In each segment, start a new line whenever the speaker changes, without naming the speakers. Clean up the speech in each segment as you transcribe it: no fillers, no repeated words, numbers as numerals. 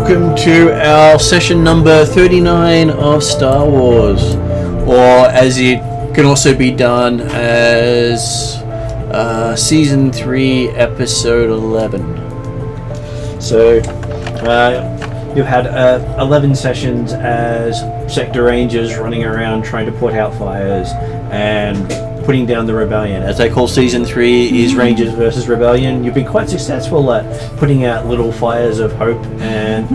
welcome to our session number 39 of Star Wars, or as it can also be done as Season 3, Episode 11. So, you've had 11 sessions as Sector Rangers running around trying to put out fires and putting down the rebellion. As they call Season 3 is Rangers versus Rebellion. You've been quite successful at putting out little fires of hope and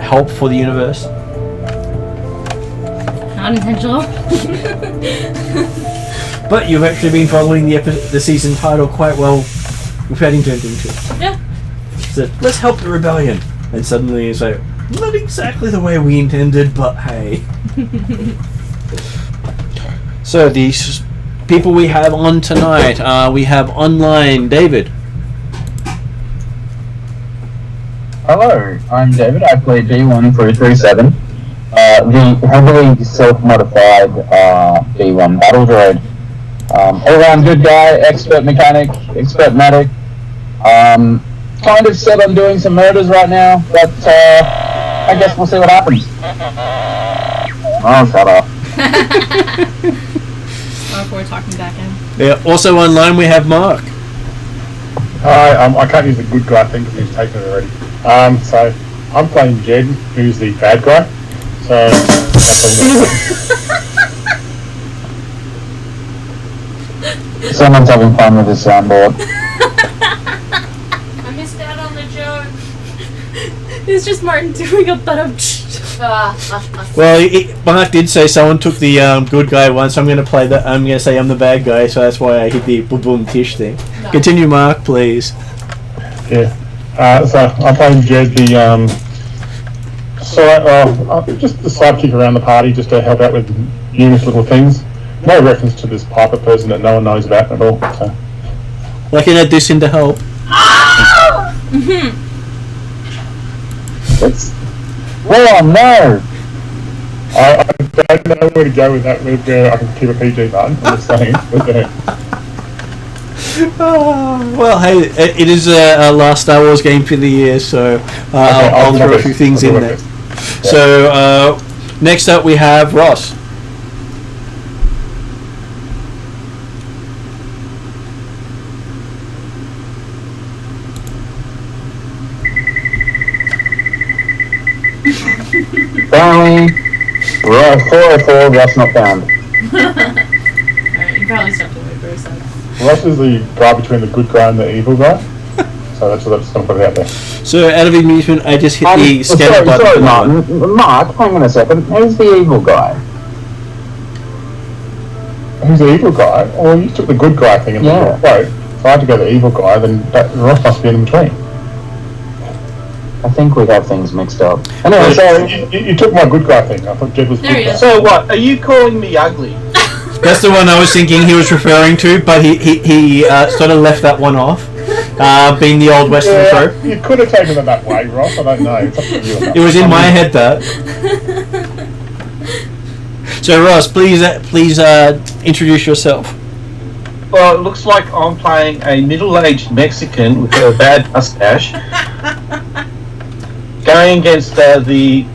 help for the universe.
Not intentional.
But you've actually been following the season title quite well with adding turned into it.
Yeah.
So, let's help the rebellion. And suddenly it's like, not exactly the way we intended, but hey. So these people we have on tonight, we have online David.
Hello, I'm David. I play D1337, the heavily self-modified D1 battle droid. All-round good guy, expert mechanic, expert medic. Kind of set on doing some murders right now, but I guess we'll see what happens. Oh, shut up.
We're talking back in.
Yeah. Also online we have Mark.
Hi, I can't use the good guy thing because he's taken it already. So I'm playing Jed, who's the bad guy. So that's all.
Someone's having fun with his soundboard.
I missed out on the joke. It's just Martin doing a butt-up.
Well, Mark did say someone took the good guy once. I'm going to play that. I'm going to say I'm the bad guy, so that's why I hit the boom boom tish thing. No. Continue, Mark, please.
Yeah. So I'm playing Jed, the just the sidekick around the party, just to help out with numerous little things. No reference to this Piper person that no one knows about at all. So.
I can add this in to help.
Oh no!
I don't know where to go with that. Where I can keep a PG button. I'm just saying.
Well, hey, it is a last Star Wars game for the year, so I'll throw a few things in there. Yeah. So next up we have Ross.
Finally, 404, Ross not found.
Alright, you probably stepped away for a second.
Ross is the guy between the good guy and the evil guy. So that's what I'm just going to put it out there.
So out of amusement, I just hit the scanner button.
Sorry, Mark, hang on a second. Who's the evil guy?
Who's the evil guy? Well, you took the good guy thing and the quote. So I had to go the evil guy, then Ross must be in between.
I think we have things mixed up. Anyway,
so you took my good guy thing. I thought Jed was
there
good guy.
So what? Are you calling me ugly?
That's the one I was thinking he was referring to, but he sort of left that one off, being the old Western throw.
You could have taken it that way, Ross. I don't know. It's up to you.
It was in my head, that. So Ross, please introduce yourself.
Well, it looks like I'm playing a middle-aged Mexican with a bad mustache. Going against being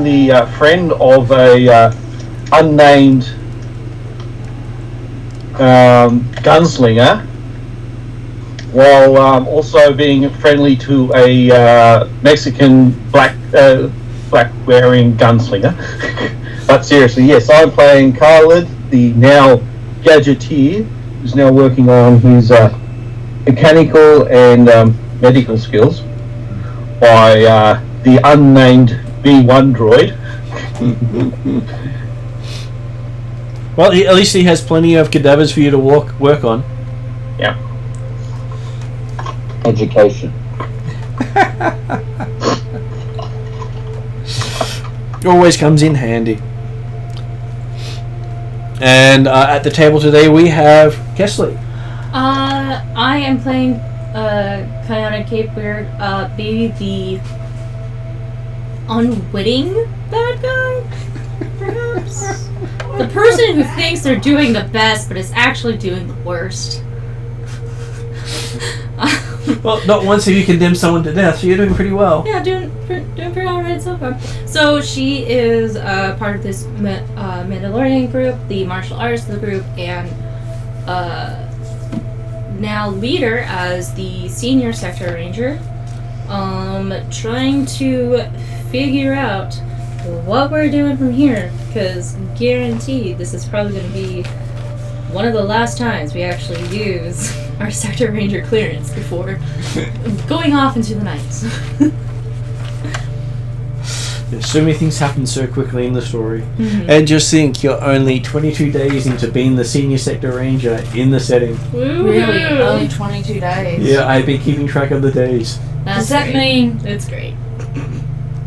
the friend of a unnamed gunslinger, while also being friendly to a Mexican black wearing gunslinger. But seriously, yes, I'm playing Khalid, the now gadgeteer, who's now working on his mechanical and medical skills by the unnamed B1 droid.
Well, at least he has plenty of cadavers for you to work on.
Yeah.
Education.
Always comes in handy. And at the table today we have Kesley.
I am playing Kiana Cape Weird, be the unwitting bad guy, perhaps? The person who thinks they're doing the best but is actually doing the worst.
Well, not once have you condemned someone to death, so you're doing pretty well.
Yeah, doing pretty alright so far. So she is part of this Mandalorian group, the martial arts of the group, and now leader as the senior sector ranger. Trying to figure out what we're doing from here, because guaranteed this is probably going to be one of the last times we actually use our sector ranger clearance before going off into the night.
There's so many things happen so quickly in the story.
Mhm.
And just think, you're only 22 days into being the senior sector ranger in the setting.
Really? Only 22 days?
Yeah, I've been keeping track of the days.
Does that mean
It's great.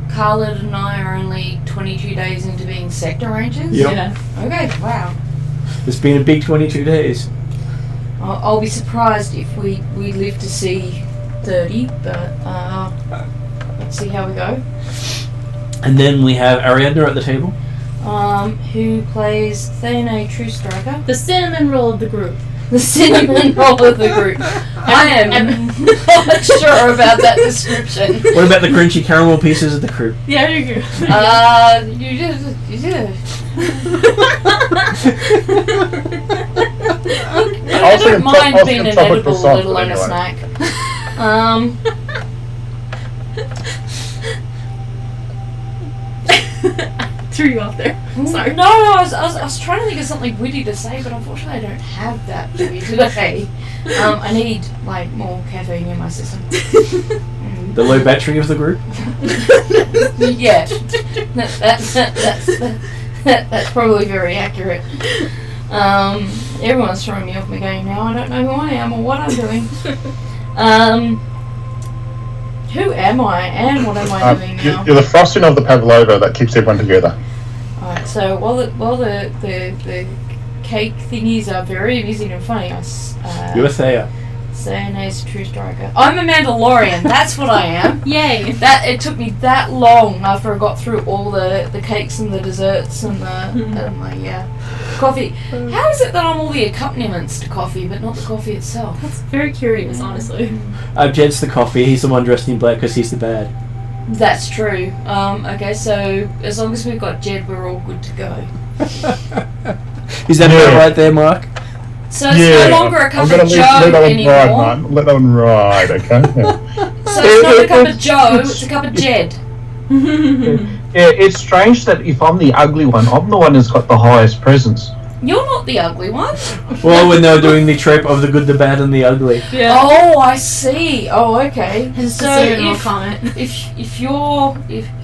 Khaled and I are only 22 days into being sector rangers?
Yep.
Yeah.
Okay, wow.
It's been a big 22 days.
I'll be surprised if we live to see 30, but let's see how we go.
And then we have Ariadna at the table.
Who plays Thane, True Striker?
The cinnamon roll of the group.
The cinnamon roll of the group. I am not sure about that description.
What about the crunchy caramel pieces of the crew?
Yeah, you go.
You just. I don't mind being an edible, let alone a snack.
Threw you off there. Sorry.
No, I was trying to think of something witty to say, but unfortunately I don't have that witty today. I need more caffeine in my system.
The low battery of the group?
Yeah, that's probably very accurate. Everyone's throwing me off my game now. I don't know who I am or what I'm doing. Who am I and what am I doing now?
You're the frosting of the pavlova that keeps everyone together.
Alright, so while the cake thingies are very amusing and funny,
You're Thea.
Sayona's True Striker. I'm a Mandalorian, that's what I am.
Yay.
It took me that long after I got through all the cakes and the desserts and the coffee. How is it that I'm all the accompaniments to coffee but not the coffee itself?
That's very curious, honestly.
Jed's the coffee, he's the one dressed in black because he's the bad.
That's true. Okay, so as long as we've got Jed, we're all good to go.
Is that about right there, Mark?
So it's no longer a cup of Joe anymore.
Let that one ride, okay? Yeah.
So it's not a cup of Joe, it's a cup of Jed.
Yeah, it's strange that if I'm the ugly one, I'm the one who's got the highest presence.
You're not the ugly one.
Well, when they were doing the trope of the good, the bad, and the ugly.
Yeah.
Oh, I see. Oh, okay.
His
So
comment.
if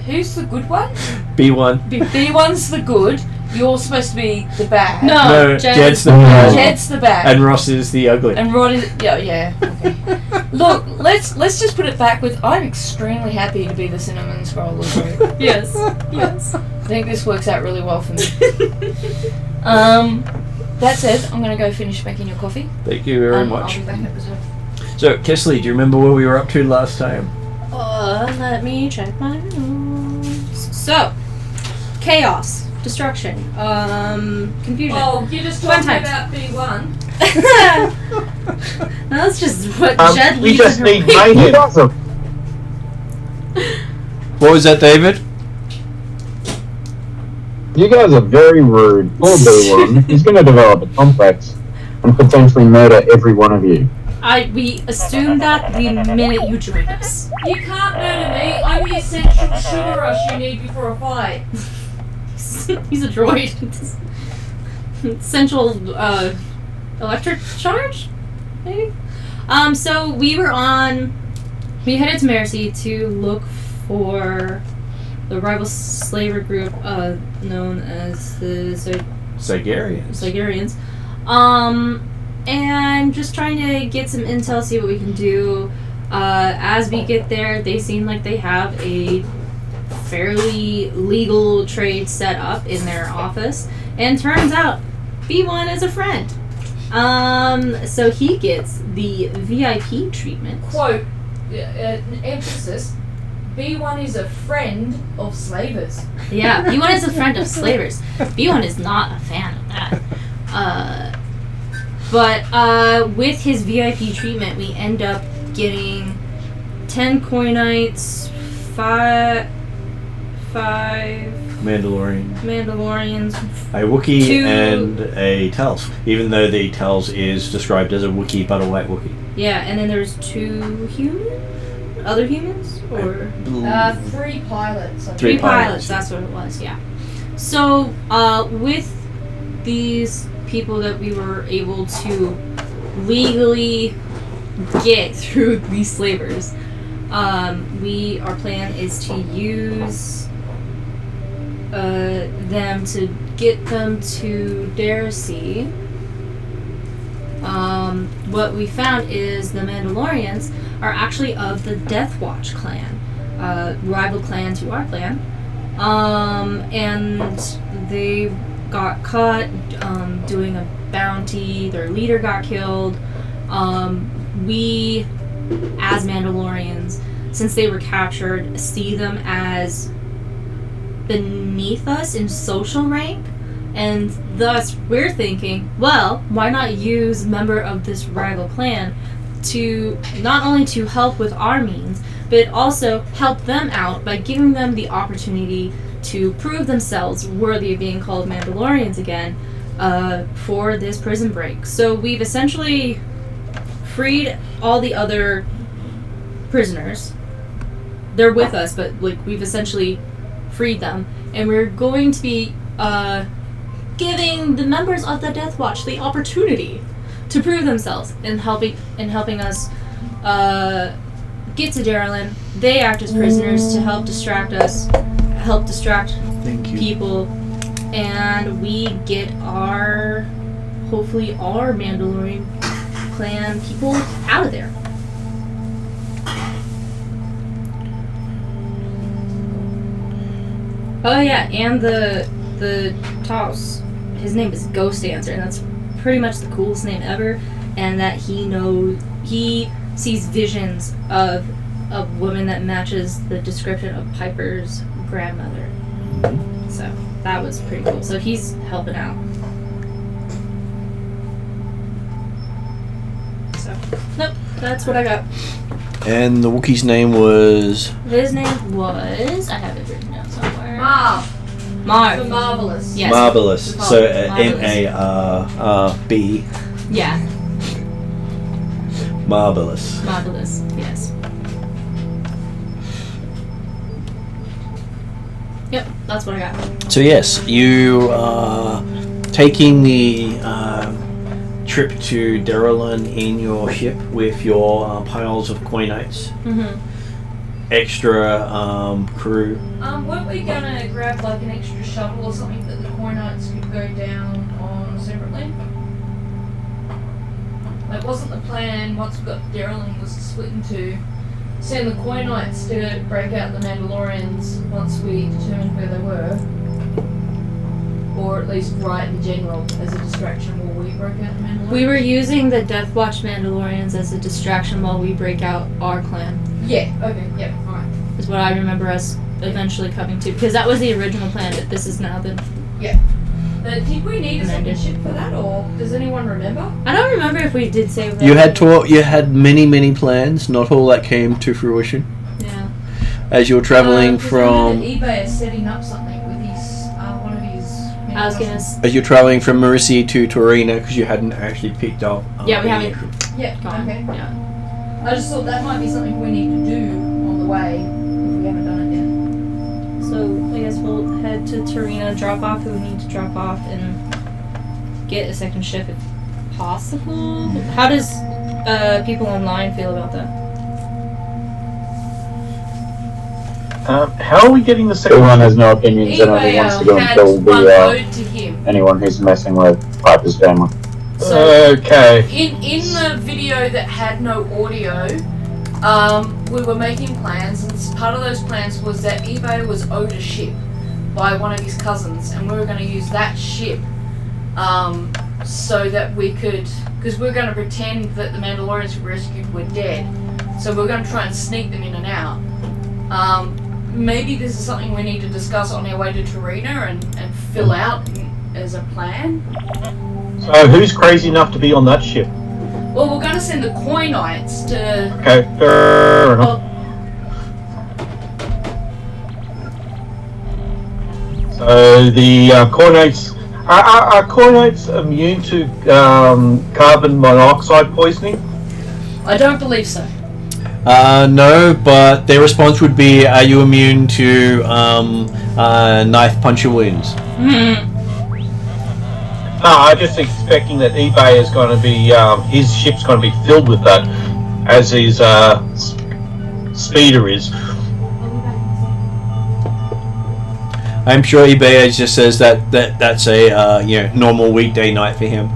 who's the good one?
B1.
B1's the good. You're supposed to be the bad.
No,
Jed.
Jed's the bad.
Jed's the bad.
And Ross is the ugly.
And Rod is yeah. Okay. Look, let's just put it back with I'm extremely happy to be the cinnamon scroll of the group.
Yes.
I think this works out really well for me. That said, I'm gonna go finish making your coffee.
Thank you very much.
I'll be back at the top.
So, Kesley, do you remember where we were up to last time?
Let me check my notes. So, chaos, destruction, confusion.
Oh, you just
Fun
told me
times.
about B1.
That's just what Jed
We
leaves
just
in her
need
wake.
mayhem.
What was that, David?
You guys are very rude. Poor B1. He's going to develop a complex and potentially murder every one of you.
We assumed that the minute you joined us.
You can't murder me. I'm the essential sugar rush you need before a fight.
He's a droid. Central electric charge, maybe. So we headed to Mercy to look for the rival slaver group known as the
Zygarians.
Zygarians. And just trying to get some intel, see what we can do. As we get there, they seem like they have a fairly legal trade set up in their office. And turns out, B1 is a friend. So he gets the VIP treatment.
Quote, emphasis, B1 is a friend of slavers.
Yeah, B1 is a friend of slavers. B1 is not a fan of that. But with his VIP treatment, we end up getting 10 Coinites, 5 Mandalorians,
A Wookiee
2
and a Tals, even though the Tals is described as a Wookiee, but a white Wookiee.
Yeah, and then there's 2 other humans? Or
3 pilots. I
3
3
think.
pilots, that's what it was, yeah. So, with these people that we were able to legally get through these slavers, our plan is to use them to get them to Genesys. What we found is the Mandalorians are actually of the Death Watch clan, rival clan to our clan, and they got caught doing a bounty. Their leader got killed. We, as Mandalorians, since they were captured, see them as beneath us in social rank, and thus we're thinking, well, why not use a member of this rival clan to not only to help with our means, but also help them out by giving them the opportunity to prove themselves worthy of being called Mandalorians again for this prison break. So we've essentially freed all the other prisoners. They're with us, but we've essentially freed them, and we're going to be giving the members of the Death Watch the opportunity to prove themselves in helping us get to Darylin. They act as prisoners to help distract us, help distract people, and we get hopefully our Mandalorian clan people out of there. Oh yeah, and the Taos, his name is Ghost Dancer, and that's pretty much the coolest name ever. And that he sees visions of a woman that matches the description of Piper's grandmother. So that was pretty cool. So he's helping out. So nope, that's what I got.
And the Wookiee's name was...
His name was, I have it written down somewhere.
Marv.
The
Marvelous.
Yes.
Marvelous.
The
So
Marvelous.
M-A-R-R-B.
Yeah.
Marvelous.
Marvelous. Yes. Yep, that's what I got.
So yes, you are taking the trip to Darylin in your ship with your piles of coinites, extra crew.
Weren't we gonna grab like an extra shuttle or something that the Coinites could go down on separately? Like, wasn't the plan once we got Darylin was to split into send the Coinites to break out the Mandalorians once we determined where they were, or at least right in general as a distraction while we broke out the Mandalorians?
We were using the Death Watch Mandalorians as a distraction while we break out our clan.
Yeah. Okay. Yep. All right.
Is what I remember us eventually coming to, because that was the original plan. But this is now the.
Yeah. But did we need a second ship for that, or does anyone remember?
I don't remember if we did say that.
You had many plans, not all that came to fruition.
Yeah.
As you were traveling
'Cause I
from...
remember eBay is setting up something with his one of his.
I was gonna.
As you're traveling from Marisi to Terrinoth, because you hadn't actually picked up...
Yeah, we haven't.
Yeah.
Gone.
Okay.
Yeah.
I just thought that might be something we need to do on the way if we haven't done it yet.
So I guess we'll head to Terrinoth, drop off who we need to drop off, and get a second ship if possible. How does people online feel about that?
How are we getting the second?
Everyone has no opinions and only wants to go and
had
kill
one
the,
ode to him.
anyone who's messing with Piper's family.
So
Okay.
in the video that had no audio, we were making plans, and part of those plans was that eBay was owed a ship by one of his cousins, and we were going to use that ship so that we could, because we were going to pretend that the Mandalorians we rescued were dead, so we were going to try and sneak them in and out. Maybe this is something we need to discuss on our way to Terrinoth and fill out as a plan.
So who's crazy enough to be on that ship?
Well, we're gonna send the Koi Knights to.
Okay, fair enough. So the Cornates are Cornates immune to carbon monoxide poisoning?
I don't believe so.
No, but their response would be, are you immune to knife puncture wounds?
No, I'm just expecting that eBay is going to be, his ship's going to be filled with that, as his speeder is.
I'm sure eBay just says that's a normal weekday night for him.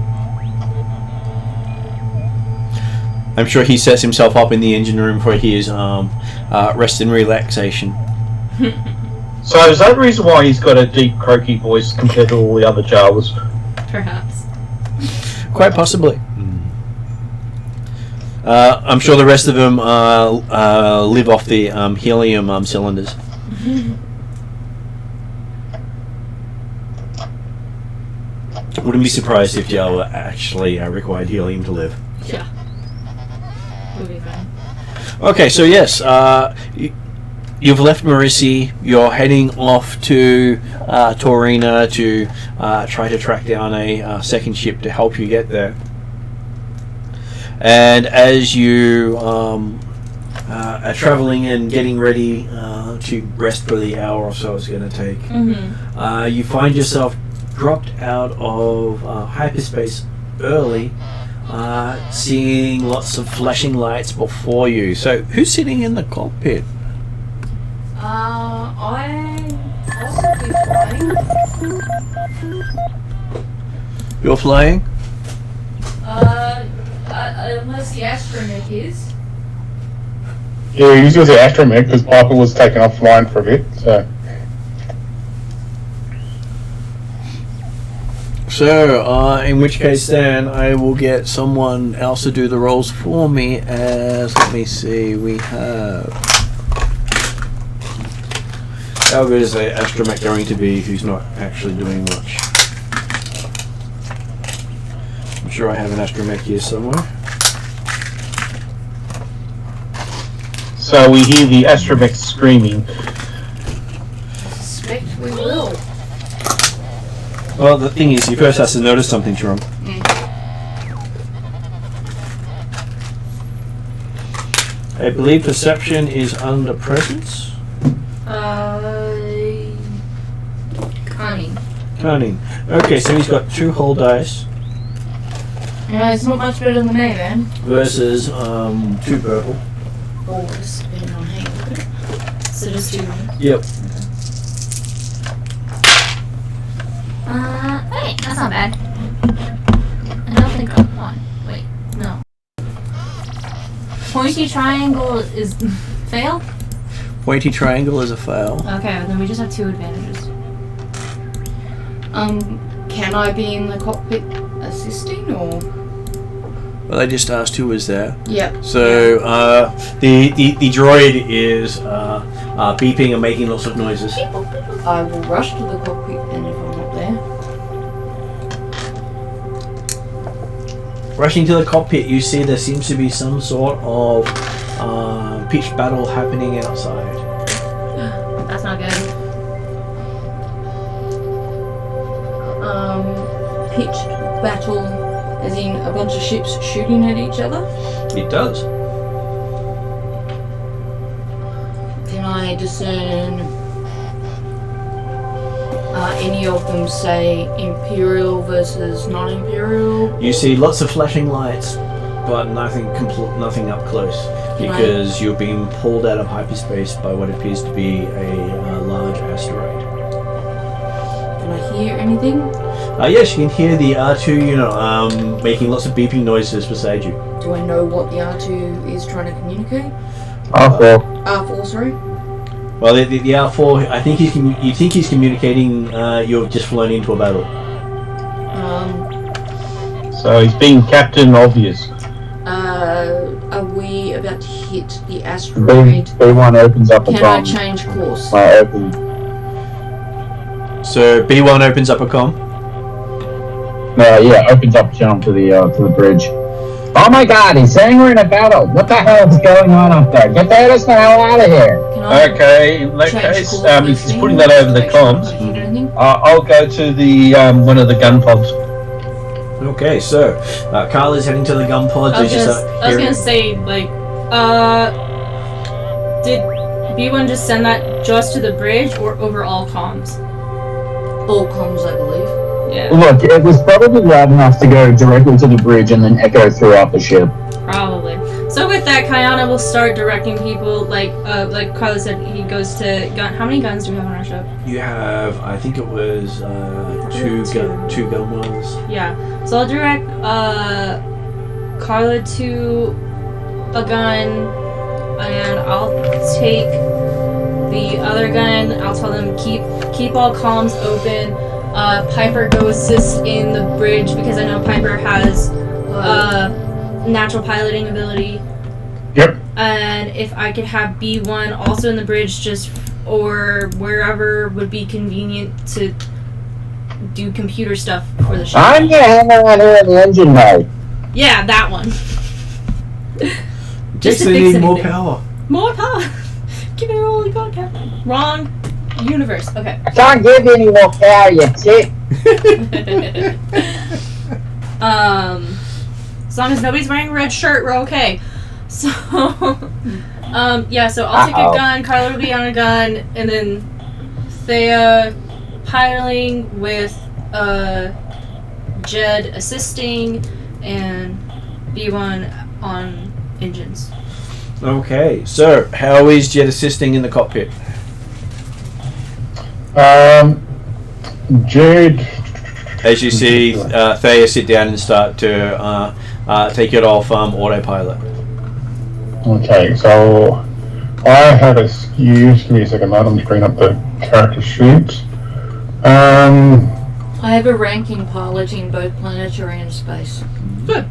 I'm sure he sets himself up in the engine room for his rest and relaxation.
So is that the reason why he's got a deep, croaky voice compared to all the other Jawas?
Perhaps.
Quite possibly. I'm sure the rest of them live off the helium cylinders. Wouldn't be surprised if Jawa actually required helium to live.
Yeah. Would be fine.
Okay, so yes, you've left Marissi. You're heading off to Torina to try to track down a second ship to help you get there. And as you are traveling and getting ready to rest for the hour or so it's going to take, you find yourself dropped out of hyperspace early, seeing lots of flashing lights before you. So, who's sitting in the cockpit?
I'm possibly flying.
You're flying?
Unless the astromech is.
Yeah, he was going to say astromech because Piper was taken offline for a bit, so.
So, in which case then, I will get someone else to do the rolls for me as, let me see, we have... How good is the astromech going to be who's not actually doing much? I'm sure I have an astromech here somewhere.
So we hear the astromech screaming.
Suspect we will.
Well, the thing is, you first have to notice something's wrong. I believe perception is under presence.
Cunning.
Cunning. Okay, so he's got 2 whole dice
Yeah, it's not much better than me then.
versus 2 purple.
Oh, just depending on how you look at it.
So just 2.
Yep.
Wait, that's not bad. I don't think I'm one. Wait, no. Pointy triangle is fail?
Pointy triangle is a fail.
Okay, then we just have 2 advantages.
Can I be in the cockpit assisting or?
Well, I just asked who was there.
Yep.
So the droid is beeping and making lots of noises.
I will rush to the cockpit and if I'm not there.
Rushing to the cockpit, you see there seems to be some sort of pitched battle happening outside.
That's not good.
Pitched battle, as in a bunch of ships shooting at each other.
It does.
Can I discern any of them, say, Imperial versus non-Imperial?
You see lots of flashing lights, but nothing up close, because you're being pulled out of hyperspace by what appears to be a large asteroid.
Can I hear anything?
Yes, you can hear the R2 unit making lots of beeping noises beside you.
Do I know what the R2 is trying to communicate?
R4.
R4, sorry.
Well, the R4, I think you think he's communicating. You've just flown into a battle.
So he's being Captain Obvious.
Are we about to hit the asteroid?
B1 opens up a
Can I change course?
So B1 opens up a comm.
Yeah, opens up channel to the bridge. Oh my god, he's saying we're in a battle. What the hell is going on up there? Get us the hell out of here.
Can I
Okay, in that
change
case,
call of
he's
thing
putting that over the
to make sure
comms.
I don't hit anything?
I'll go to the one of the gun pods.
Okay, so Carl is heading to the gun pod.
I was gonna say, like, did B1 just send that just to the bridge or over all comms?
All comms, I believe.
Yeah,
Look, it was probably loud enough to go directly to the bridge and then echo throughout the ship.
probably. So with that, Kayana will start directing people, like Carla said, he goes to gun. How many guns do we have on our ship?
You have, I think it was two gun ones.
Yeah. So I'll direct Carla to a gun, and I'll take the other gun. I'll tell them keep all comms open. Piper go assist in the bridge because I know Piper has natural piloting ability.
Yep.
And if I could have B1 also in the bridge, or wherever would be convenient to do computer stuff for the ship.
I'm gonna hang around here in the engine bay.
Yeah, that one.
Just
to
they
fix
need more
anything.
power.
More power. Give me a roll, God, Captain. Wrong universe. Okay.
I can't give you any more power, you tit.
As long as nobody's wearing a red shirt, we're okay. So, yeah, so I'll take a gun, Carla will be on a gun, and then Thea piloting with, Jed assisting, and B1 on engines.
Okay, so how is Jet assisting in the cockpit?
Jade.
As you see, Thea sit down and start to take it off autopilot.
Okay, so I have a use. Give me a second, I'm just bringing up the character sheet.
I have a ranking piloting both planetary and space.
Good.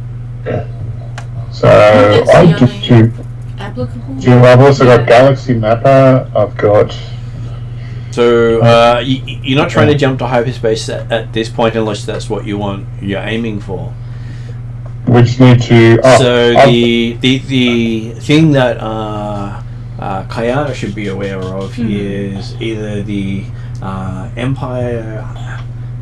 So
That's
I
the
just
only-
do.
Applicable?
I've also
Yeah.
got Galaxy Mapper. I've got.
So you're not trying to jump to hyperspace at this point unless that's what you're aiming for.
We just need to.
So the thing that Kayana should be aware of is either the Empire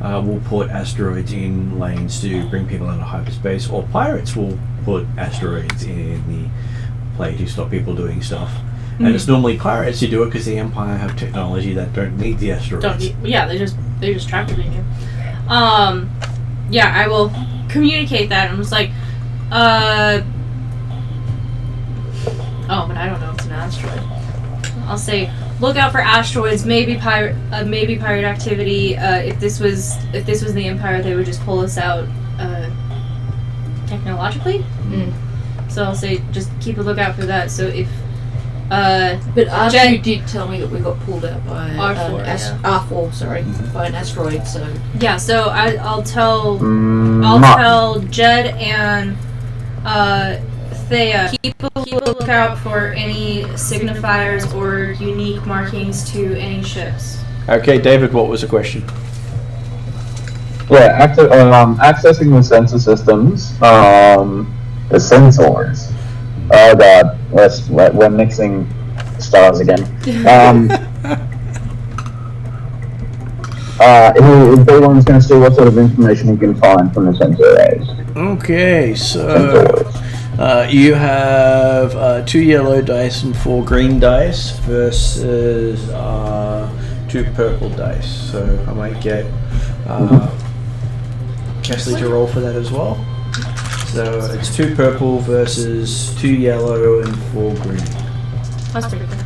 will put asteroids in lanes to bring people into hyperspace, or pirates will put asteroids in the play to stop people doing stuff. And it's normally pirates who do it because the Empire have technology that don't need the asteroids.
They just trap it in you. Yeah, I will communicate that. I'm just like, oh, but I don't know if it's an asteroid. I'll say, look out for asteroids. Maybe pirate activity. If this was the Empire, they would just pull us out technologically. So I'll say, just keep a lookout for that. So if
But R2
Jen-
did tell me that we got pulled out by
R4,
R4, sorry, by an asteroid. So
yeah, so I'll tell
Mark.
Jed and Thea keep a lookout for any signifiers or unique markings to any ships.
Okay, David, what was the question?
Yeah, accessing the sensor systems, the sensors. Oh god, we're mixing stars again. B1's going to see what sort of information he can find from the sensor arrays.
Okay, so you have 2 yellow dice and 4 green dice versus 2 purple dice. So I might get Kesley to roll for that as well. So it's 2 purple versus 2 yellow and 4 green.
That's pretty good.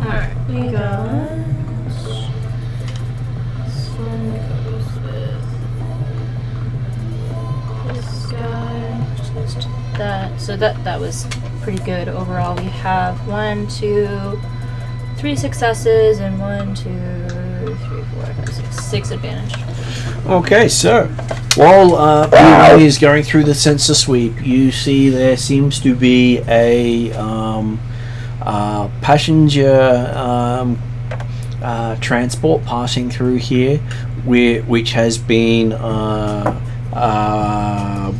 Alright, we got this one goes with this guy. Just that. So that was pretty good overall. We have 1, 2, 3 successes and 1, 2, 3, 4, 5, 6 advantage.
Okay, so while B1 is going through the sensor sweep, you see there seems to be a passenger transport passing through here which has been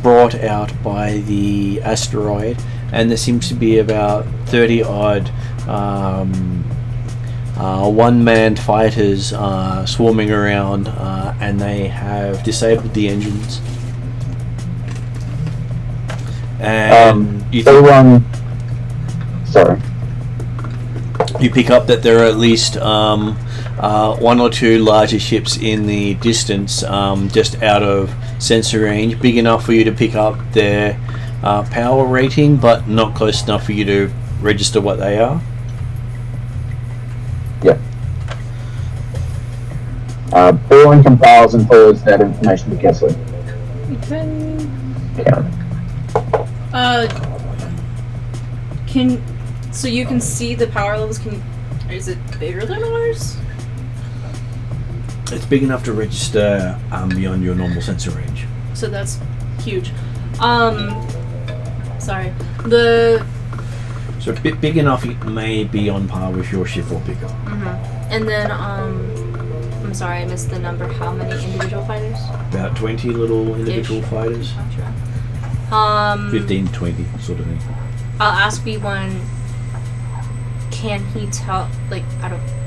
brought out by the asteroid, and there seems to be about 30 odd one-man fighters swarming around, and they have disabled the engines. And
Sorry.
you pick up that there are at least one or two larger ships in the distance, just out of sensor range, big enough for you to pick up their power rating, but not close enough for you to register what they are.
Yeah. Born compiles and forwards that information to Kessler. Yeah.
So you can see the power levels. Is it bigger than ours?
It's big enough to register beyond your normal sensor range.
So that's huge. Sorry.
So a bit big enough it may be on par with your ship or bigger.
And then, I'm sorry, I missed the number. How many individual fighters?
About 20 little individual fighters.
Gotcha.
15, 20 sort of thing.
I'll ask B1, can he tell, like,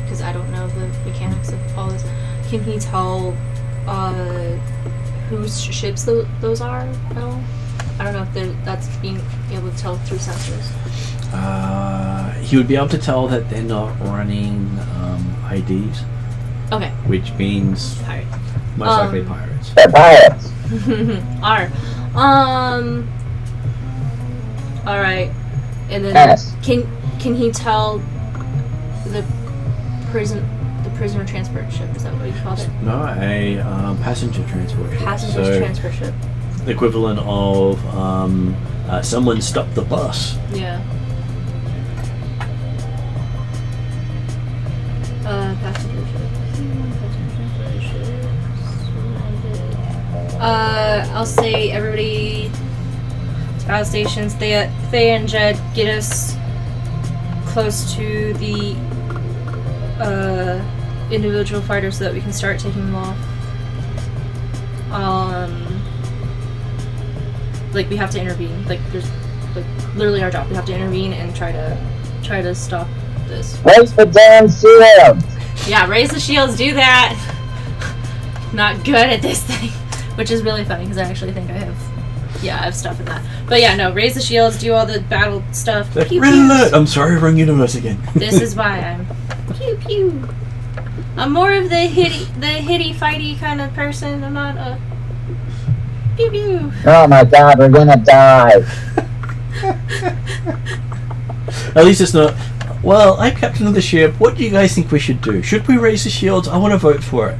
because I don't know the mechanics of all this, can he tell whose ships those are at all? I don't know if that's being able to tell through sensors.
He would be able to tell that they're not running IDs.
Okay.
Which means
Pirate.
most likely pirates.
They're pirates.
Alright. And then
Yes.
can he tell the prisoner transport ship, is that what you called it?
No, a passenger transport ship.
Passenger transport ship.
The equivalent of someone stopped the bus.
Yeah. Passenger ship. I'll say everybody to battle stations. Thea and Jed, get us close to the individual fighters so that we can start taking them off. Like, we have to intervene. Like, there's literally our job. We have to intervene and try to stop this.
Raise the damn shield!
Yeah, raise the shields, do that! Not good at this thing. Which is really funny, because I actually think I have stuff in that. But yeah, no, raise the shields, do all the battle stuff. Pew,
Red
pew.
alert! I'm sorry, wrong universe again.
This is why I'm pew pew. I'm more of the hitty fighty kind of person. I'm not a pew pew.
Oh my god, we're gonna die.
At least it's not. Well, I'm captain of the ship. What do you guys think we should do? Should we raise the shields? I want to vote for it.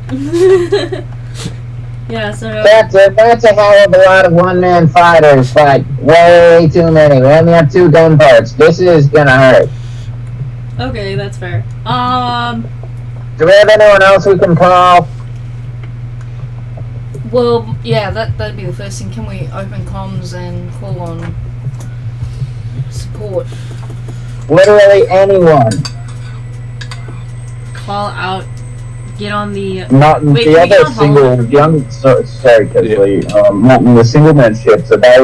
Yeah, so
That's a hell of a lot of one-man fighters. Like, way too many. We only have 2 gun parts. This is gonna hurt.
okay, that's fair.
Do we have anyone else we can call?
Well, yeah, that'd be the first thing. Can we open comms and call on support?
Literally anyone.
Call out. Get on the.
Not
Wait,
the
can we
other
get on
single young. Sorry, Kesley. Not the single man ships. Do they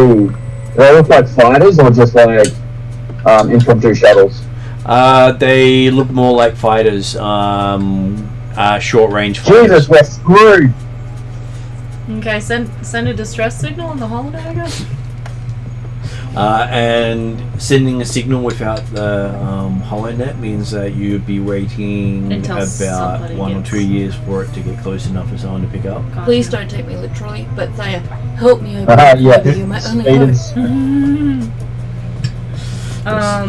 look like fighters or just like infantry shuttles?
They look more like fighters. Short range fighters.
Jesus, we're screwed.
Okay, send a distress signal on the holodeck, I guess.
And sending a signal without the holonet means that you'd be waiting
Until
about
somebody
1 or
gets-
2 years for it to get close enough for someone to pick up.
Gotcha.
Please don't take me literally, but Thea, help me open
Yeah.
you're my only
Speed
hope.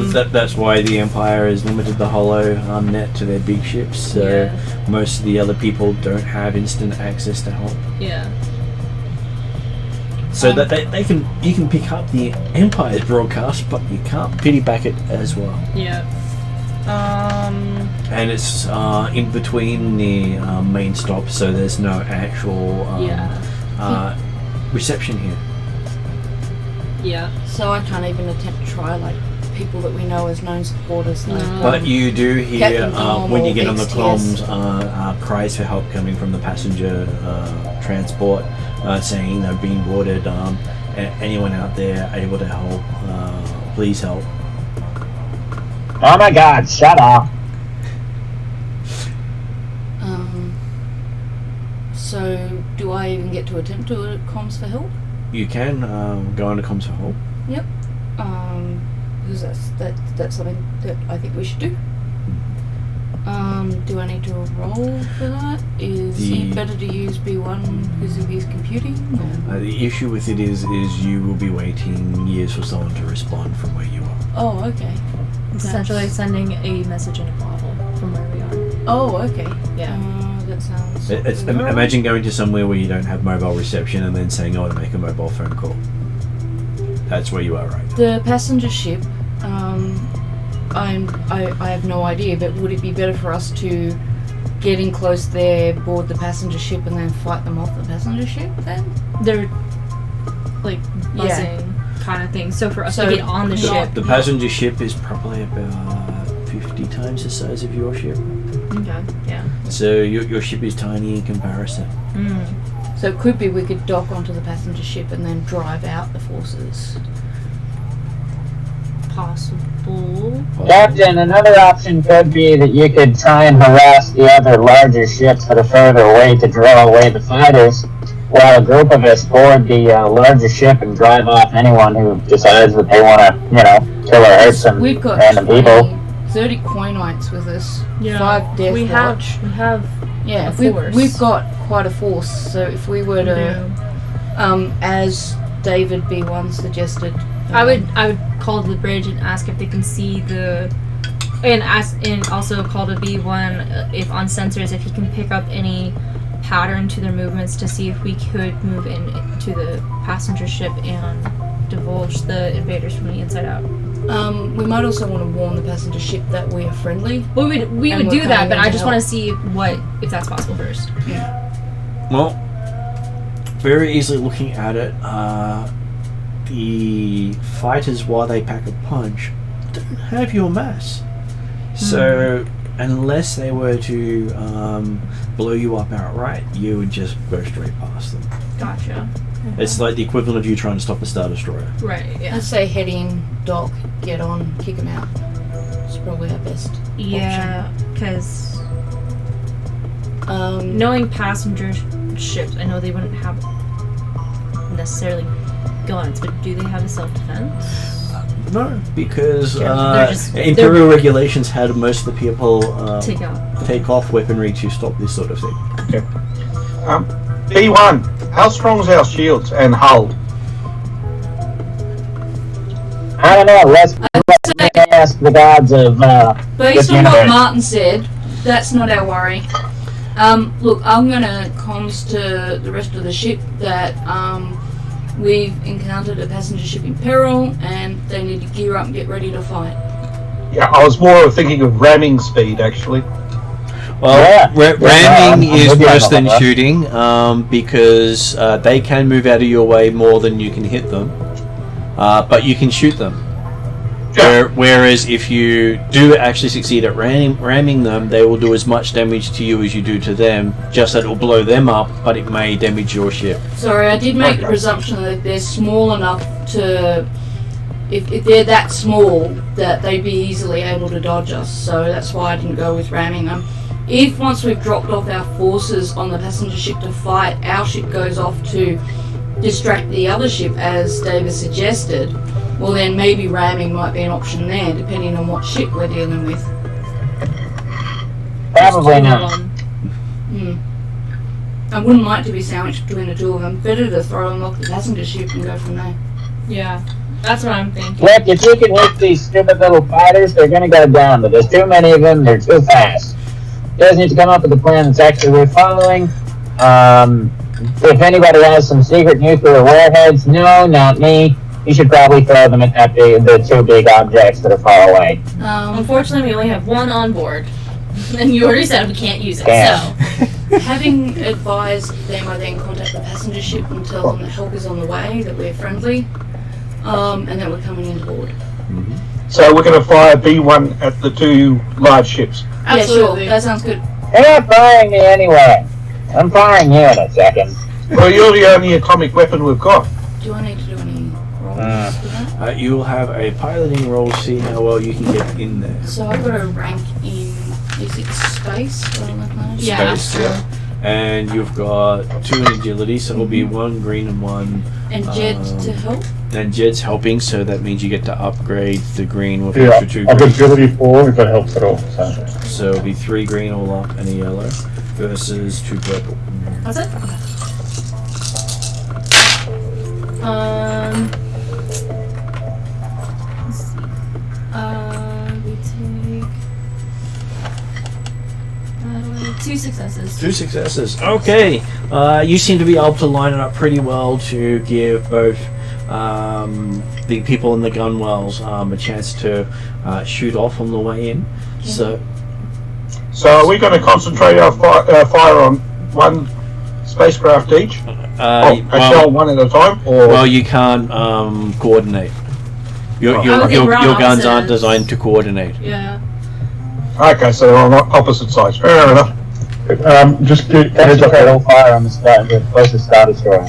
is-
That's why the Empire has limited the holo net to their big ships, so
Yeah.
most of the other people don't have instant access to help.
Yeah.
So that you can pick up the Empire's broadcast, but you can't piggyback it as well.
Yeah.
And it's in between the main stops, so there's no actual reception here.
Yeah.
So I can't even attempt to try like
people that we know as known supporters. Like,
But you do hear
Captain Tom
when you
or
get on the
XTS.
comms cries for help coming from the passenger transport, saying they're being boarded. Anyone out there able to help? Please help.
Oh my God! Shut up.
So, do I even get to attempt to comms for help?
You can go on to comms for help.
Yep. Because that's something that I think we should do. Do I need to roll for that? Is it better to use B1 because of his computing?
The issue with it is you will be waiting years for someone to respond from where you are.
Oh, okay.
Essentially sending a message in a bottle from where we are.
Oh, okay.
Yeah.
That sounds.
Imagine going to somewhere where you don't have mobile reception and then saying, "Oh, to make a mobile phone call." That's where you are, right?
The passenger ship. I have no idea, but would it be better for us to get in close there, board the passenger ship, and then fight them off the passenger ship? Then
They're like buzzing kind of thing. So for us
So
to get on the ship.
The passenger ship is probably about 50 times the size of your ship.
Okay. Yeah.
So your ship is tiny in comparison.
So it could be we could dock onto the passenger ship and then drive out the forces.
Possible.
Captain, another option could be that you could try and harass the other larger ships that are further away to draw away the fighters, while a group of us board the larger ship and drive off anyone who decides that they want to, kill or hurt some
We've got
random people.
30 Coinites with us.
Yeah.
5 Death
We
Watch.
have
Yeah,
a force.
we've got quite a force. So if we were to, as David B1 suggested,
I would call the bridge and ask if they can see and also call the B1 if on sensors if he can pick up any pattern to their movements to see if we could move into the passenger ship and divulge the invaders from the inside out.
we might also want to warn the passenger ship that we are friendly.
Well, we
And
would
we're
do that,
coming
but
in
I
to
just
help.
want to see if that's possible first.
Well, very easily looking at it, the fighters, while they pack a punch, don't have your mass. So unless they were to blow you up outright, you would just go straight past them.
Gotcha.
It's like the equivalent of you trying to stop a Star Destroyer.
Right. Yeah.
Let's say head in, dock, get on, kick them out. It's probably our best.
Yeah, because
option.
knowing passenger ships, I know they wouldn't have necessarily guns, but do they have a self-defense?
No, because
they're
Imperial regulations had most of the people
Take
off weaponry to stop this sort of thing.
B1, how strong is our shields and hull?
I don't know, let's ask the gods of,
Based
this
on what
universe.
Martin said, that's not our worry. Look, I'm gonna comms to the rest of the ship that we've encountered a passenger ship in peril and they need to gear up and get ready to fight.
Yeah, I was more thinking of ramming speed actually.
Well,
Yeah.
ramming
I'm
is
with you on
worse than
that.
shooting because they can move out of your way more than you can hit them, but you can shoot them. Whereas if you do actually succeed at ramming them, they will do as much damage to you as you do to them, just that it will blow them up, but it may damage your ship.
Sorry, I did make the presumption that they're small enough to... If they're that small, that they'd be easily able to dodge us, so that's why I didn't go with ramming them. If once we've dropped off our forces on the passenger ship to fight, our ship goes off to distract the other ship, as David suggested, well then maybe ramming might be an option there, depending on what ship we're dealing with.
Probably not.
I wouldn't like to be sandwiched between the two of them. Better to throw and lock the passenger ship and go from there.
Yeah, that's what I'm thinking.
Look, if you can hit these stupid little fighters, they're gonna go down, but there's too many of them, they're too fast. You guys need to come up with a plan that's actually worth following. If anybody has some secret nuclear warheads, no, not me. You should probably throw them at the two big objects that are far away.
Unfortunately, we only have one on board, and you already said we can't use it.
Damn.
So
Having advised them, I then contact the passenger ship and tell them that help is on the way, that we're friendly, and that we're coming in board.
So we're going to fire B1 at the 2 large ships.
Absolutely.
Yeah, sure. That sounds good.
You're not firing me anyway. I'm firing you in a second.
Well, you're the only atomic weapon we've got.
Do I need to do any rolls for that?
You will have a piloting roll, see how well you can get in there.
So I've got a rank in, is it space?
Yeah.
Space, yeah. And you've got 2 in agility, so it'll be 1 green and 1.
And Jed to help?
And Jed's helping, so that means you get to upgrade the green with
Yeah,
extra 2
I've got
green.
agility 4 if that helps at all. So.
So it'll be 3 green all up and a yellow versus 2 purple.
That's it? Let's see. We take 2 successes.
2 successes. Okay. You seem to be able to line it up pretty well to give both the people in the gun wells a chance to shoot off on the way in. So
So are we going to concentrate our fire on 1 spacecraft each? A shell 1 at a time? Or
well, you can't coordinate. Your
Okay, we're on
guns aren't
opposites.
designed to coordinate.
Yeah.
Okay, so they're on opposite sides. Fair enough.
Just get heads up.
Concentrate all fire on the closest Star Destroyer.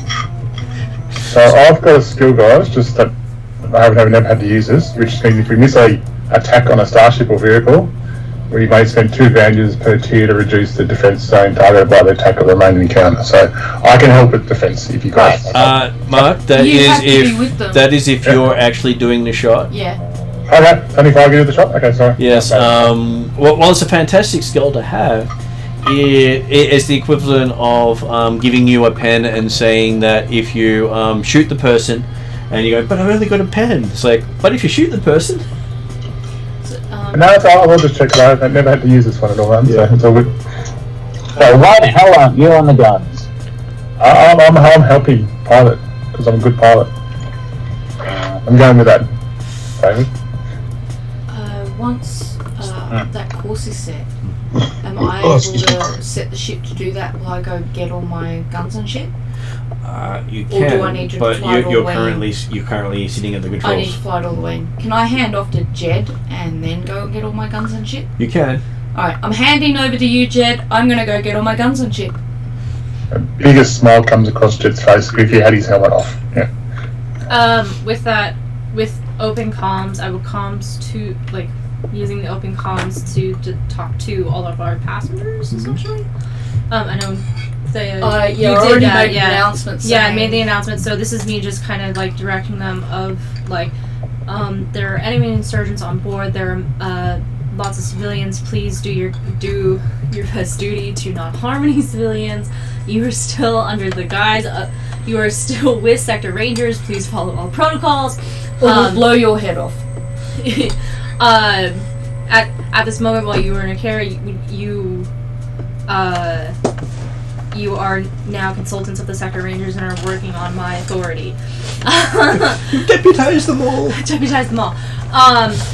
So I've got a skill, guys, just that I haven't never had to use this, which means if we miss a attack on a starship or vehicle, we may spend 2 advantages per tier to reduce the defense zone targeted by the attack of the remaining encounter. So I can help with defense if you guys.
Mark, that
You have
is
to be with them.
if you're actually doing the shot.
Yeah.
Okay, only if I get the shot. Okay, sorry.
Yes.
Okay.
Well, it's a fantastic skill to have. It is the equivalent of giving you a pen and saying that if you shoot the person, and you go, but I've only got a pen. It's like, but if you shoot the person.
So,
No, it's all. I'll just check it out. I've never had to use this one at all, man, so it's all good.
So why the hell aren't you on the guns?
I'm helping pilot because I'm a good pilot. I'm going with that, David.
once that course is set, am I able to set the ship to do that while I go get all my guns and shit?
You
Or
can,
do I need to
but
fly it all
you're
the way
currently sitting at the
I need
controls.
to fly it all the way in. Can I hand off to Jed and then go and get all my guns and shit?
You can.
Alright, I'm handing over to you, Jed. I'm gonna go get all my guns and shit.
A biggest smile comes across Jed's face if he had his helmet off. Yeah.
With open comms, I would comms to using the open comms to talk to all of our passengers essentially. I know
Yeah,
you
I
did
already
that,
made an announcement.
Yeah, I
saying-
made the announcement. So this is me just kind of directing them of there are enemy insurgents on board. There are lots of civilians. Please do your best duty to not harm any civilians. You are still under the guise. You are still with Sector Rangers. Please follow all protocols.
Or we'll blow your head off.
At this moment, while you were in a care, you are now consultants of the Sector Rangers and are working on my authority.
Deputize them all.
Deputize them all.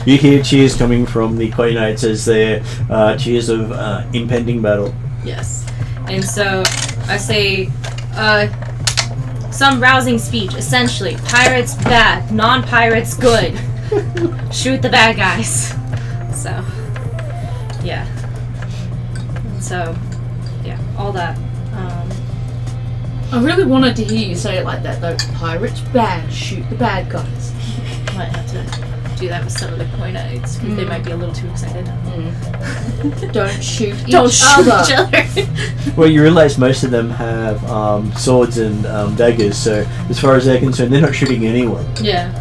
You hear cheers coming from the Quaynites as their cheers of impending battle.
Yes. And so I say, some rousing speech, essentially. Pirates bad, non-pirates good. Shoot the bad guys. So, yeah. And so, yeah, all that.
I really wanted to hear you say it like that though. Pirates bad, shoot the bad guys.
Might have to do that with some of the Quaynites, because they might be a little too excited.
Don't shoot
Don't
each
shoot
other.
each other.
Well, you realise most of them have swords and daggers, so as far as they're concerned, they're not shooting anyone.
Yeah.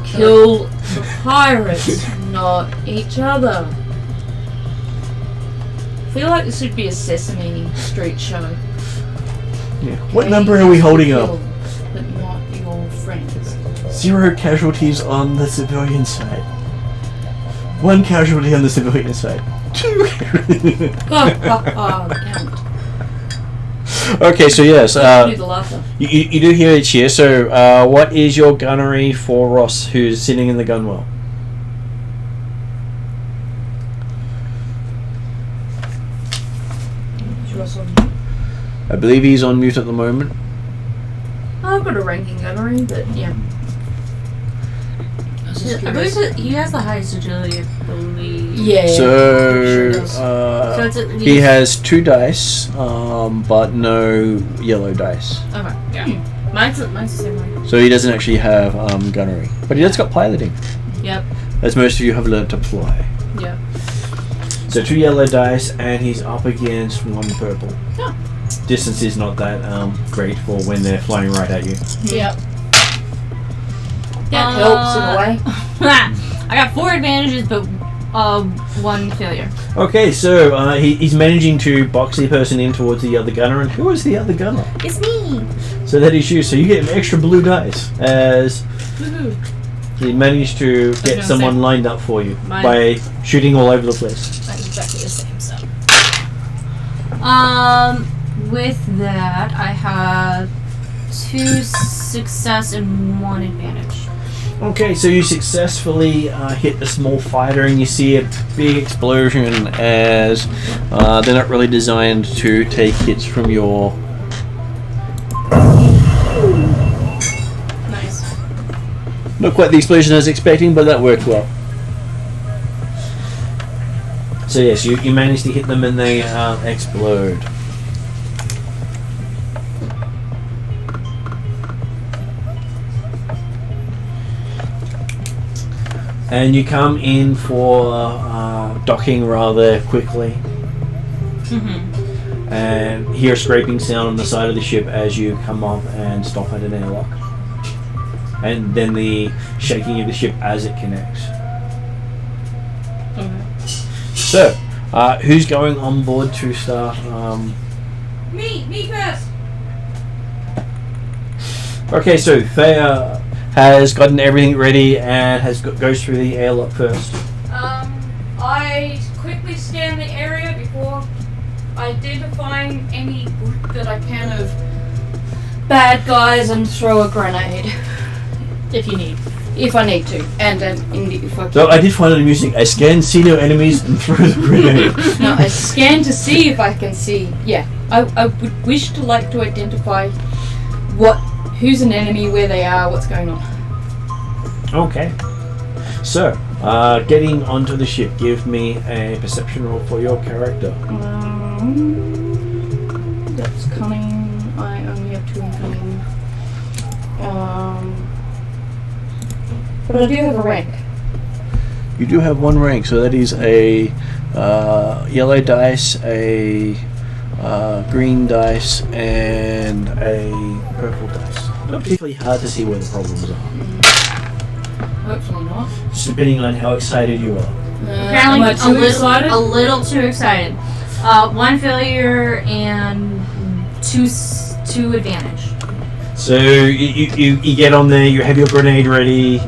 Kill the pirates, not each other. I feel like this would be a Sesame Street show.
Yeah. What number are we holding up?
Kill, but not your friends.
0 casualties on the civilian side. 1 casualty on the civilian side. 2.
Count.
Okay, so yes,
Do the laughter.
you do hear a cheer. So, what is your gunnery for Ross, who's sitting in the gunwell? I believe he's on mute at the moment.
I've got a ranking gunnery, but yeah. just
I
curious.
believe he has the highest agility, I believe.
Yeah.
So,
So it's at least...
he has 2 dice, but no yellow dice.
Okay, yeah. Mine's the same way.
So he doesn't actually have gunnery, but he has got piloting,
Yep.
as most of you have learned to fly.
Yep.
So 2 yellow dice, and he's up against 1 purple.
Oh.
Distance is not that great for when they're flying right at you.
Yep. That helps in a way.
I got 4 advantages, but 1 failure.
Okay, so he's managing to box the person in towards the other gunner, and who is the other gunner?
It's me.
So that is you. So you get an extra blue dice as he managed to get
gonna
someone
say,
lined up for you
mine-
by shooting all over the place.
Mine's exactly the same, so. With that, I have 2 success and 1 advantage.
Okay, so you successfully hit the small fighter, and you see a big explosion as they're not really designed to take hits from your...
Nice.
Not quite the explosion I was expecting, but that worked well. So yes, you managed to hit them and they explode. And you come in for docking rather quickly.
Mm-hmm.
And hear a scraping sound on the side of the ship as you come up and stop at an airlock. And then the shaking of the ship as it connects.
Okay.
So, who's going on board to start?
Me first.
Okay, so Thea has gotten everything ready and goes through the airlock first.
I quickly scan the area before identifying any group that I can of
Bad guys and throw a grenade.
If you need.
If I need to. And if I
So I did find it amusing. I scanned, see no enemies, and threw the grenade.
No, I scan to see if I can see. Yeah. I would wish to like to identify who's an enemy, where they are, what's going on.
Okay. So, getting onto the ship, give me a perception roll for your character.
That's cunning. I only have 2 in cunning. But I do have a rank.
You do have 1 rank, so that is a yellow dice, a green dice, and a purple dice. Not particularly hard to see where the problems are,
Hopefully not.
just depending on how excited you are.
Am I too excited?
A little too excited. 1 failure and 2 advantage.
So you get on there, you have your grenade ready,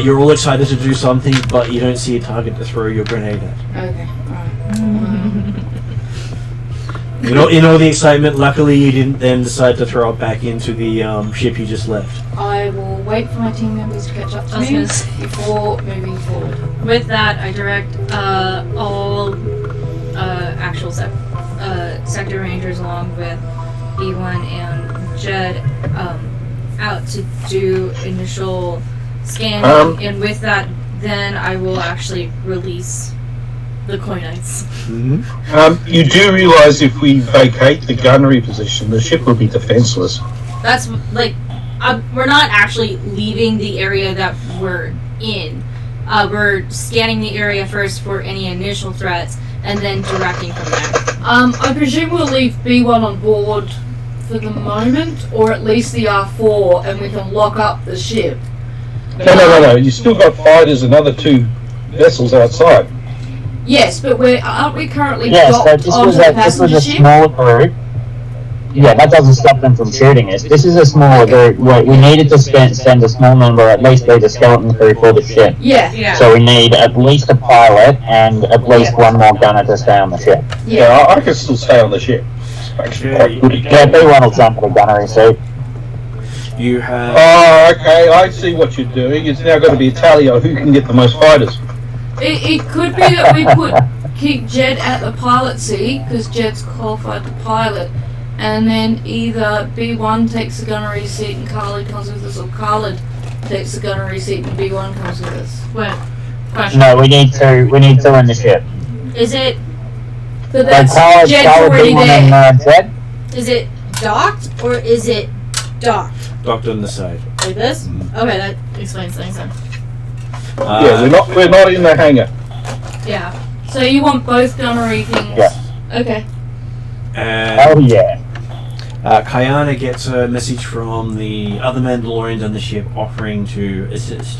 you're all excited to do something, but you don't see a target to throw your grenade at.
Okay, alright.
In all the excitement, luckily you didn't then decide to throw it back into the ship you just left.
I will wait for my team members to catch up to me before moving forward.
With that, I direct all actual sector rangers along with B1 and Jed out to do initial scanning, and with that, then I will actually release the Coinites.
Mm-hmm.
You do realise if we vacate the gunnery position, the ship will be defenceless.
That's like, we're not actually leaving the area that we're in. We're scanning the area first for any initial threats, and then directing from there.
I presume we'll leave B1 on board for the moment, or at least the R4, and we can lock up the ship.
No. You still got fighters and other 2 vessels outside.
Yes, but aren't we currently
Yes,
docked
but this
onto
was
the
a
passenger ship?
small group. Yeah, that doesn't stop them from shooting us. This is a smaller group. We needed to send a small number, at least be the skeleton crew for the ship.
Yeah.
So we need at least a pilot and at least 1 more gunner to stay on the ship.
Yeah, I can still stay on the ship. Actually, quite good.
Yeah, B1 will jump to the gunnery suit.
You have...
Oh, okay, I see what you're doing. It's now got to be a tally of who can get the most fighters.
It could be that we keep Jed at the pilot seat, because Jed's qualified to pilot, and then either B1 takes the gunnery seat and Khalid comes with us, or Khalid takes the gunnery seat and B1 comes with us.
What? Question.
No, we need two in the ship.
Is it
But
Like
that's Jed's already
B1
there.
and Jed?
is it docked or is it docked?
Docked on the side.
Like this? Okay, that explains things then.
Yeah, we're not in the hangar.
Yeah.
So you want both gunnery things?
Yeah.
Okay.
And
Oh yeah.
Kayana gets a message from the other Mandalorians on the ship offering to assist.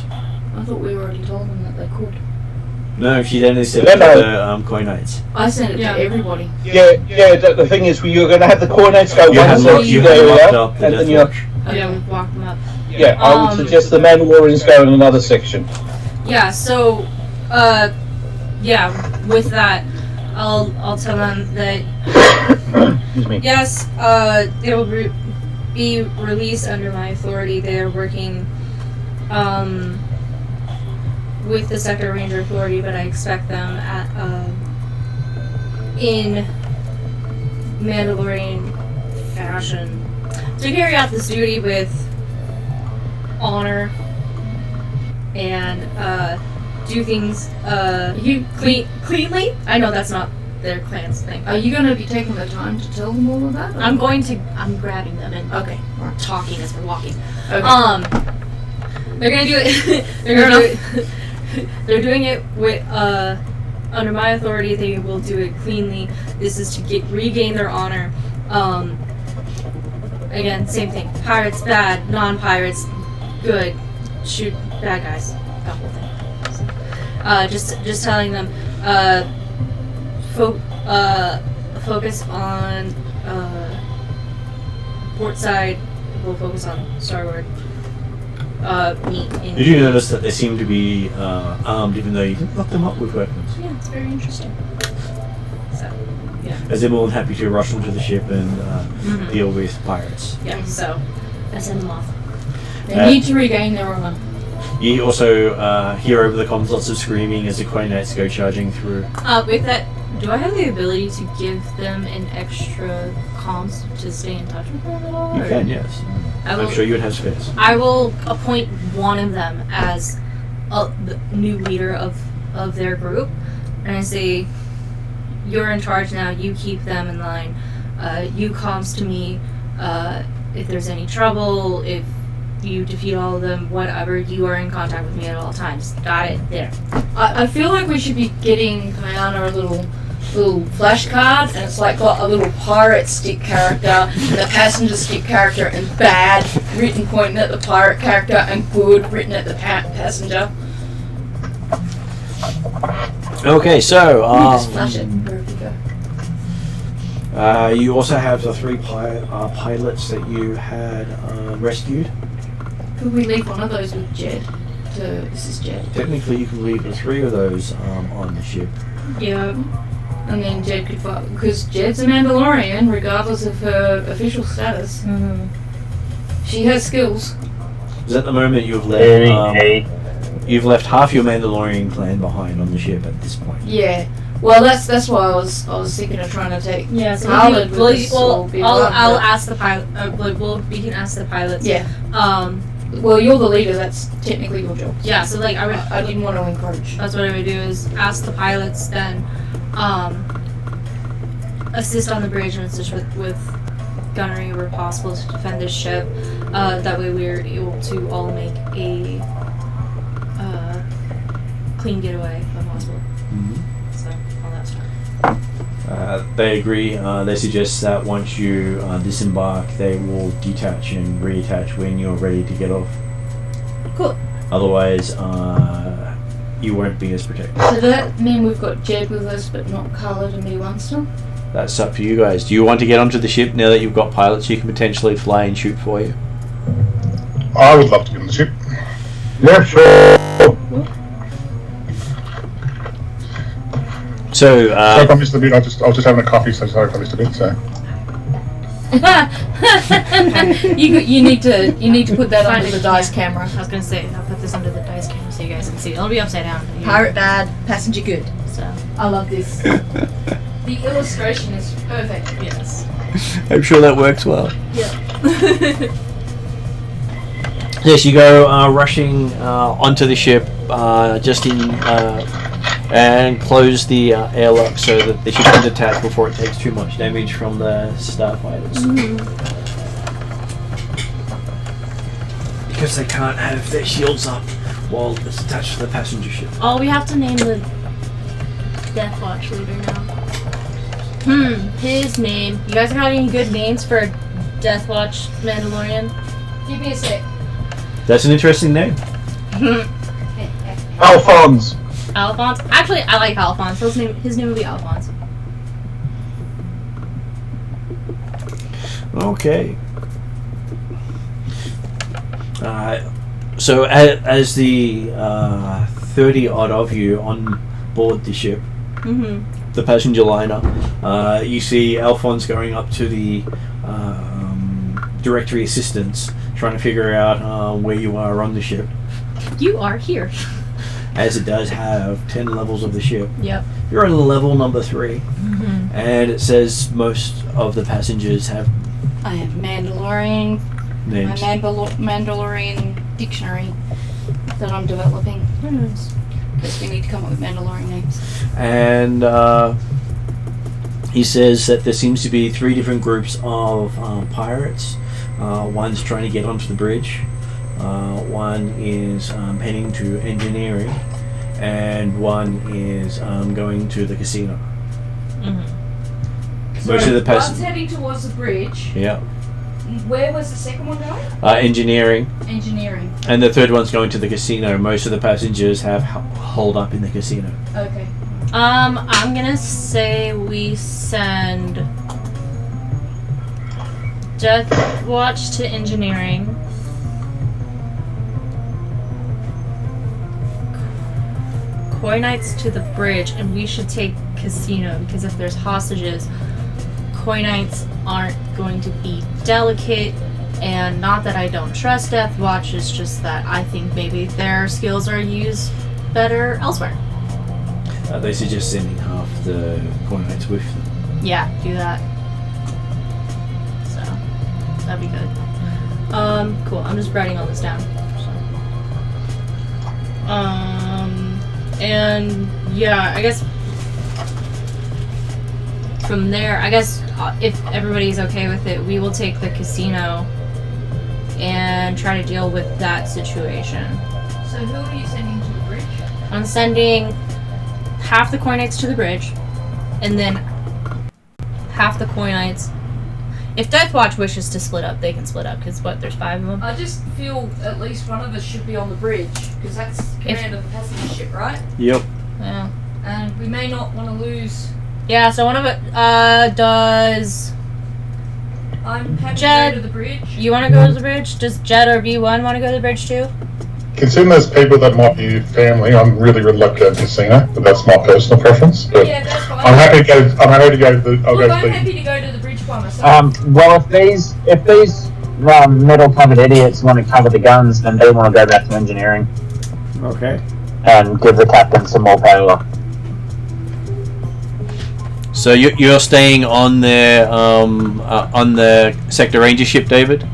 I thought we already told them that they could.
No, she then said
No,
to
no.
the Koi Knights.
I sent it
Yeah.
to everybody.
Yeah. The thing is, you're going to have the coordinates go
You
one
had
section
locked
area,
up the
and then
Death
you.
Watch.
Yeah, we walked them up.
Yeah, I would suggest the Mandalorians go in another section.
Yeah, so yeah, with that I'll tell them that
Excuse me.
yes, they will be released under my authority. They are working with the Sector Ranger Authority, but I expect them at in Mandalorian fashion to carry out this duty with honor and do things cleanly. I know that's not their clan's thing.
Are you going to be taking the time to tell them all of that?
I'm grabbing them and talking as we're walking.
Okay.
They're gonna do it. They're doing it with under my authority. They will do it cleanly. This is to regain their honor. Again, same thing. Pirates bad, non-pirates good. Shoot bad guys. The whole thing. So, just telling them. Focus on port side. We'll focus on starboard. Meet in.
Did you notice that they seem to be armed, even though you didn't lock them up with weapons?
Yeah, it's very interesting. So, yeah.
As they're more than happy to rush onto the ship and deal with pirates.
Yeah, so I send them off.
They need to regain their honor.
You also hear over the comms lots of screaming as the Queen Knights go charging through.
With that, do I have the ability to give them an extra comms to stay in touch with them at all?
You
or-
can, yes. I'm sure you would have space.
I will appoint one of them as the new leader of their group, and I say, "You're in charge now. You keep them in line. You comms to me if there's any trouble. If you defeat all of them, whatever. You are in contact with me at all times. Got it? There."
I feel like we should be getting Kayana a little flashcard, and it's like got a little pirate stick character, and a passenger stick character, and bad written pointing at the pirate character, and good written at the passenger.
Okay, so
Just flash it wherever you go.
you also have the 3 pilots that you had rescued.
Could we leave one of those with Jed? This is Jed.
Technically, you can leave the 3 of those on the ship.
Yeah.
And then Jed could fight, because Jed's a Mandalorian, regardless of her official status.
Mm-hmm.
She has skills.
Because at the moment you've
Very
left
hey.
you've left half your Mandalorian clan behind on the ship at this point.
Yeah. Well, that's why I was thinking of trying to take
Yeah. So
Khaled with us or
I'll
B1, but-
ask the pilot. We can ask the pilots.
Yeah.
Well,
you're the leader. That's technically your job.
Yeah. So like
I didn't want to encourage.
That's what I would do is ask the pilots, then assist on the bridge and assist with gunnery where possible to defend this ship. That way we're able to all make a clean getaway if possible. So all that stuff.
They agree. They suggest that once you disembark, they will detach and reattach when you're ready to get off.
Cool.
Otherwise, you won't be as protected.
So does that mean we've got Jed with us, but not Khaled and B1 still?
That's up to you guys. Do you want to get onto the ship now that you've got pilots who can potentially fly and shoot for you?
I would love to get on the ship.
Yeah, sure.
So,
Sorry if I missed a bit. I was just having a coffee, so sorry if I missed a bit. So
you need to put that under the dice camera.
I was gonna say I'll put this under the dice camera so you guys can see. It'll be upside down.
Pirate bad, passenger good.
So
I love this. The illustration is perfect.
yes.
I'm sure that works well.
Yeah.
Yes, you go rushing onto the ship, and close the airlock so that the ship can detach before it takes too much damage from the starfighters. Because they can't have their shields up while it's attached to the passenger ship.
Oh, we have to name the Death Watch leader now. His name. You guys got any good names for Death Watch Mandalorian?
Give me a sec.
That's an interesting name.
Alphonse.
Alphonse? Actually, I like Alphonse. His name would be Alphonse.
Okay. So as the 30 odd of you on board the ship, the passenger liner, you see Alphonse going up to the directory assistants, trying to figure out where you are on the ship.
You are here.
As it does have 10 levels of the ship.
Yep.
You're on level number 3. And it says most of the passengers have
I have Mandalorian.
names.
My Mandalorian dictionary that I'm developing. Because we need to come up with Mandalorian names.
And he says that there seems to be 3 different groups of pirates. One's trying to get onto the bridge. One is heading to engineering, and one is going to the casino. Most of the
one's
passengers.
heading towards the bridge.
Yeah.
Where was the second one going?
Engineering.
Engineering.
And the third one's going to the casino. Most of the passengers have holed up in the casino.
Okay.
I'm gonna say we send Death Watch to engineering. Koi Knights to the bridge, and we should take casino, because if there's hostages, Koi Knights aren't going to be delicate. And not that I don't trust Death Watch, it's just that I think maybe their skills are used better elsewhere.
They suggest sending half the Koi Knights with them.
Yeah, do that. So, that'd be good. Cool. I'm just writing all this down. So. And yeah, I guess from there, if everybody's okay with it, we will take the casino and try to deal with that situation.
So who are you sending to the bridge?
I'm sending half the Koi Knights to the bridge, and then half the Koi Knights. If Death Watch wishes to split up, they can split up, because there's 5 of them.
I just feel at least one of us should be on the bridge, because that's command of the passenger ship, right?
Yep.
Yeah.
And we may not want to lose.
Yeah, so one of it does...
I'm happy
Jed,
to go to the bridge.
You want to go to the bridge? Does Jed or B1 want to go to the bridge too?
Considering there's people that might be family, I'm really reluctant to casino, but that's my personal preference. But
Yeah, that's fine.
I'm happy to go. I'm happy to go to the. I'll
Look,
go
I'm
to the.
happy to go to the bridge by myself.
Well, if these metal-covered idiots want to cover the guns, then they want to go back to engineering
Okay.
and give the captain some more power.
So you're staying on the Sector Ranger ship, David?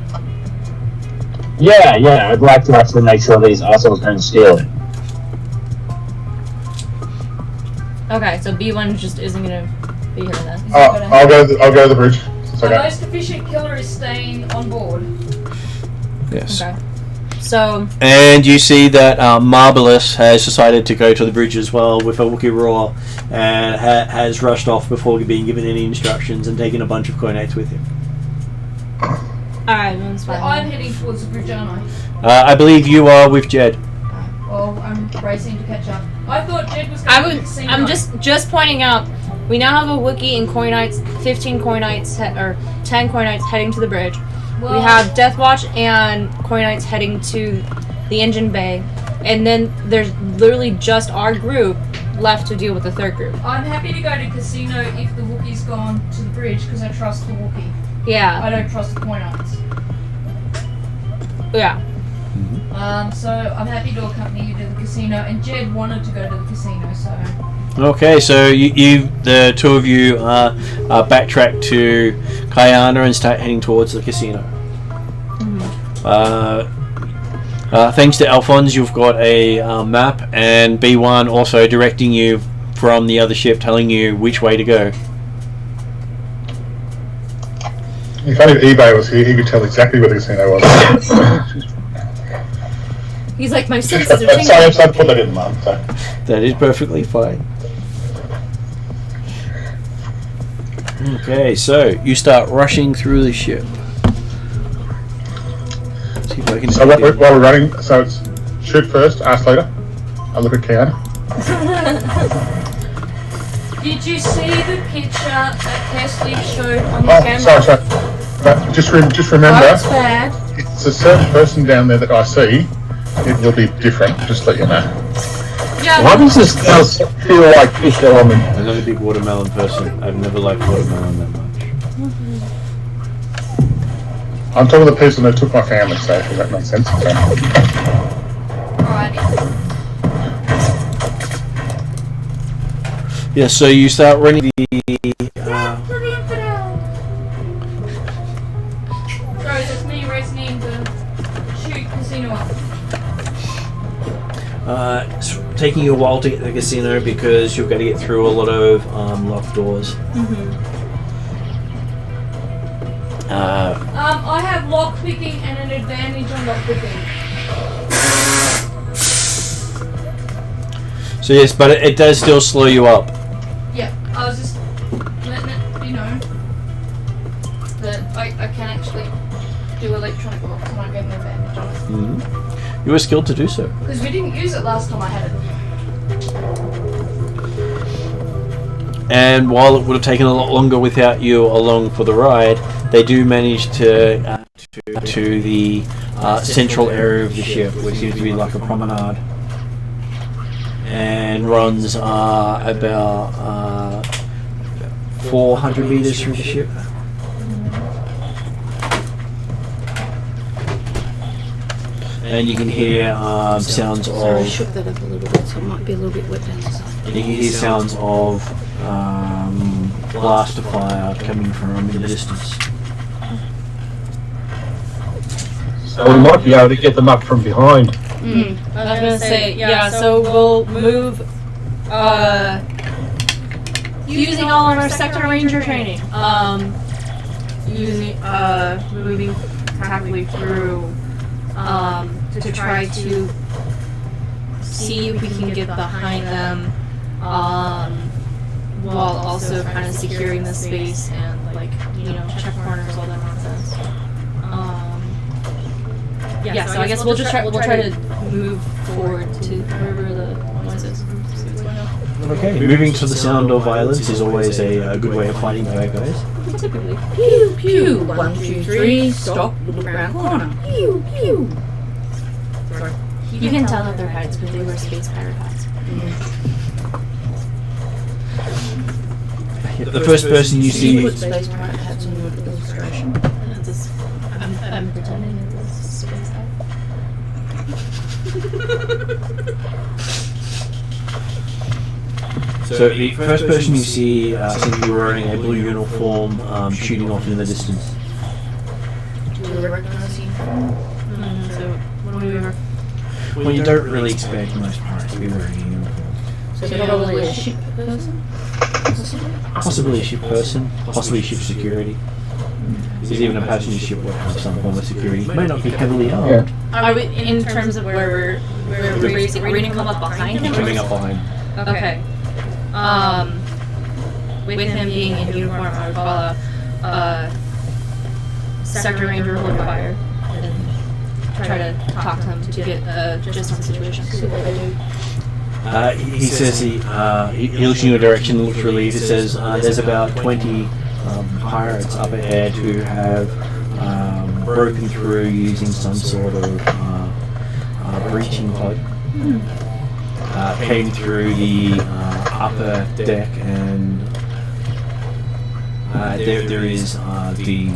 Yeah, I'd like to actually make sure these assholes don't steal it.
Okay, so B1 just isn't going to be here then.
I'll go to the bridge. It's
The
okay.
most efficient killer is staying on board.
Yes.
Okay. So,
And you see that Marvelous has decided to go to the bridge as well with a Wookiee roar, and has rushed off before being given any instructions and taken a bunch of Koi Knights with him.
alright, that's
But
fine.
I'm heading towards the bridge, aren't I?
I believe you are with Jed.
Well, I'm racing to catch up. I thought Jed was going to the casino.
I'm just pointing out, we now have a Wookiee and Koi Knights, 15 Koi Knights, or 10 Koi Knights heading to the bridge.
Well,
We have Death Watch and Koi Knights heading to the engine bay. And then there's literally just our group left to deal with the third group.
I'm happy to go to casino if the Wookiee's gone to the bridge, because I trust the Wookiee.
Yeah.
I don't trust the Koi Knights.
Yeah.
So I'm happy to accompany you to the casino, and Jed wanted to go to the casino, so...
Okay, so the two of you backtrack to Kayana and start heading towards the casino. Thanks to Alphonse, you've got a map, and B1 also directing you from the other ship, telling you which way to go.
If only eBay was here, he could tell exactly where the casino was.
He's like, my senses are
Sorry,
tingling.
I put that in, Mum. So.
That is perfectly fine. Okay, so you start rushing through the ship. See if I can
So while we're running, so it's shoot first, ask later. I look at Keanu.
Did you see the picture that Kesley showed on the
Oh,
camera?
sorry. But just remember,
That's bad.
it's a certain person down there that I see. It will be different. Just let you know.
Yeah.
Why does this feel like fish element?
I'm not a big watermelon person. I've never liked watermelon that much.
I'm talking to the person that took my family, so if that makes sense. Okay.
Alright.
Yeah, so you start running the.
Sorry, that's me racing to shoot casino up.
It's taking you a while to get to the casino because you've got to get through a lot of locked doors.
I have lock picking and an advantage on lock picking.
So yes, but it does still slow you up.
Yeah, I was just letting it be known that I can actually do electronic locks and I get an advantage on it.
Mm-hmm. You were skilled to do so.
Because we didn't use it last time I had it.
And while it would have taken a lot longer without you along for the ride, they do manage to the central area of the ship, which seems to be like a promenade, and runs about 400 meters through the ship. And you can hear sounds
Sorry, I
of.
shook that up a little bit, so it might be a little bit wet down the side.
You can hear sounds of blaster fire coming from in the distance.
So we might be able to get them up from behind.
I was gonna say, yeah, so we'll move, using all of our sector ranger training, moving tactically through, to try to see if we can get behind them, while also kind of securing the space and, like, check corners, all that nonsense. Yeah, so I guess we'll try to move forward to wherever the noise is. See what's going on.
Okay, moving to the sound of violence is always a good way of fighting bad guys.
Typically.
Pew, pew. 1, 2, 3. Stop. Look around corner. Pew, pew.
Sorry. You can tell that they're hats because they wear space pirate hats.
The first person you
You
see.
put space pirate hats on your illustration.
I'm pretending it was space hat.
So the first person you see seems to be wearing a blue uniform, shooting off in the distance.
Do you recognize him?
So, what do we wear?
Well, you don't really expect most pirates to be wearing a uniform.
So probably a ship person?
Possibly a ship person, possibly ship security. Because even a passenger ship would have some form of security. It may not be heavily armed.
Are we, in terms of where we're racing, we're gonna come up behind him?
Coming up behind.
Okay. With him being in uniform, I would call a sector ranger hold fire and try to talk to him to get just on the situation. See what they do.
He says he looks in your direction, looks relieved. It says there's about 20 pirates up ahead who have broken through using some sort of breaching plug. Came through the upper deck, and there is the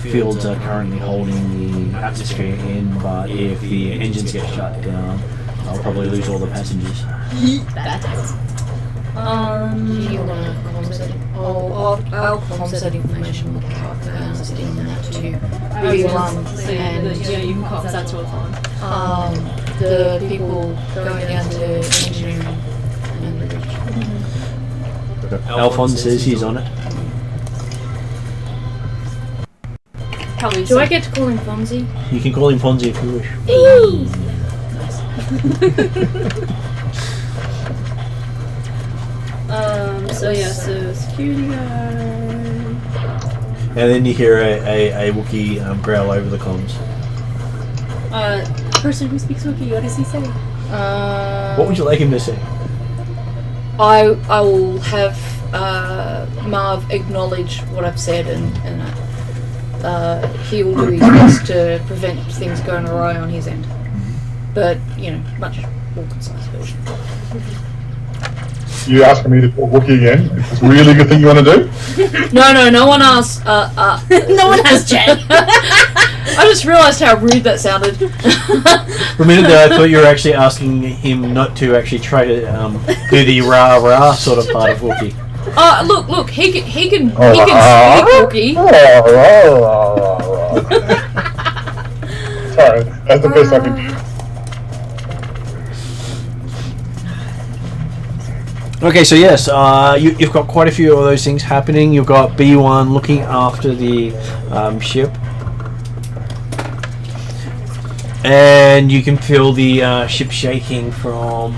fields are currently holding the atmosphere in, but if the engines get shut down, I'll probably lose all the passengers.
Do you want to comms that? I'll comms that information with the outcast in that too.
So yeah, you can call that to a phone.
The people going down to engineering and
Alphonse says he's on it.
Probably.
do I get to call him Fonzie?
You can call him Fonzie if you wish.
So yeah, so security guard.
And then you hear a Wookiee growl over the comms.
Person who speaks Wookiee, what does he say?
What would you like him to say?
I will have Marv acknowledge what I've said and he will do his best to prevent things going awry on his end. But, you know, much more concise version.
You asking me to talk Wookiee again? Is this really a good thing you want to do?
No one asked.
No one has Jen.
I just realised how rude that sounded.
For a minute there, I thought you were actually asking him not to actually try to do the rah-rah sort of part of Wookiee.
Look, he can speak Wookiee.
Sorry, that's the best I can do.
Okay, so yes, you've got quite a few of those things happening. You've got B1 looking after the ship. And you can feel the ship shaking from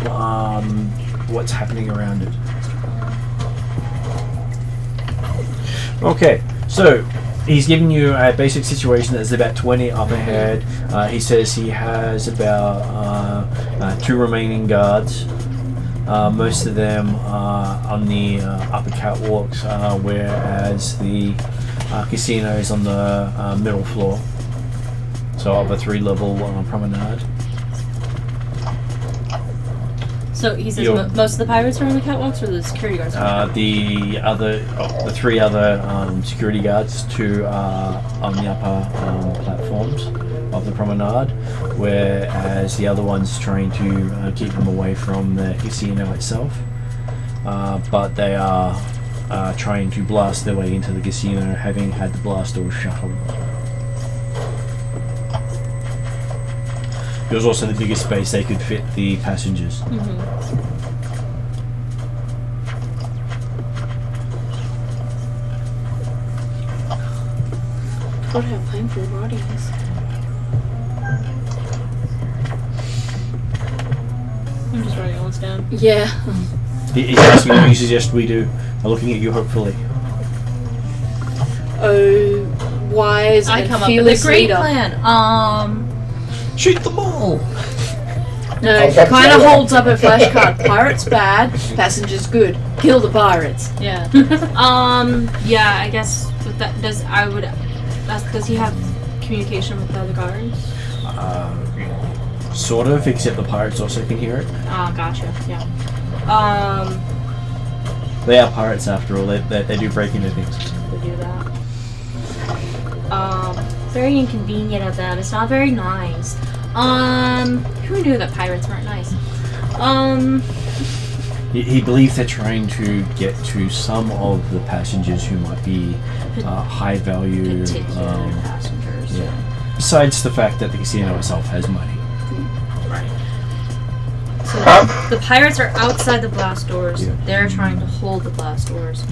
what's happening around it. Okay, so he's giving you a basic situation that's about 20 up ahead. He says he has about 2 remaining guards. Most of them are on the upper catwalks, whereas the casino is on the middle floor. So up a 3-level promenade.
So he says most of the pirates are on the catwalks, or the security guards?
The 3 other security guards, 2 are on the upper platforms of the promenade, whereas the other one's trying to keep them away from the casino itself. But they are trying to blast their way into the casino, having had the blast doors shut on them. It was also the biggest space they could fit the passengers.
Mm-hmm.
God, how painful writing is.
I'm just writing all this down.
Yeah.
He's asking what you suggest we do. I'm looking at you hopefully.
Oh, wise
I
and
come up with a
fearless
great
leader.
plan.
Shoot them all!
No, it kind of holds up a flashcard. Pirates bad, passengers good. Kill the pirates.
Yeah. Yeah, I guess with that does he have communication with the other guards?
Sort of, except the pirates also can hear it.
Ah, gotcha. Yeah.
They are pirates after all. They do break into things.
To do that. Very inconvenient of them. It's not very nice. Who knew that pirates weren't nice?
He believes they're trying to get to some of the passengers who might be high value.
Particular passengers.
Yeah. Besides the fact that the casino itself has money.
Right. So the pirates are outside the blast doors.
Yeah.
They're trying to hold the blast doors.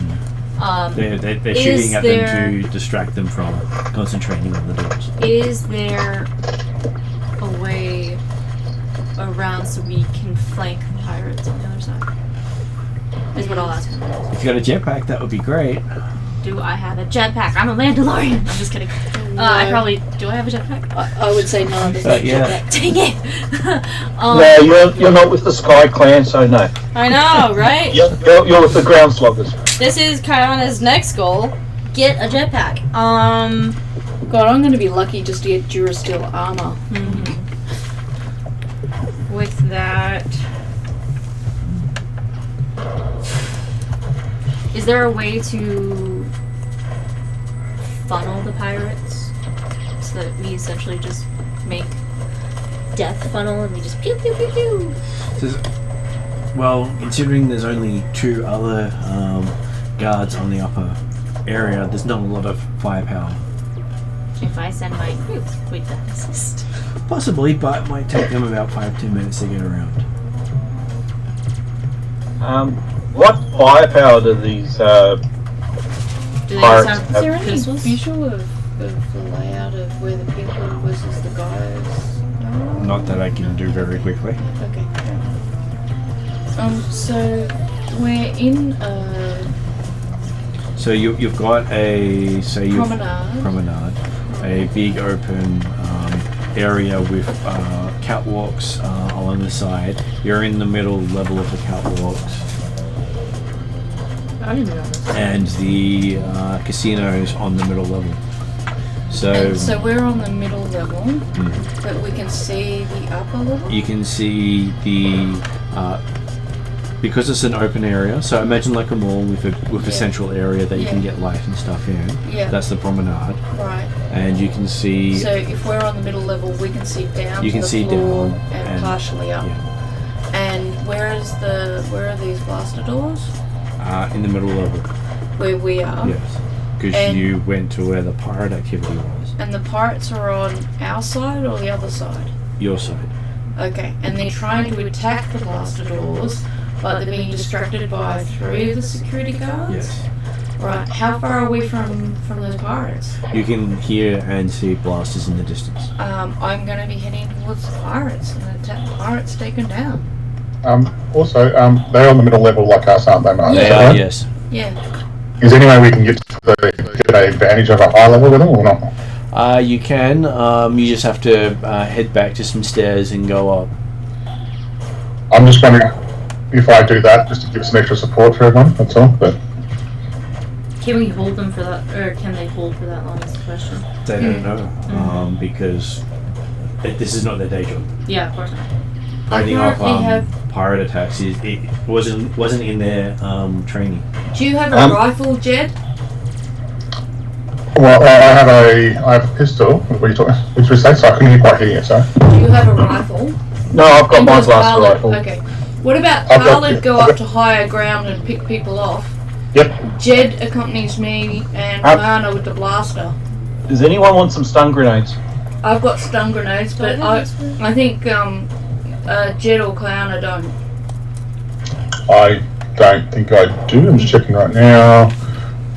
They're shooting at them to distract them from concentrating on the doors.
Is there a way around so we can flank the pirates on the other side? Is what I'll ask him.
If you got a jetpack, that would be great.
Do I have a jetpack? I'm a Mandalorian. I'm just kidding.
No.
I probably do. I have a jetpack?
I would say no. There's no
Yeah.
jetpack.
Dang it!
No, you're not with the Sky Clan, so no.
I know, right?
You're with the ground sloggers.
This is Kayana's next goal. Get a jetpack.
God, I'm going to be lucky just to get Durasteel armor.
With that, is there a way to funnel the pirates so that we essentially just make death funnel and we just pew pew pew pew?
Well, considering there's only 2 other guards on the upper area, there's not a lot of firepower.
If I send my group, would that assist?
Possibly, but it might take them about 5-10 minutes to get around.
What firepower do these
Do they
Pirates
just
have
have
Is there any
pistols?
visual of the layout of where the people versus the guys? No?
Not that I can do very quickly.
Okay. So we're in a
So you've got a
promenade.
a big open area with catwalks along the side. You're in the middle level of the catwalks,
I didn't know this.
and the casino's on the middle level.
So we're on the middle level, but we can see the upper level.
You can see the because it's an open area. So imagine like a mall with a central area that you can get light and stuff in.
Yeah.
That's the promenade,
Right.
and you can see.
So if we're on the middle level, we can see down
You
to
can
the
see
floor
down
and partially up.
Yeah.
And where are these blaster doors?
In the middle level.
Where we are.
Yes, because
And-
you went to where the pirate activity was.
And the pirates are on our side or the other side?
Your side.
Okay. And they're trying to attack the blaster doors, but they're being distracted by 3 of the security guards?
Yes.
Right. How far are we from those pirates?
You can hear and see blasters in the distance.
I'm going to be heading towards the pirates and attack the pirates, take them down.
Also, they're on the middle level like us, aren't they, Mark?
They are, yes.
Yeah.
Is there any way we can get an advantage of a high level with them or not?
You can. You just have to head back to some stairs and go up.
I'm just wondering if I do that, just to give some extra support for everyone, that's all. But
Can we hold them for that, or can they hold for that long? Is the question.
They don't know because this is not their day job.
Yeah, of course not.
Fighting off
currently have-
pirate attacks it wasn't in their training.
Do you have a rifle, Jed?
well, I have a pistol. What are you talking? Which was that? So I couldn't quite hear you. Sorry.
Do you have a rifle?
No, I've got
And
my
does
blaster
Khaled-
rifle.
Okay. What about
I've got-
Khaled go up to higher ground and pick people off?
Yep.
Jed accompanies me and Lana with the blaster.
Does anyone want some stun grenades?
I've got stun grenades, but I think Jed or Clowner don't.
I don't think I do. I'm just checking right now.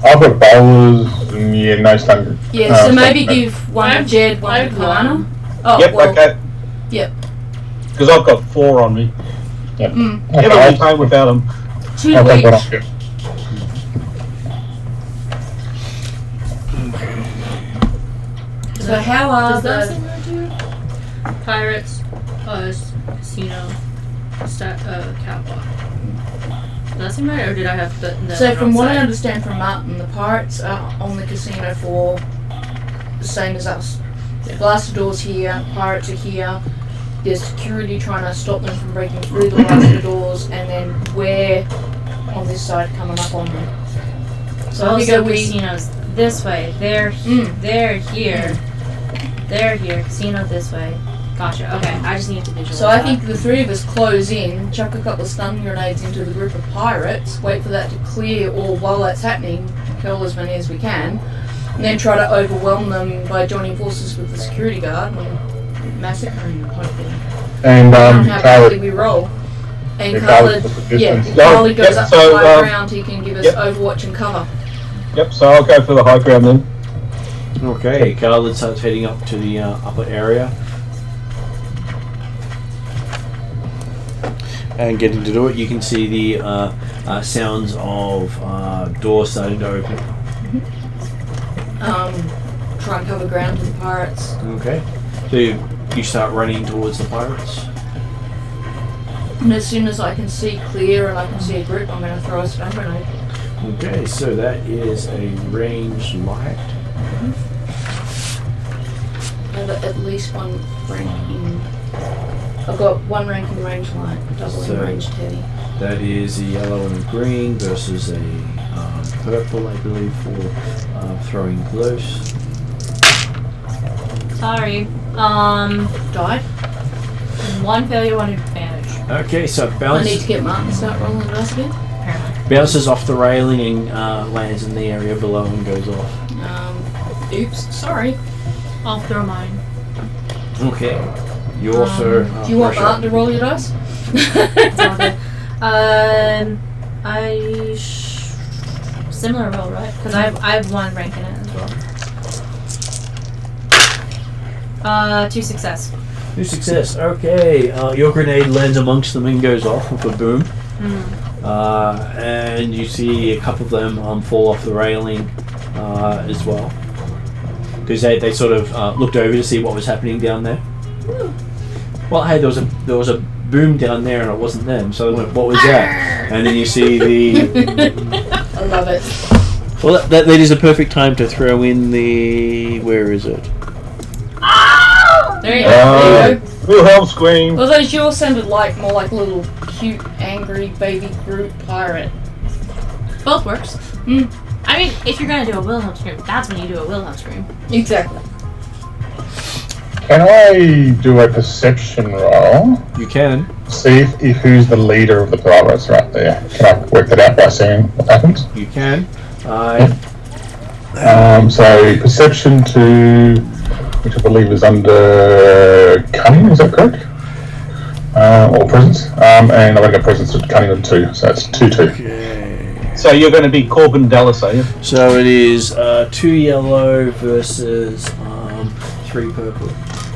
I've got bowlers. Yeah, no stun.
Yeah, so maybe give one to Jed, one to Clowner. Oh,
Yep,
well,
okay.
Yep.
Because I've got 4 on me.
Yep.
Never been home without them.
2
I'll take one
each.
off you.
So how are
Does that
the...
seem right to you? Pirates, us, casino, catwalk. Does that seem right, or did I have the
So from what I
wrong
understand from Martin, the pirates are on the casino floor, the same as us.
Yeah.
Blaster doors here, pirates are here. There's security trying to stop them from breaking through the blaster doors, and then we're on this side coming up on them. So I think
So
we...
casinos this way. They're here. They're here. Casino this way. Gotcha. Okay, I just need to visualize.
So I
that.
think the 3 of us close in, chuck a couple of stun grenades into the group of pirates, wait for that to clear, or while that's happening, kill as many as we can, and then try to overwhelm them by joining forces with the security guard and massacring them, hopefully.
And
Depending on how quickly
Khaled.
we roll. And
Yeah,
Khaled,
Khaled, the
yeah,
distance.
Khaled goes
Yep,
up
so,
to high ground, he can give us
yep.
overwatch and cover.
Yep, so I'll go for the high ground then.
Okay, Khaled starts heading up to the upper area. And getting to do it, you can see the sounds of doors starting to open.
Try and cover ground to the pirates.
Okay, so you start running towards the pirates.
And as soon as I can see clear and I can see a group, I'm going to throw a stun grenade.
Okay, so that is a ranged light.
I have at least 1 rank in... I've got 1 rank in range light, double
So-
in range heavy.
That is a yellow and a green versus a purple, I believe, for throwing close.
Sorry.
Died?
1 failure, 1 advantage.
Okay, so
I need to get Martin to start rolling the dice again.
bounces off the railing and lands in the area below and goes off.
Oops, sorry.
I'll throw mine.
Okay. You also.
Do you want Martin to roll your dice?
It's all good. Similar roll, right? Because I have one rank in it as well. 2 success.
2 success. Okay. Your grenade lands amongst them and goes off with a boom. And you see a couple of them fall off the railing as well. Because they sort of looked over to see what was happening down there. Well, hey, there was a boom down there and it wasn't them, so they went, what was that? And then you see the...
I love it.
Well, that is a perfect time to throw in the... Where is it?
There you go.
Wilhelm scream.
Well, those yours sounded more like a little cute, angry baby Groot pirate.
Both works. I mean, if you're gonna do a Wilhelm scream, that's when you do a Wilhelm scream.
Exactly.
Can I do a perception roll?
You can.
See if who's the leader of the pirates right there. Can I work that out by seeing what happens?
You can.
So perception 2, which I believe is under cunning, is that correct? Or presence. And I'm going to go presence with cunning on 2, so that's 2-2.
Okay.
So you're going to be Corbin Dallas, are you?
So it is 2 yellow versus 3 purple.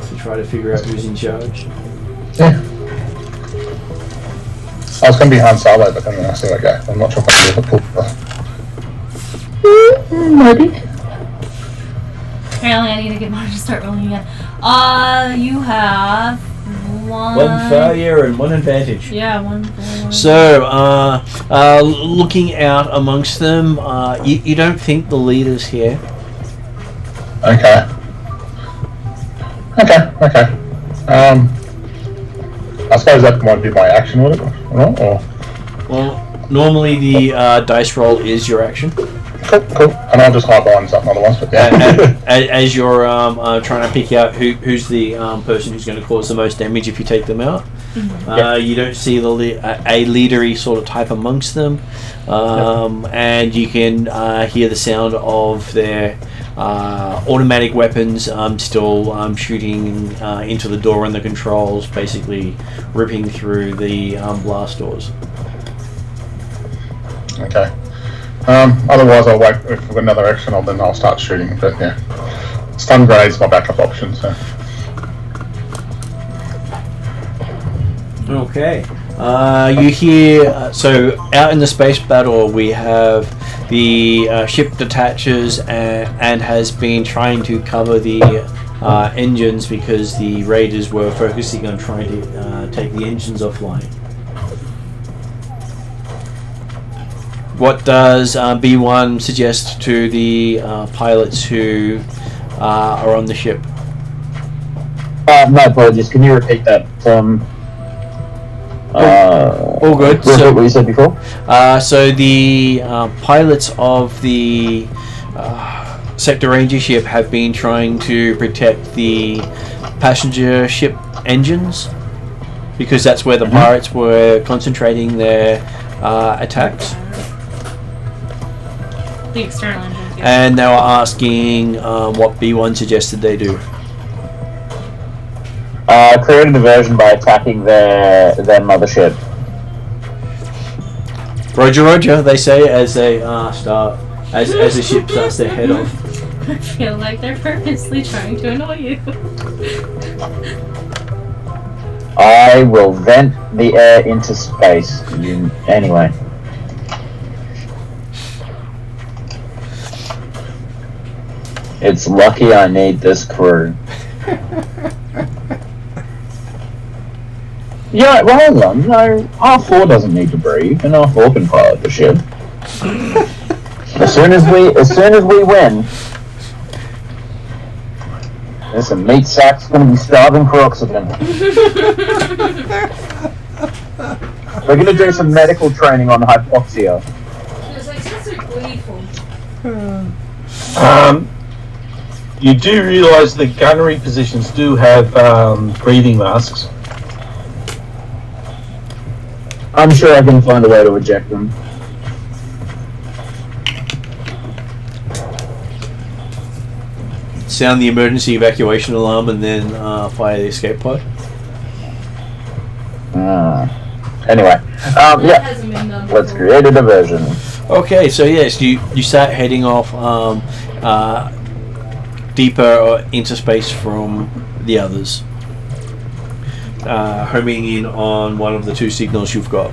To try to figure out who's in charge.
Yeah. I was going to be Han Solo, but then I see that guy. I'm not sure if I can do the maybe.
Apparently, I need to get mine to start rolling again. You have one.
1 failure and 1 advantage.
Yeah, one.
So, looking out amongst them, you don't think the leader's here.
Okay. I suppose that might be my action, would it? Or?
Well, normally the dice roll is your action.
Cool. And I'll just hide behind something otherwise. But yeah.
As you're trying to pick out who's the person who's going to cause the most damage if you take them out. You don't see a leadery sort of type amongst them, and you can hear the sound of their automatic weapons still shooting into the door and the controls, basically ripping through the blast doors.
Okay. Otherwise, I'll wait for another action, then I'll start shooting. But yeah, stun grade's my backup option. So.
Okay. You hear, so out in the space battle we have the ship detaches and has been trying to cover the engines because the raiders were focusing on trying to take the engines offline. What does B1 suggest to the pilots who are on the ship?
My apologies, can you repeat that?
All good.
So, what you said before?
So the pilots of the Sector Ranger ship have been trying to protect the passenger ship engines because that's where the pirates were concentrating their attacks.
The external engines. Yeah.
And they were asking what B1 suggested they do.
Create a diversion by attacking their mothership.
Roger, they say as they start as the ship starts to head off.
I feel like they're purposely trying to annoy you.
I will vent the air into space. Anyway. It's lucky I need this crew. Yeah, well, hold on. No, R4 doesn't need to breathe, and R4 can pilot the ship. As soon as we win, there's some meat sacks going to be starving for oxygen. We're going to do some medical training on hypoxia.
It's like so gleeful.
You do realise the gunnery positions do have breathing masks.
I'm sure I can find a way to eject them.
Sound the emergency evacuation alarm and then fire the escape pod.
Anyway,
That
yeah.
hasn't been done
Let's
before.
create a diversion.
Okay, so yes, you start heading off deeper into space from the others, homing in on one of the two signals you've got.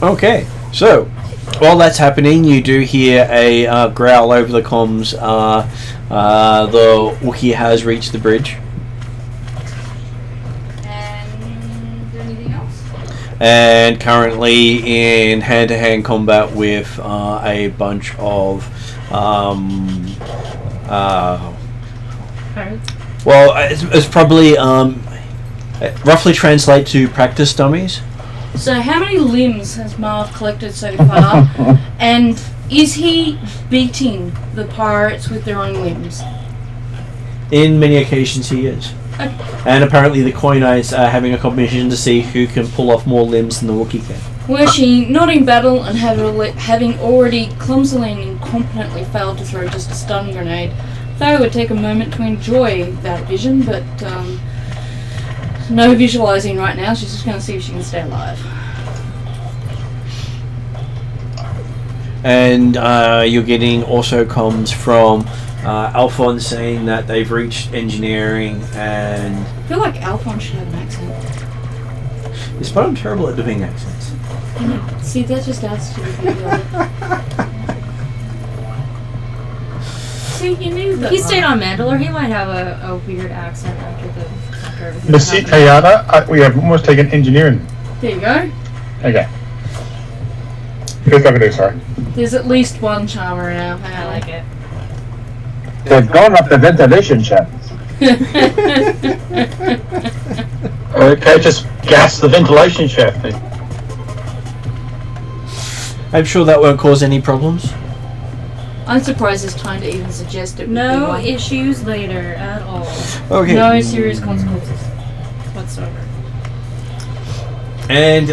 Okay, so while that's happening, you do hear a growl over the comms. The Wookiee has reached the bridge.
And anything else?
And currently in hand-to-hand combat with a bunch of well, it's probably roughly translate to practice dummies.
So how many limbs has Marv collected so far? And is he beating the pirates with their own limbs?
In many occasions he is.
Okay.
And apparently the Coinites are having a competition to see who can pull off more limbs than the Wookiee can.
Were she not in battle and having already clumsily and incompetently failed to throw just a stun grenade, Thayo would take a moment to enjoy that vision, but no visualizing right now. She's just going to see if she can stay alive.
And you're getting also comms from Alphonse saying that they've reached engineering and...
I feel like Alphonse should have an accent.
Despite I'm terrible at doing accents.
See, that just adds to the video. See, you knew that.
He stayed on Mandalore. He might have a weird accent after everything.
Monsieur Tayana, we have almost taken engineering.
There you go.
Okay. Here's what I do, sorry.
There's at least one charmer in our
I
family.
like it.
They've gone up the ventilation shafts.
Okay, just gas the ventilation shaft then.
I'm sure that won't cause any problems.
I'm surprised there's time to even suggest it. would be
No
one.
issues later at all
Okay.
No serious consequences.
whatsoever.
And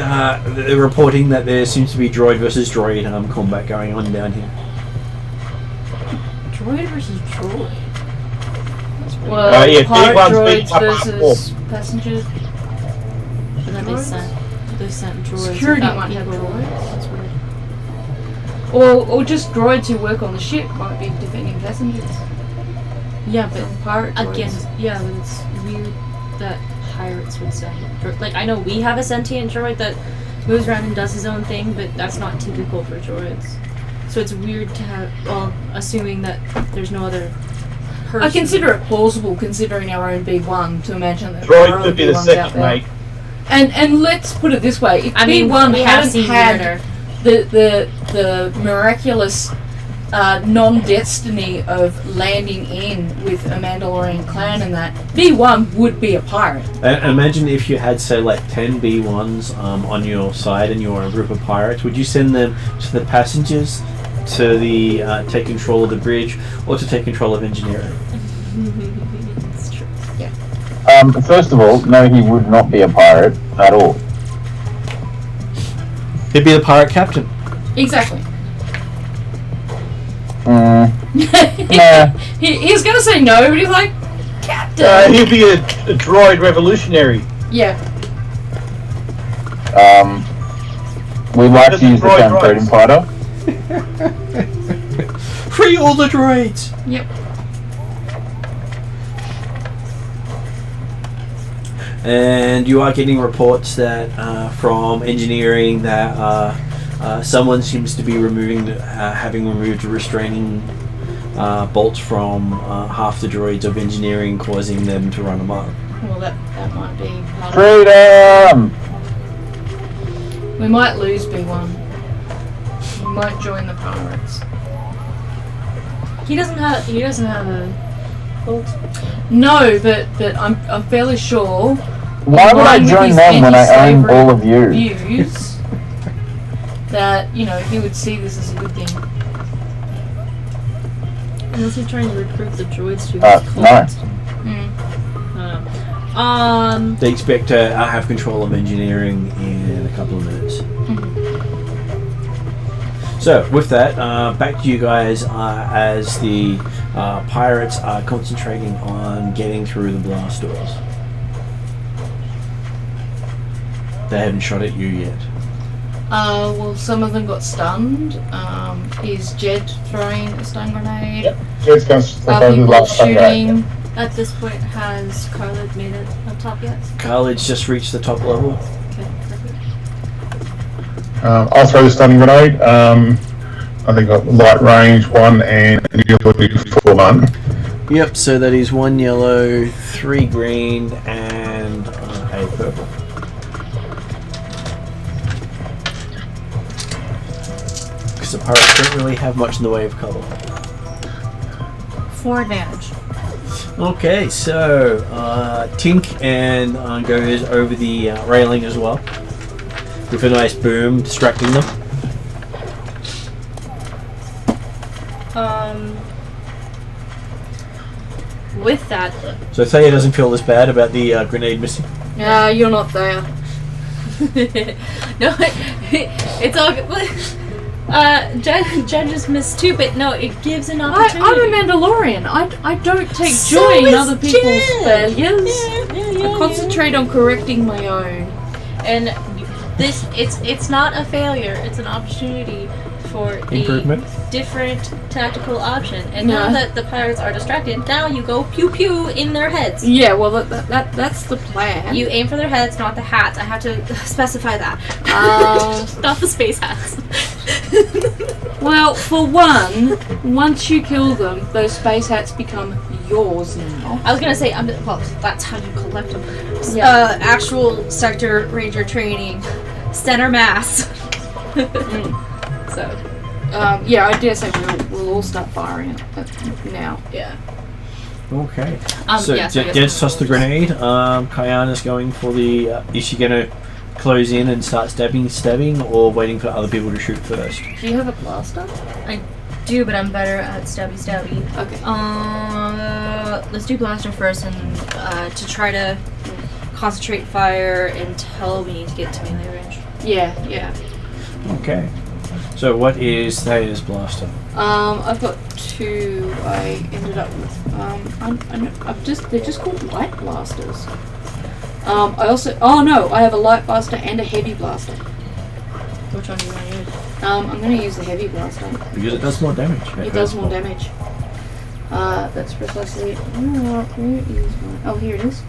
they're reporting that there seems to be droid versus droid combat going on down here.
Droid versus droid.
Well,
yeah,
pirate
D1's beating
droids
up
versus passengers.
But then they sent droids.
Security
without
might have
people.
droids.
That's weird.
Or just droids who work on the ship might be defending passengers.
Yeah, but
Pirate droids.
again, yeah, but it's weird that pirates would send. Like, I know we have a sentient droid that moves around and does his own thing, but that's not typical for droids. So it's weird to have, well, assuming that there's no other person.
I consider it plausible, considering our own B1, to imagine that there
Droid
are
could be the
B1s out
second
there.
mate.
And let's put it this way: if
I mean,
B1
we have
hadn't
seen
had
murder.
the miraculous non-destiny of landing in with a Mandalorian clan and that, B1 would be a pirate.
And imagine if you had, say, like 10 B1s on your side and you were a group of pirates. Would you send them to the passengers, to the take control of the bridge, or to take control of engineering?
It's true.
First of all, no, he would not be a pirate at all.
He'd be the pirate captain.
Exactly.
Nah.
He's gonna say no, but he's like, Captain.
He'd be a droid revolutionary.
Yeah.
We like
Just
to use the
droid
term
droids.
freedom fighter.
Free all the droids!
Yep.
And you are getting reports that from engineering that someone seems to be having removed restraining bolts from half the droids of engineering, causing them to run amok.
Well, that might be part of
Freedom!
it. We might lose B1. We might join the pirates.
He doesn't have a bolt.
No, but I'm fairly sure.
Why would I
in line with
join
his
them when I own
anti-slavery
all of you?
Views that he would see this as a good thing.
Unless he's trying to recruit the droids to his cult.
Nice.
Mm.
They expect to have control of engineering in a couple of minutes. So, with that, back to you guys as the pirates are concentrating on getting through the blast doors. They haven't shot at you yet.
Well, some of them got stunned. Is Jed throwing a stun grenade?
Yep. Jed's going to
Are people shooting?
At this point, has Khalid made it up top yet?
Khaled's just reached the top level.
Okay, perfect.
I'll throw the stunning grenade. I think I've got light range 1 and utility 4 man.
Yep, so that is 1 yellow, 3 green, and a purple. Because the pirates don't really have much in the way of cover.
4 advantage.
Okay, so Tink and goes over the railing as well, with a nice boom distracting them.
With that,
So Thea doesn't feel as bad about the grenade missing.
Yeah, you're not there.
no, it's all good. Jen just missed too, but no, it gives an opportunity.
I'm a Mandalorian. I don't take
So
joy in
is
other people's
Jen.
failures.
Yeah,
I concentrate on correcting my own.
And this, it's not a failure. It's an opportunity for
Improvement.
a different tactical option. And now
Yeah.
that the pirates are distracted, now you go pew pew in their heads.
Yeah, well, that's the plan.
You aim for their heads, not the hats. I have to specify that. Not the space hats.
Well, for one, once you kill them, those space hats become yours now.
I was gonna say, well, that's how you collect them.
Yeah.
Actual sector ranger training, center mass. So,
Yeah, I dare say we'll all start firing it now.
yeah.
Okay.
So,
Jed's tossed the grenade. Kayana's going for the. Is she going to close in and start stabbing, or waiting for other people to shoot first?
Do you have a blaster?
I do, but I'm better at stabby.
Okay.
Let's do blaster first, and to try to concentrate fire until we need to get to melee range.
Yeah.
Okay. So what is Thea's blaster?
I've got 2. I ended up with. They're just called light blasters. I also. Oh no! I have a light blaster and a heavy blaster.
Which one do you want to use?
I'm going to use the heavy blaster.
Because it does more damage.
It does more damage. That's precisely. Where is my? Oh, here it is.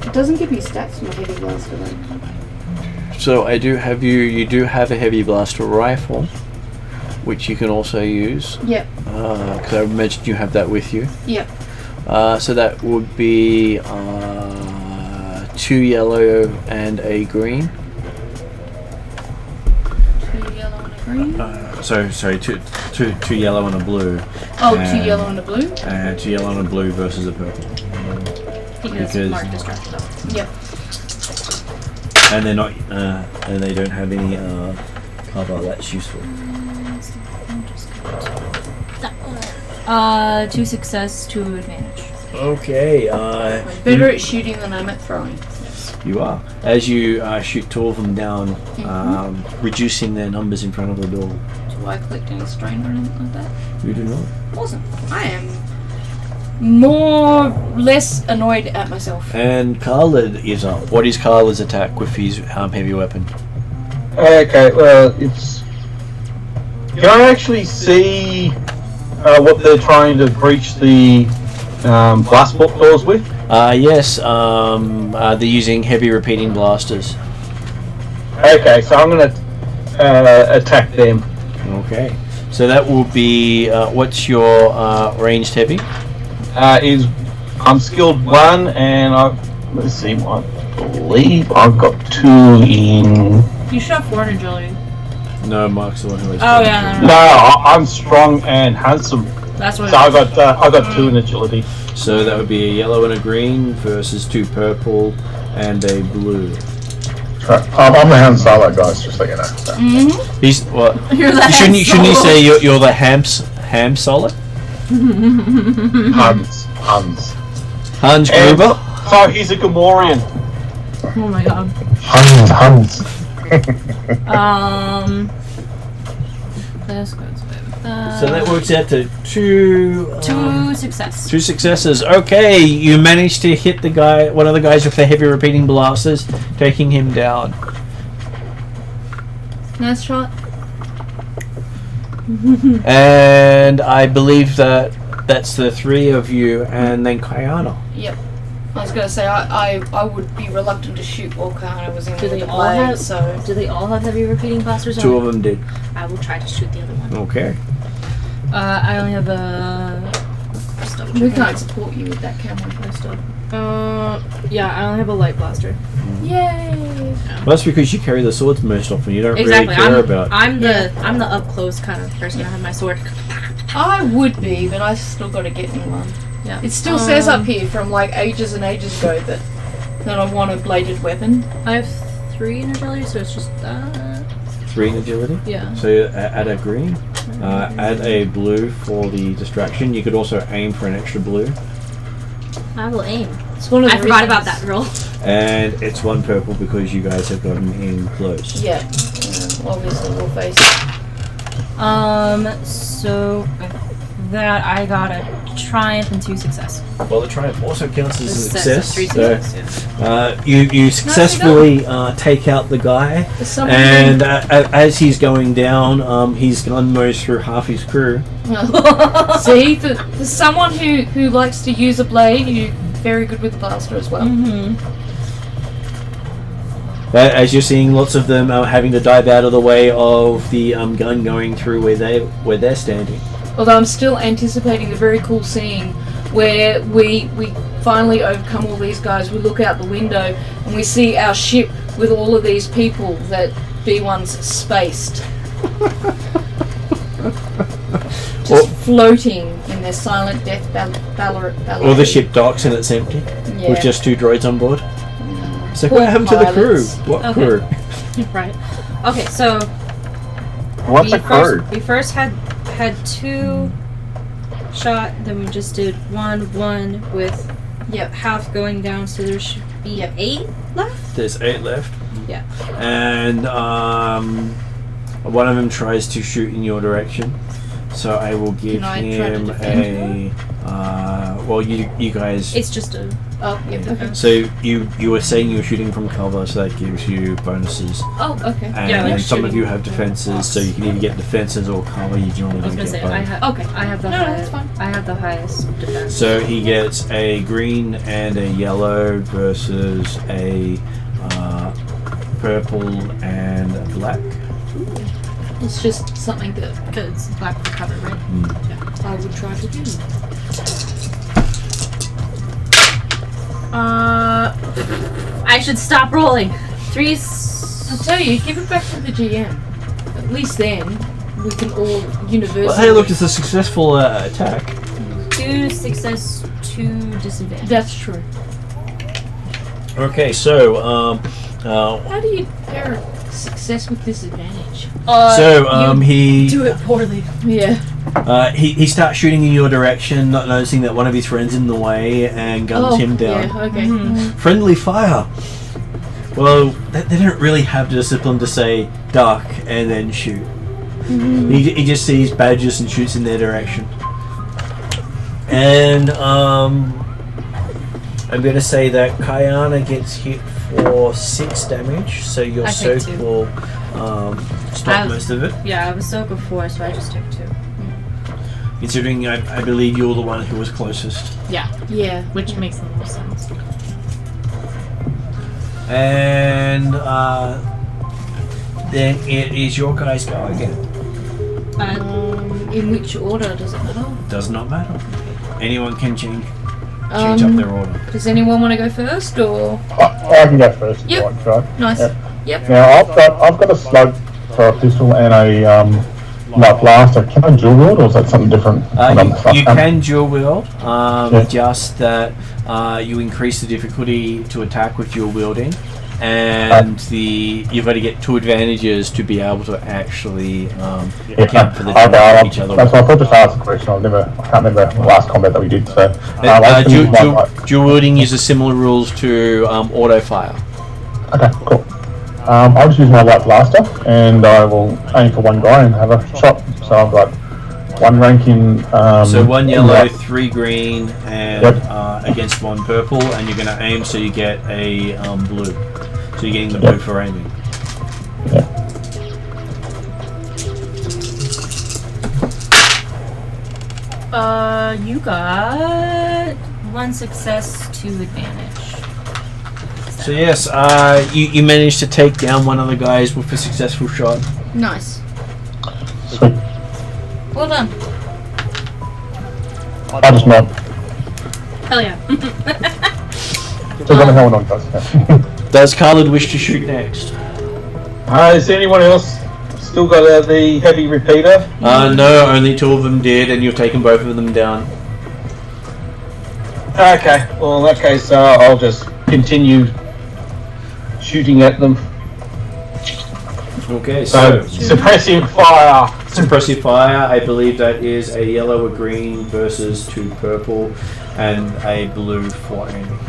It doesn't give me stats for my heavy blaster though.
So I do have you do have a heavy blaster rifle, which you can also use.
Yep.
Because I mentioned you have that with you.
Yep.
So that would be 2 yellow and a green.
2 yellow and a green.
Sorry, two yellow and a blue.
Oh, 2 yellow and a blue.
And 2 yellow and a blue versus a purple.
Because Mark distracted them.
Yep.
And they're not, and they don't have any cover. That's useful.
2 success, 2 advantage.
Okay.
Better at shooting than I'm at throwing.
You are. As you shoot 2 of them down, reducing their numbers in front of the door.
Do I collect any strain or anything like that?
You do not.
Awesome. I am less annoyed at myself.
And Khalid is up. What is Khaled's attack with his heavy weapon?
Okay, well, it's. Can I actually see what they're trying to breach the blast port doors with?
Yes. They're using heavy repeating blasters.
Okay, so I'm going to attack them.
Okay. So that will be. What's your ranged heavy?
I'm skilled 1, and let's see, I believe I've got 2 in.
You shot 4 agility.
No, Mark's the one who has.
Oh, yeah,
No, I'm strong and handsome.
That's what
So I got 2 in agility.
So that would be a yellow and a green versus 2 purple and a blue.
I'm the Han Solo, guys, just so you know.
Mm-hmm.
He's what?
You're the
Shouldn't you say you're the ham solo?
Hans.
Hans
And
Gruber.
so he's a Gamorrean.
Oh my god.
Hans.
Let's go with that.
So that works out to two
Success.
2 successes. Okay, you managed to hit the guy, one of the guys with the heavy repeating blasters, taking him down.
Nice shot.
And I believe that's the 3 of you, and then Kayana.
Yep. I was gonna say I would be reluctant to shoot while Kana was in
Do they
the
all
blade,
have?
so
Do they all have heavy repeating blasters?
2
on?
of them did.
I will try to shoot the other one.
Okay.
I only have a.
we can't support you with that camera first off.
Yeah, I only have a light blaster.
Yay!
Well, that's because you carry the swords most often. You don't
Exactly.
really care about.
I'm the up close kind of person. I have my sword.
I would be, but I still got to get me one.
Yeah.
It still says up here from like ages and ages ago that I want a bladed weapon.
I have 3 in agility, so it's just
3 in agility.
yeah.
So add a green, add a blue for the distraction. You could also aim for an extra blue,
I will aim.
It's one of the
I forgot about
reasons-
that roll.
and it's 1 purple because you guys have gotten in close.
Yeah. Obviously we'll face it.
So that I got a triumph and 2 success.
Well, the triumph also counts as a
So
success.
3
So
success. Yeah.
you successfully take out the guy,
There's someone
and as he's going down, he's gone most through half his crew.
See, for someone who likes to use a blade, you're very good with the blaster as well.
Mm-hmm.
As you're seeing lots of them having to dive out of the way of the gun going through where they're standing.
Although I'm still anticipating the very cool scene where we finally overcome all these guys. We look out the window and we see our ship with all of these people that B1's spaced. Just floating in their silent death ballet.
Or the ship docks and it's empty
Yeah.
with just 2 droids on board. It's like,
Poor
what happened to the crew?
pilots.
What
Okay.
crew?
Right. Okay, so
What's a crew?
we first had 2 shot, then we just did 1 with half going down, so there should be 8 left.
There's 8 left.
Yeah.
And one of them tries to shoot in your direction. So I will give
Can I try to
him
defend
well, you guys.
It's just a
okay.
So you were saying you were shooting from cover, so that gives you bonuses.
Oh, okay.
And
Yeah, like
some of
shooting
you have defenses, so you can either get defenses or cover. You generally
I was
don't
gonna
get
say
both.
I have the
No,
highest.
that's fine.
I have the highest defense.
So he gets a green and a yellow versus a purple and a black.
It's just something that
It's black for cover, right?
I would try to do.
I should stop rolling. 3.
I'll tell you, give it back to the GM. At least then we can all universally.
Well, hey, look, it's a successful attack.
2 success, 2 disadvantage.
That's true.
Okay, so
How do you pair success with disadvantage?
he
Do it poorly.
Yeah.
he starts shooting in your direction, not noticing that one of his friends in the way, and guns him down.
Yeah. Okay.
Friendly fire. Well, they don't really have the discipline to say duck and then shoot. He just sees badges and shoots in their direction. And I'm going to say that Kayana gets hit for 6 damage, so your
I take
soak
2.
will stop most of it.
Yeah, I was soak of 4, so I just took 2.
Considering I believe you're the one who was closest.
Yeah,
Yeah.
which makes the most sense.
And then it is your guys' go again.
In which order does it matter?
Does not matter. Anyone can change up their order.
Does anyone want to go first, or
I can go first. if you
Yep.
want, right?
nice?
Yep.
Yep.
Now I've got a slug for a pistol and a light blaster. Can I dual wield, or is that something different?
You can dual wield,
Yeah.
just that you increase the difficulty to attack with dual wielding, and you've got to get 2 advantages to be able to actually account for the
That's
damage each other.
why I thought just asked the question. I can't remember the last combat that we did. So
Dual wielding uses similar rules to auto fire.
Okay, cool. I'll just use my light blaster, and I will aim for one guy and have a shot. So I've got 1 rank in.
So 1 yellow,
in
3 green, and against 1 purple, and you're going to aim so you get a blue. So you're getting the blue for aiming.
You got 1 success, 2 advantage.
So yes, you managed to take down one of the guys with a successful shot.
Nice.
Sweet.
Well done.
I'll just nod.
Hell yeah.
So let me know what does.
Does Khalid wish to shoot next?
Is anyone else still got the heavy repeater?
No, only 2 of them did, and you've taken both of them down.
Okay, well in that case I'll just continue shooting at them.
Okay,
So,
so
suppressive fire.
suppressive fire, I believe that is a yellow, a green versus 2 purple, and a blue for aiming.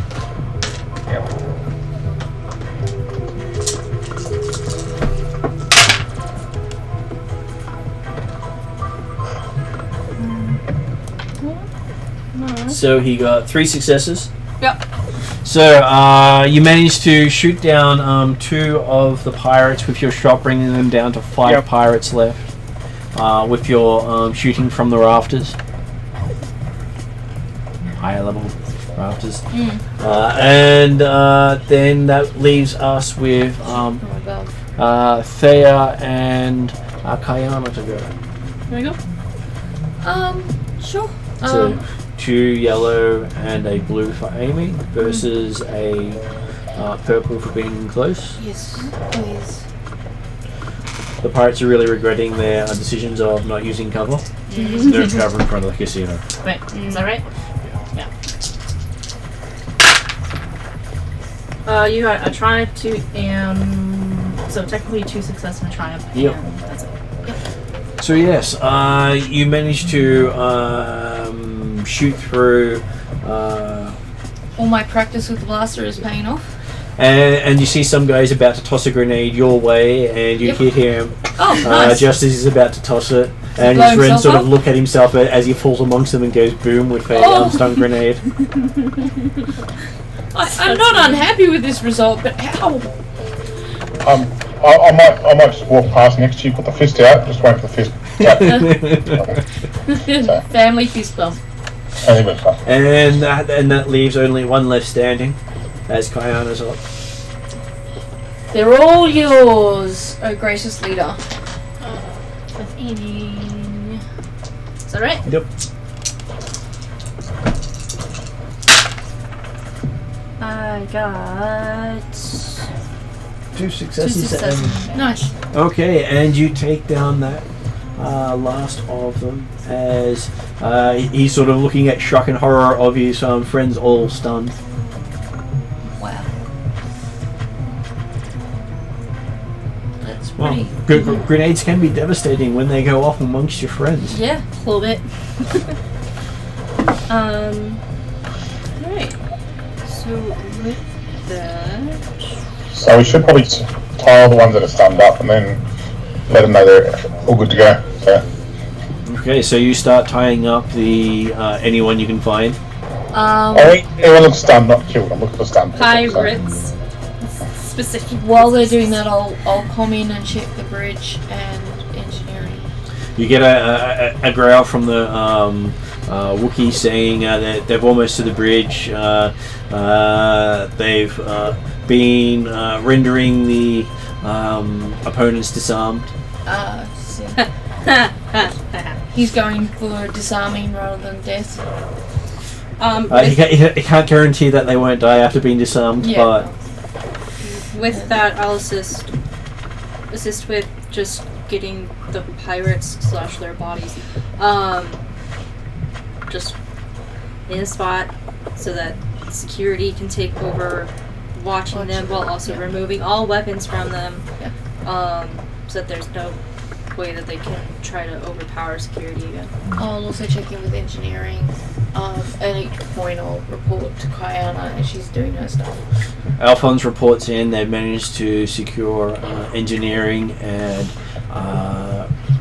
So he got 3 successes.
Yep.
So you managed to shoot down 2 of the pirates with your shot, bringing them down to 5 pirates left. With your shooting from the rafters, higher level rafters, and then that leaves us with
Oh my god.
Thea and Kayana to go.
There we go. Sure.
So 2 yellow and a blue for aiming versus a purple for being close.
Yes, please.
The pirates are really regretting their decisions of not using cover. There's no cover in front of the casino.
Wait, is that right? Yeah. You got a triumph, 2, and so technically 2 success and a triumph.
Yep.
And that's it.
So yes, you managed to shoot through,
All my practice with the blaster is paying off.
and you see some guy's about to toss a grenade your way, and you hit him
Oh, nice.
just as he's about to toss it, and
blow
his friends
himself
sort
up?
of look at himself as he falls amongst them and goes boom with a stun grenade.
I'm not unhappy with this result, but how?
I might just walk past next to you, put the fist out, just wait for the fist.
Family fist bump.
And that leaves only 1 left standing, as Kayana's up.
They're all yours, oh gracious leader.
With aiming. Is that right?
Yep.
I got
2 successes.
Nice.
Okay, and you take down that last of them as he's sort of looking at shock and horror of his friends all stunned.
Wow. That's
Well,
pretty.
grenades can be devastating when they go off amongst your friends.
a little bit. Alright. So with that,
So we should probably tie all the ones that are stunned up and then let them know they're all good to go. So.
Okay, so you start tying up the anyone you can find.
Everyone looks stunned, not killed. I'm looking for stunned.
pirates specific.
While they're doing that, I'll come in and check the bridge and engineering.
You get a growl from the Wookiee saying that they're almost to the bridge. They've been rendering the opponents disarmed.
See. He's going for disarming rather than death.
He can't guarantee that they won't die after being disarmed, but
with that, I'll assist with just getting the pirates / their bodies, just in a spot so that security can take over watching them while also removing all weapons from them, so that there's no way that they can try to overpower security again.
I'll also check in with engineering. At each point I'll report to Kayana as she's doing her stuff.
Alphonse reports in they've managed to secure engineering and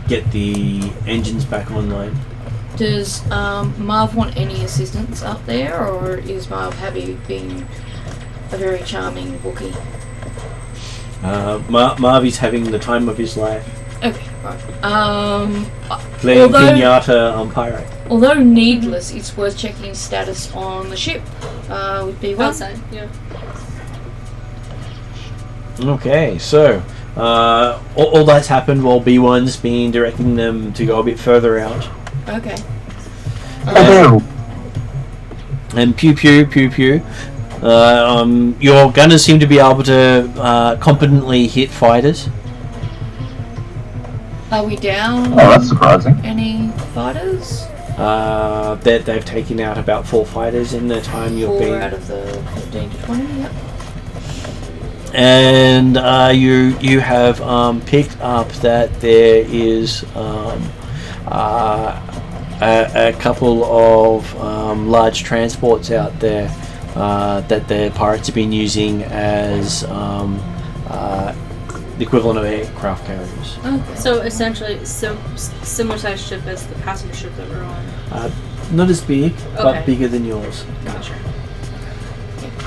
get the engines back online.
Does Marv want any assistance up there, or is Marv happy being a very charming Wookiee?
Marvy's having the time of his life.
Okay, right.
Playing pinata on pirate.
Although needless, it's worth checking status on the ship with B1.
Outside, yeah.
Okay, so all that's happened while B1's been directing them to go a bit further out.
Okay.
And pew pew pew pew. Your gunners seem to be able to competently hit fighters.
Are we down
Oh, that's surprising.
any fighters?
They've taken out about 4 fighters in the time you've
4
been.
out of the 15 to 20, yep.
And you have picked up that there is a couple of large transports out there that the pirates have been using as the equivalent of aircraft carriers.
Okay.
So essentially, similar size ship as the passenger ship that we're on.
Not as big,
Okay.
but bigger than yours.
Gotcha.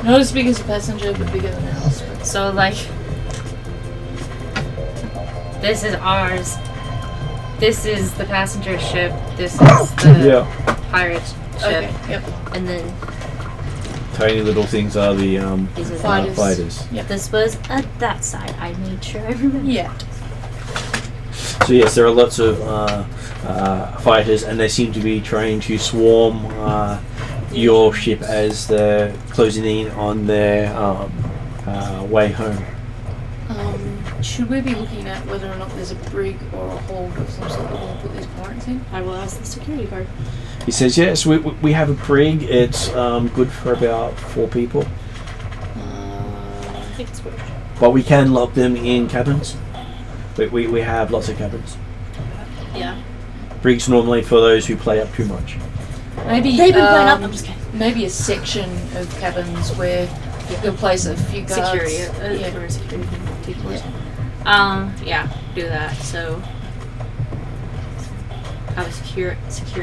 Not as big as a passenger, but bigger than ours.
So like, this is ours. This is the passenger ship. This is the pirate ship.
Okay, yep.
And then
Tiny little things are the
these are
Fighters.
fighters.
This was at that side. I made sure I remember.
Yeah.
So yes, there are lots of fighters, and they seem to be trying to swarm your ship as they're closing in on their way home.
Should we be looking at whether or not there's a brig or a hold of some sort that we'll put these pirates in?
I will ask the security guard.
He says, yes, we have a brig. It's good for about 4 people,
I think it's good.
but we can lock them in cabins. We have lots of cabins.
Yeah.
Brigs normally for those who play up too much.
Maybe
They've been playing up. I'm just kidding.
maybe a section of cabins where you can place a few guards.
Security.
Yeah.
Or security people.
Yeah.
Yeah. Do that. So have a secure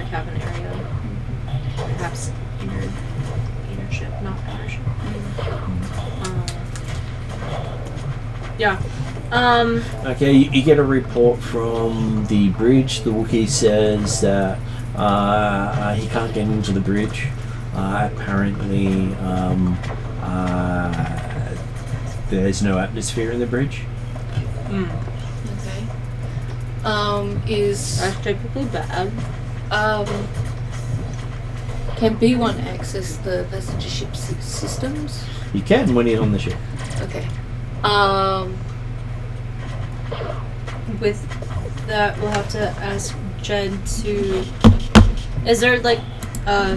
cabin area. Perhaps inner ship, not outer ship. Yeah.
Okay, you get a report from the bridge. The Wookiee says that he can't get into the bridge. Apparently, there's no atmosphere in the bridge.
Okay. Is
That's typically bad.
can B1 access the passenger ship systems?
You can when you're on the ship.
Okay.
With that, we'll have to ask Jed to. Is there like a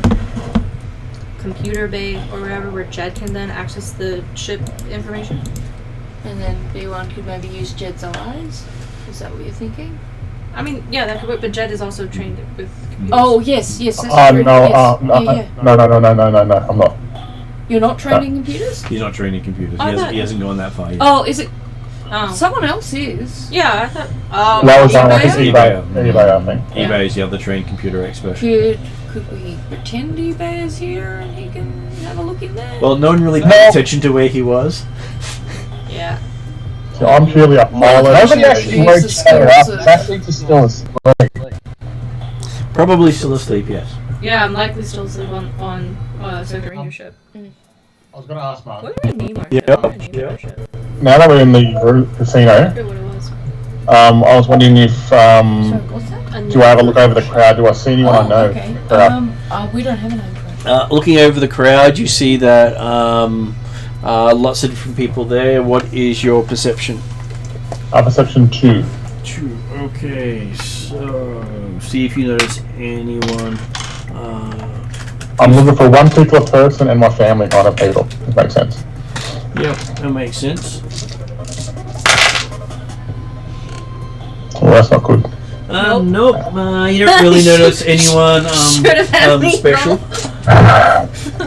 computer bay or whatever where Jed can then access the ship information?
And then B1 could maybe use Jed's eyes? Is that what you're thinking?
I mean, yeah, that could work, but Jed is also trained with computers.
Oh, yes, that's true.
No,
yes.
no,
Yeah.
no, I'm not.
You're not trained in computers?
He's not training computers.
I thought-
He hasn't gone that far yet.
Oh, is it?
Oh.
Someone else is.
Yeah, I thought.
That was
eBay?
I think eBay, I think.
eBay is the other trained computer expert.
Could we pretend eBay is here and he can have a look in there?
Well, no one really paid
No.
attention to where he was.
Yeah.
So I'm purely a pilot. Nobody actually
Use
wakes
the
me
skills
up.
of-
Actually, just still asleep.
Probably still asleep, yes.
Yeah, I'm likely still asleep on Sector Ranger ship.
I was going to ask Mark.
What did I name our
Yep,
ship? I didn't name
yep.
our ship.
Now that we're in the casino,
I forget what it was.
I was wondering if
Sorry, what's that?
do I have a look over the crowd? Do I see anyone I know?
Okay. We don't have a name for it.
Looking over the crowd, you see that lots of different people there. What is your perception?
Perception 2.
2. Okay, so see if you notice anyone.
I'm looking for one particular person and my family kind of people. If that makes sense.
Yep, that makes sense.
Well, that's not good.
Nope. You don't really notice anyone
Should've had me
special.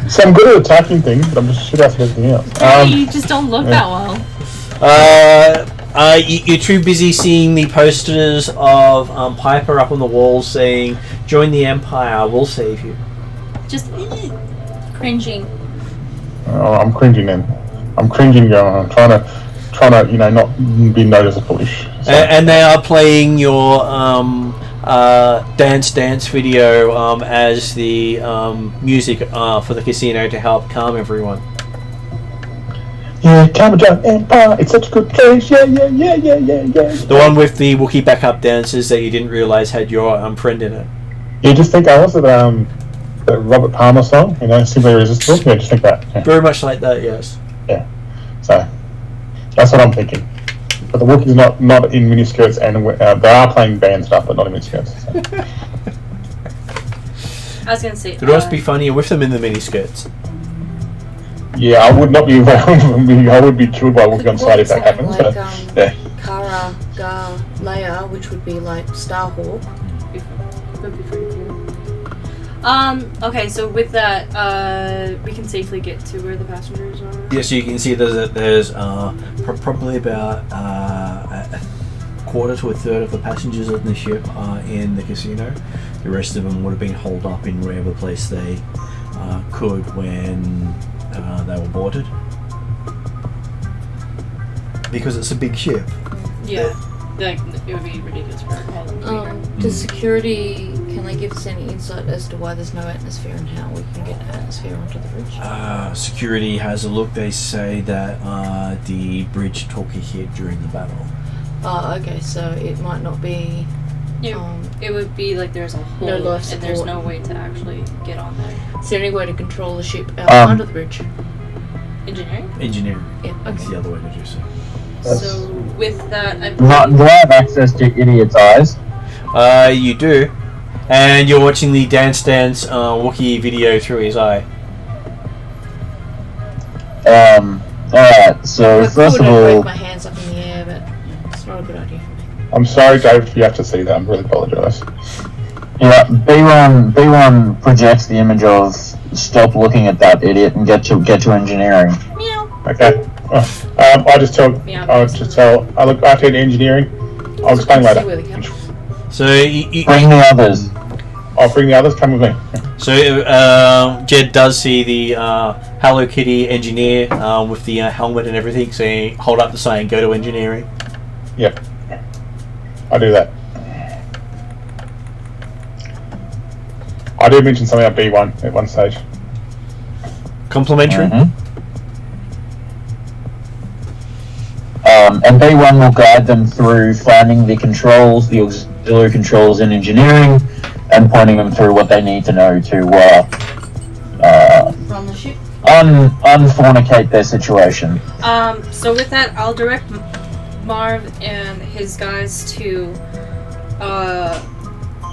So I'm good at attacking things, but I'm just shit at everything else.
You just don't look that well.
You're too busy seeing the posters of Piper up on the wall saying, "Join the Empire, we'll save you."
Just cringing.
Oh, I'm cringing then. I'm cringing going. I'm trying to, not be noticeable-ish. So.
And they are playing your dance video as the music for the casino to help calm everyone.
Yeah, Kamajang Empire, it's such a good place. Yeah.
The one with the Wookiee backup dancers that you didn't realise had your friend in it.
You just think I was at the Robert Palmer song, Simply Irresistible. Yeah, just think that. Yeah.
Very much like that, yes.
Yeah. So that's what I'm thinking. But the Wookiees not in miniskirts, and they are playing band stuff, but not in miniskirts. So.
I was gonna say.
It would always be funnier with them in the miniskirts.
Yeah, I would not be involved. I would be killed by a Wookiee on sight if that happens.
Like,
yeah.
Kara, Gar, Leia, which would be like Starhawk.
Would be pretty cool. Okay, so with that, we can safely get to where the passengers are.
Yeah, so you can see there's probably about a quarter to a third of the passengers on the ship are in the casino. The rest of them would have been holed up in wherever place they could when they were boarded. Because it's a big ship.
Yeah, like it would be ridiculous for all of them to be
Does security, can they give us any insight as to why there's no atmosphere and how we can get atmosphere onto the bridge?
Security has a look. They say that the bridge took a hit during the battle.
Oh, okay, so it might not be...
It would be like there's a hole
No life
and there's
support.
no way to actually get on there.
Is there any way to control the ship outside of the bridge?
Engineering?
Engineering.
Yeah,
That's
okay.
the other way to do so.
So with that, I
Do I have access to Idiot's eyes?
You do. And you're watching the Dance Wookiee video through his eye.
Alright, so
I
first of
couldn't
all...
wave my hands up in the air, but it's not a good idea for me.
I'm sorry, Dave, if you have to see that. I really apologise.
Yeah, B1 projects the image of stop looking at that idiot and get to engineering.
meow.
Okay. I just tell. I look after engineering. I'll explain
See
later.
where the camera-
So
Bring the others.
I'll bring the others. Come with me.
Jed does see the Hello Kitty engineer with the helmet and everything, saying, "Hold up the sign, go to engineering."
Yep. I do that. I did mention something about B1 at one stage.
Complimentary.
And B1 will guide them through finding the controls, the auxiliary controls in engineering, and pointing them through what they need to know to
Run the ship?
unfornicate their situation.
So with that, I'll direct Marv and his guys to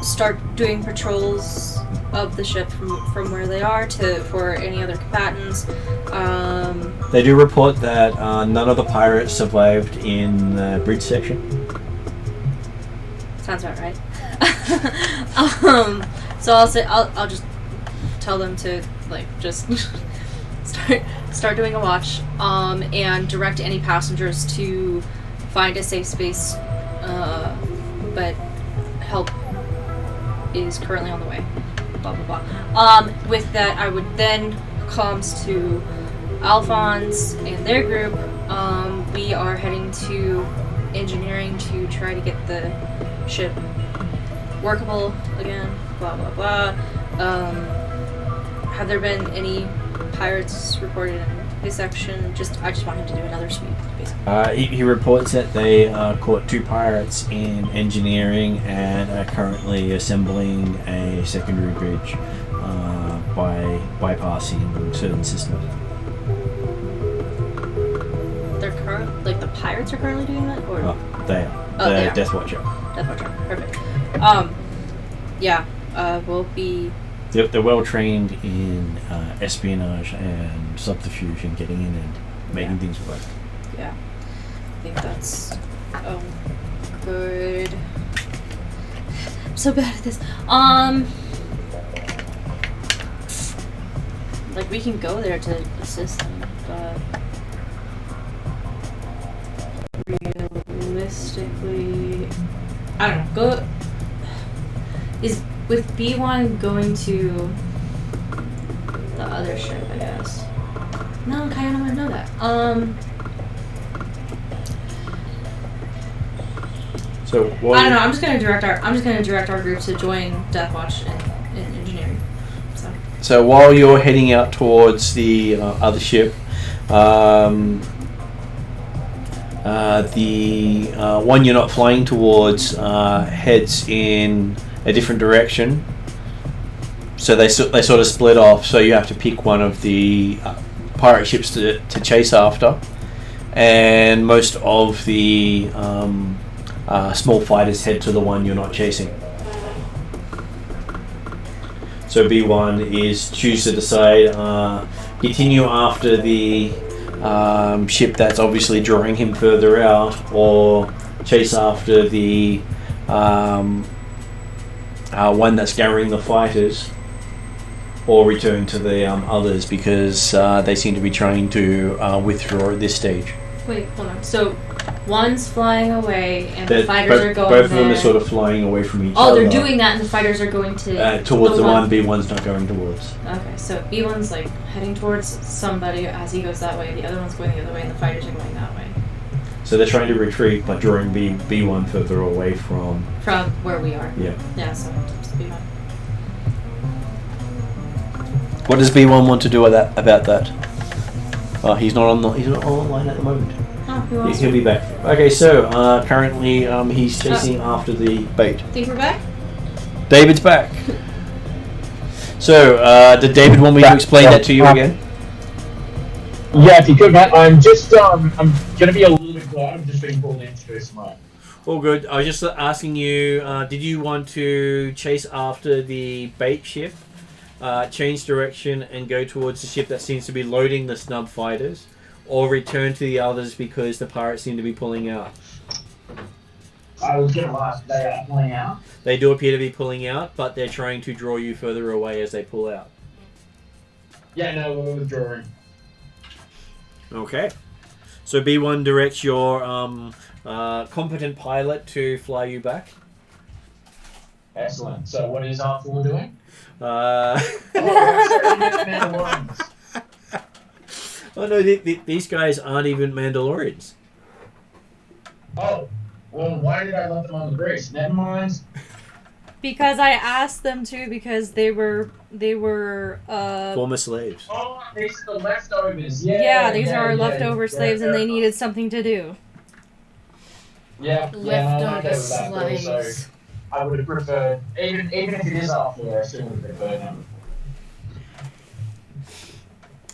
start doing patrols of the ship from where they are for any other combatants.
They do report that none of the pirates survived in the bridge section.
Sounds about right. So I'll just tell them to just start doing a watch and direct any passengers to find a safe space, but help is currently on the way. Blah blah blah. With that, I would then comms to Alphonse and their group. We are heading to engineering to try to get the ship workable again. Blah blah blah. Have there been any pirates reported in his section? I just want him to do another sweep, basically.
He reports that they caught 2 pirates in engineering and are currently assembling a secondary bridge by bypassing certain systems.
They're the pirates are currently doing that, or
They are.
Oh, they
The
are.
Death Watcher.
Death Watcher. Perfect. Yeah. We'll be.
They're well trained in espionage and subterfuge and getting in and making things work.
Yeah, I think that's good. I'm so bad at this. Like we can go there to assist them, but realistically, I don't know. Go is with B1 going to the other ship, I guess. No, I kind of want to know that.
So
I don't know. I'm just gonna direct our group to join Death Watch in engineering.
So while you're heading out towards the other ship, the one you're not flying towards heads in a different direction. So they sort of split off. So you have to pick one of the pirate ships to chase after, and most of the small fighters head to the one you're not chasing. So B1 is choose to decide continue after the ship that's obviously drawing him further out, or chase after the one that's gathering the fighters, or return to the others because they seem to be trying to withdraw at this stage.
Wait, hold on. So one's flying away, and the fighters are going.
Both of them are sort of flying away from each other.
Oh, they're doing that, and the fighters are going to
towards the one B1's not going towards.
Okay, so B1's like heading towards somebody as he goes that way. The other one's going the other way, and the fighters are going that way.
So they're trying to retreat by drawing B1 further away from
where we are.
Yeah.
Yeah. So it's B1.
What does B1 want to do about that? Oh, he's not on the line at the moment.
Oh, who else?
He'll be back. Okay, so currently he's chasing after the bait.
Think we're back?
David's back. So, did David want me to explain that to you again?
Yeah, if you could, Matt. I'm just I'm gonna be a little bit quiet. I'm just being pulled into this tomorrow.
All good. I was just asking you, did you want to chase after the bait ship, change direction, and go towards the ship that seems to be loading the snub fighters, or return to the others because the pirates seem to be pulling out?
I was gonna ask, they are pulling out.
They do appear to be pulling out, but they're trying to draw you further away as they pull out.
Yeah, no, we're withdrawing.
Okay. So B1 directs your competent pilot to fly you back.
Excellent. So what is R4 doing?
Oh no, these guys aren't even Mandalorians.
Oh, well, why did I let them on the bridge? Never mind.
Because I asked them to, because they were
Former slaves.
Oh, these are the leftovers.
these are our leftover slaves, and they needed something to do.
Leftover slaves.
I would have preferred, even if it is R4, I still would have preferred them.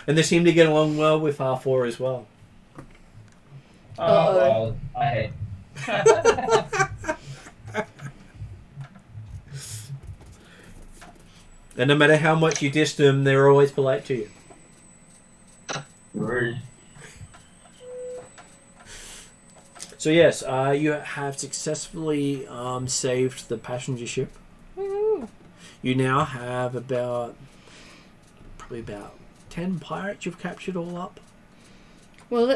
And they seem to get along well with R4 as well.
Oh, well, I hate.
And no matter how much you diss them, they're always polite to you.
Rude.
So yes, you have successfully saved the passenger ship.
Woo.
You now have probably about 10 pirates you've captured all up.
Well,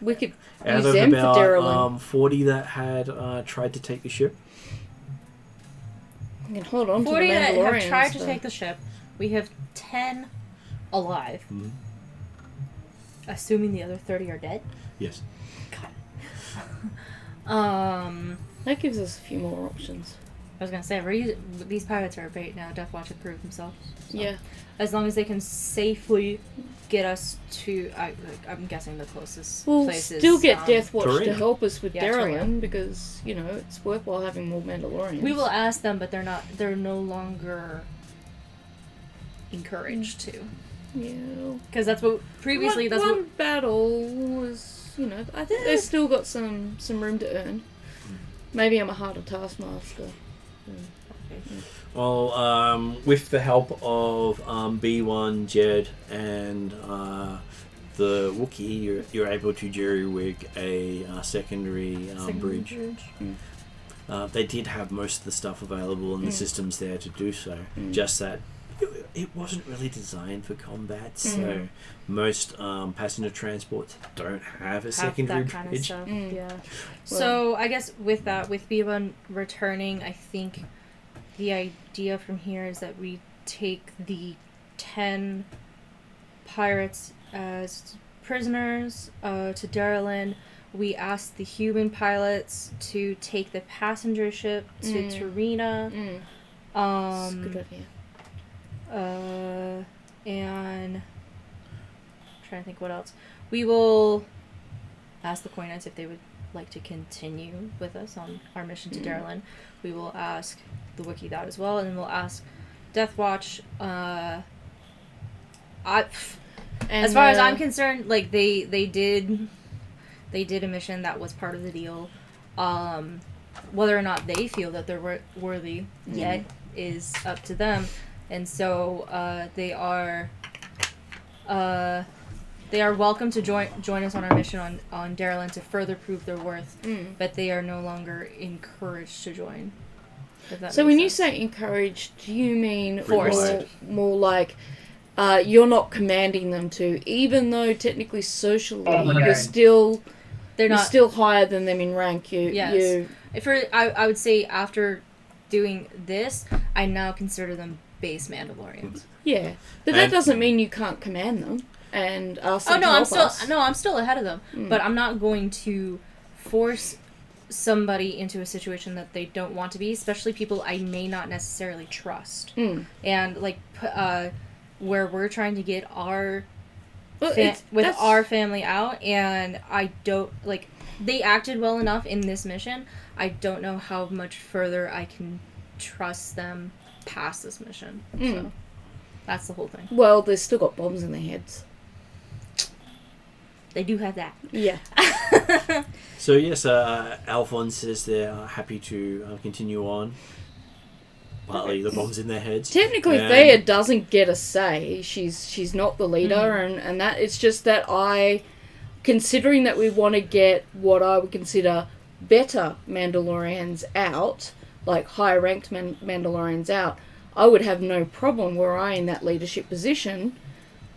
we could
Out
use
of
them for
about
Darylin.
40 that had tried to take the ship.
You can hold on to the
40 that
Mandalorians.
have tried to
though.
take the ship. We have 10 alive.
Mm-hmm.
Assuming the other 30 are dead.
Yes.
That gives us a few more options.
I was gonna say, these pirates are a bait now. Death Watch have proved themselves. So.
Yeah.
As long as they can safely get us to, I'm guessing the closest
We'll
place
still
is,
get Death Watch to
Terrinoth.
help us with
Yeah,
Darylin because, you know, it's worthwhile having more Mandalorians.
We will ask them, but they're no longer encouraged to.
Yeah.
Because that's what, previously,
one battle was, you know, I think they've still got some room to earn. Maybe I'm a harder taskmaster.
Well, with the help of B1, Jed, and the Wookiee, you're able to jury-rig a secondary bridge. They did have most of the stuff available and the systems there to do so. Just that it wasn't really designed for combat, so most passenger transports don't have a secondary
that kind of
bridge.
stuff. Yeah. So I guess with that, with B1 returning, I think the idea from here is that we take the 10 pirates as prisoners to Darylin. We ask the human pilots to take the passenger ship to Terrinoth.
That's a good idea.
And I'm trying to think what else. We will ask the Coin Knights if they would like to continue with us on our mission to Darylin. We will ask the Wookiee that as well, and then we'll ask Death Watch. As far as I'm concerned, like they did a mission that was part of the deal. Whether or not they feel that they're worthy yet is up to them. And so they are welcome to join us on our mission on Darylin to further prove their worth, but they are no longer encouraged to join.
So when you say encouraged, do you mean
Forced.
more like you're not commanding them to, even though technically socially you're still higher than them in rank. I
would say after doing this, I now consider them base Mandalorians.
Yeah, but that doesn't mean you can't command them and ask them to help us.
I'm still ahead of them, but I'm not going to force somebody into a situation that they don't want to be, especially people I may not necessarily trust. And like where we're trying to get our our family out, and I don't like they acted well enough in this mission. I don't know how much further I can trust them past this mission. So that's the whole thing.
Well, they've still got bombs in their heads.
They do have that.
Yeah.
So yes, Alphonse says they're happy to continue on. Partly the bombs in their heads.
Technically, Thea doesn't get a say. She's not the leader, and that it's just that considering that we want to get what I would consider better Mandalorians out, like higher ranked Mandalorians out, I would have no problem were I in that leadership position,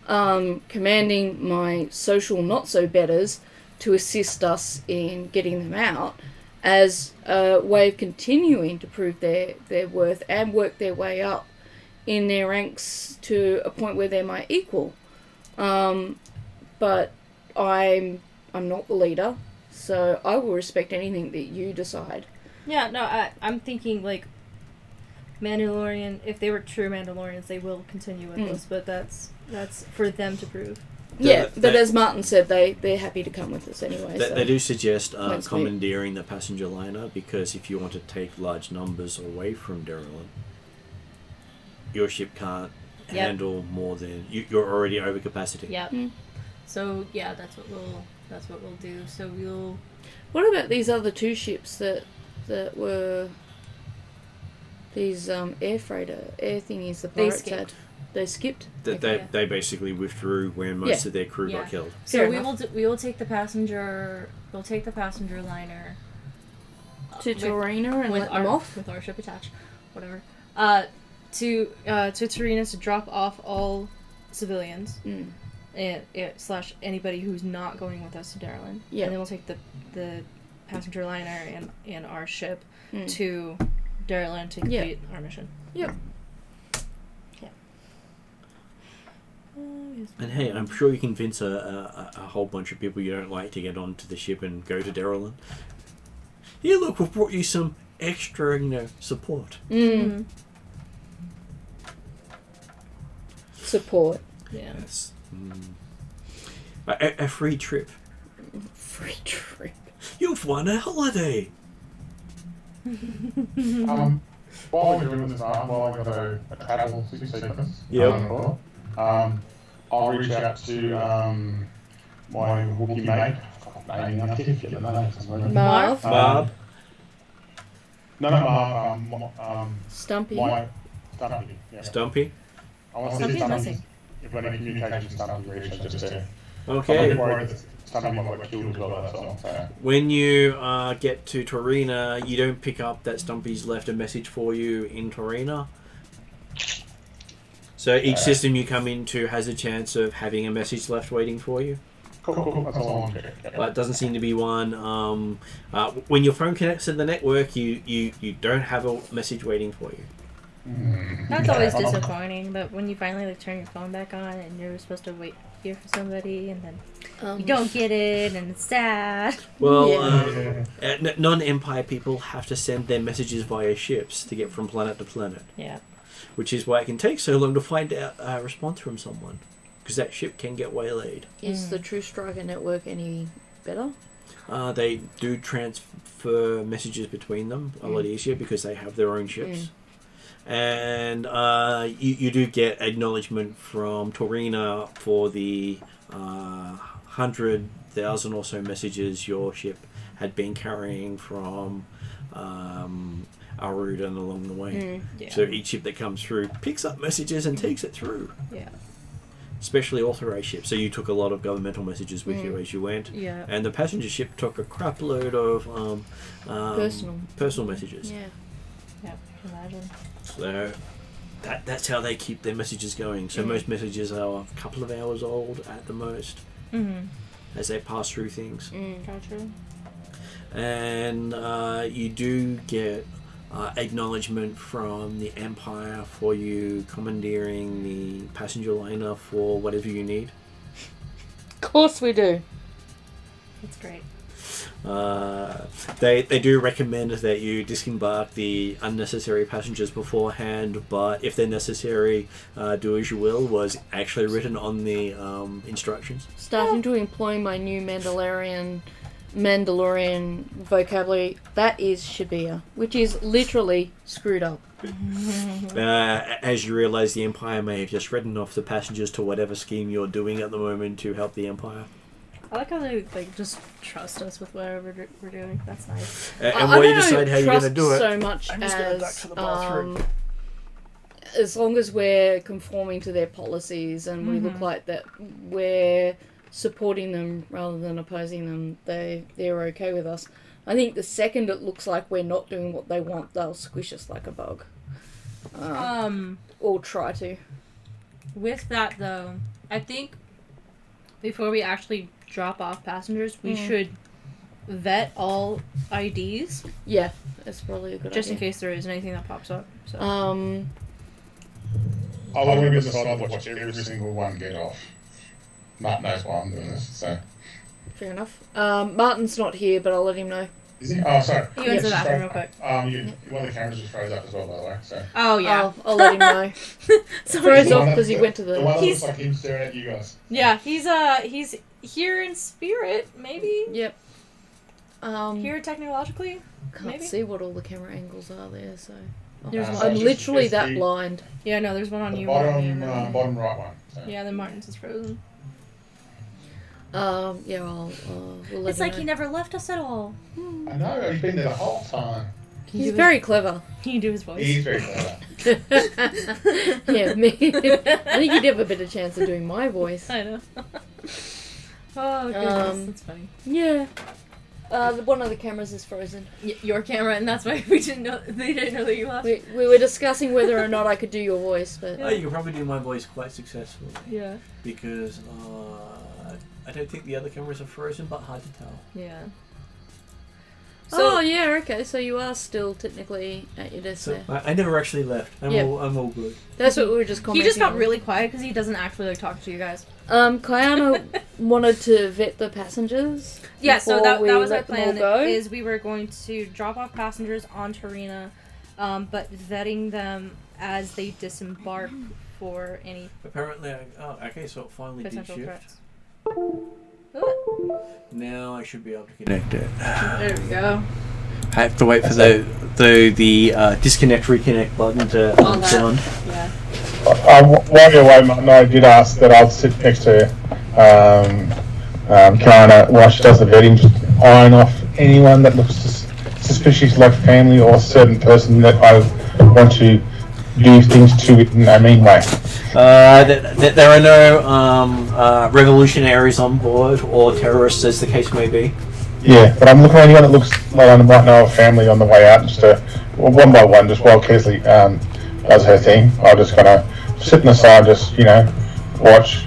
commanding my social not so betters to assist us in getting them out as a way of continuing to prove their worth and work their way up in their ranks to a point where they're my equal. But I'm not the leader, so I will respect anything that you decide.
Yeah, no, I'm thinking like Mandalorian. If they were true Mandalorians, they will continue with us, but that's for them to prove.
But as Martin said, they're happy to come with us anyway.
They do suggest commandeering the passenger liner, because if you want to take large numbers away from Darylin, your ship can't handle more than you're already over capacity.
Yeah. So yeah, that's what we'll do. So we'll.
What about these other two ships that were these air freighter air thingies the pirates had? They skipped.
They basically withdrew when most of their crew got killed.
So we will take the passenger. We'll take the passenger liner
to Terrinoth and let them off
with our ship attached, whatever. To Terrinoth to drop off all civilians. / anybody who's not going with us to Darylin.
Yeah.
And then we'll take the passenger liner and our ship to Darylin to complete our mission.
Yep.
And hey, I'm sure you convince a whole bunch of people you don't like to get onto the ship and go to Darylin. Here, look, we've brought you some extra, support.
Support.
Yeah.
Yes. A free trip.
Free trip.
You've won a holiday.
While we're doing this, while I got a travel sequence.
Yep.
I'll reach out to my Wookiee mate. I keep forgetting the name.
Marv.
No, Marv.
Stumpy.
Stumpy. Yeah.
Stumpy.
I want to see Stumpy. If any communication Stumpy reach, just to
Okay.
I'm worried that somebody might get killed as well, that's all. So.
When you get to Torina, you don't pick up that Stumpy's left a message for you in Torina. So each system you come into has a chance of having a message left waiting for you.
Cool. That's all I want to do.
But it doesn't seem to be one. When your phone connects to the network, you don't have a message waiting for you.
That's always disappointing, but when you finally like turn your phone back on and you're supposed to wait here for somebody and then you don't get it and it's sad.
Well, non-Empire people have to send their messages via ships to get from planet to planet.
Yeah.
Which is why it can take so long to find out a response from someone. Because that ship can get waylaid.
Is the True Striker network any better?
They do transfer messages between them a lot easier because they have their own ships. And you do get acknowledgement from Torina for the 100,000 or so messages your ship had been carrying from Elrood and along the way. So each ship that comes through picks up messages and takes it through.
Yeah.
Especially authorized ships. So you took a lot of governmental messages with you as you went.
Yeah.
And the passenger ship took a crap load of personal messages.
Yeah.
Yeah, imagine.
So that's how they keep their messages going. So most messages are a couple of hours old at the most as they pass through things.
Gotcha.
And you do get acknowledgement from the Empire for you commandeering the passenger liner for whatever you need.
Of course we do.
That's great.
They do recommend that you disembark the unnecessary passengers beforehand, but if they're necessary, do as you will was actually written on the instructions.
Starting to employ my new Mandalorian vocabulary, that is Shabir, which is literally screwed up.
As you realise, the Empire may have just written off the passengers to whatever scheme you're doing at the moment to help the Empire.
I like how they just trust us with whatever we're doing. That's nice.
And while you decide how you're going to do it,
so much
I'm just going to duck to the bathroom.
As long as we're conforming to their policies and we look like that we're supporting them rather than opposing them, they're okay with us. I think the second it looks like we're not doing what they want, they'll squish us like a bug. Or try to.
With that though, I think before we actually drop off passengers, we should vet all IDs.
Yeah, that's probably a good
just
idea.
in case there is anything that pops up. So.
I want to decide to watch every single one get off. Matt knows why I'm doing this, so.
Fair enough. Martin's not here, but I'll let him know.
Is he? Oh, sorry.
He went to the bathroom real quick.
One of the cameras just froze up as well, by the way, so.
Oh, yeah.
I'll let him know. Froze off because he went to the...
The one that looks like him staring at you guys.
Yeah, he's here in spirit, maybe?
Yep.
Here technologically?
Can't
maybe?
see what all the camera angles are there, so...
There's
I'm
one.
literally
It's
that
the-
blind.
Yeah, no, there's one on
The
you.
bottom,
Martin,
bottom right one. So.
yeah, then Martin's is frozen.
Yeah, we'll let
It's
him
like
know.
he never left us at all.
I know, he's been there the whole time.
He's very clever.
Can you do his voice?
He's very clever.
Yeah, me. I think he'd have a better chance of doing my voice.
I know. Oh, goodness, that's funny.
Yeah. One of the cameras is frozen.
Your camera, and that's why we didn't know. They didn't know that you left.
We were discussing whether or not I could do your voice, but
you can probably do my voice quite successfully.
Yeah.
Because I don't think the other cameras are frozen, but hard to tell.
Yeah.
So, yeah, okay. So you are still technically at your desk
So
there.
I never actually left. I'm all good.
That's what we were just commenting.
He just got
on.
really quiet because he doesn't actually like talk to you guys.
Kayana wanted to vet the passengers.
Yeah, so
before
that
we
was our
let them all
plan.
go.
Is we were going to drop off passengers on Terrinoth, but vetting them as they disembark for any
Apparently, okay, so it finally did
potential
shift.
threats.
Now I should be able to connect it.
There we go.
I have to wait for the disconnect reconnect button to
All that.
sound.
Yeah.
While you're away, Martin, I did ask that I'll sit next to Kiana while she does the vetting, just iron off anyone that looks suspicious, like family or a certain person that I want to do things to it in a mean way.
There are no revolutionaries on board, or terrorists, as the case may be.
Yeah, but I'm looking at anyone that looks like I might know a family on the way out, just one by one, just while Kesley does her thing. I'll just kind of sit on the side, just, watch,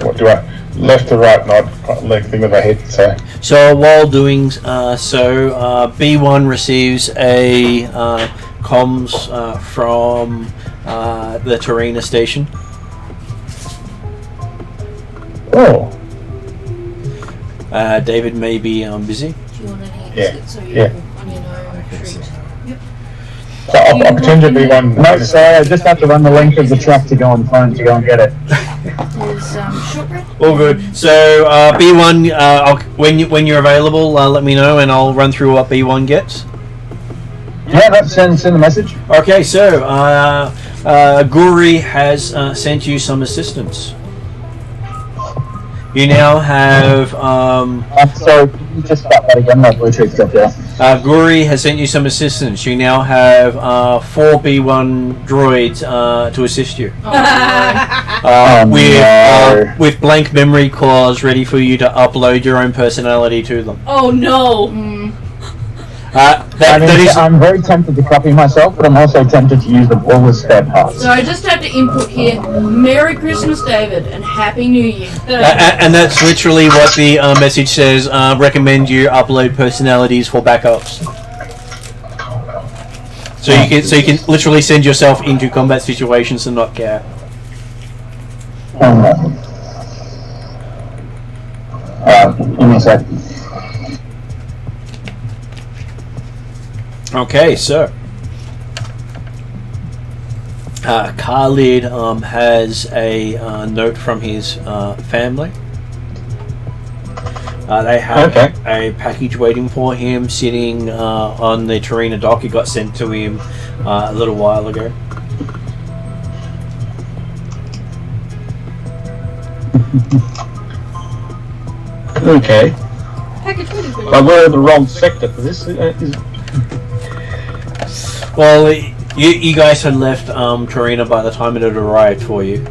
what do I, left to right, not leg thing with my head, so.
So while doing B1 receives a comms from the Terrinoth station.
Oh.
David may be busy.
Do you want any
Yeah,
exit so you
yeah.
can, treat?
So I'll pretend to be one.
No, sorry, I just have to run the length of the truck to go on phone to go and get it.
There's shortbread.
All good. So B1, when you're available, let me know and I'll run through what B1 gets.
Yeah, that's send the message.
Okay, so Guri has sent you some assistance. You now have
So can you just start that again, my Bluetooth dropped out.
Guri has sent you some assistance. You now have 4 B1 droids to assist you. With blank memory cores ready for you to upload your own personality to them.
Oh no!
I'm very tempted to copy myself, but I'm also tempted to use the all as spare parts.
So I just have to input here, Merry Christmas, David, and Happy New Year.
And that's literally what the message says. Recommend you upload personalities for backups. So you can literally send yourself into combat situations and not care.
Give me a sec.
Okay, so Khalid has a note from his family. They have a package waiting for him sitting on the Terrinoth dock. It got sent to him a little while ago.
Okay.
Package waiting for you.
But we're in the wrong sector for this.
Well, you guys had left Terrinoth by the time it had arrived for you,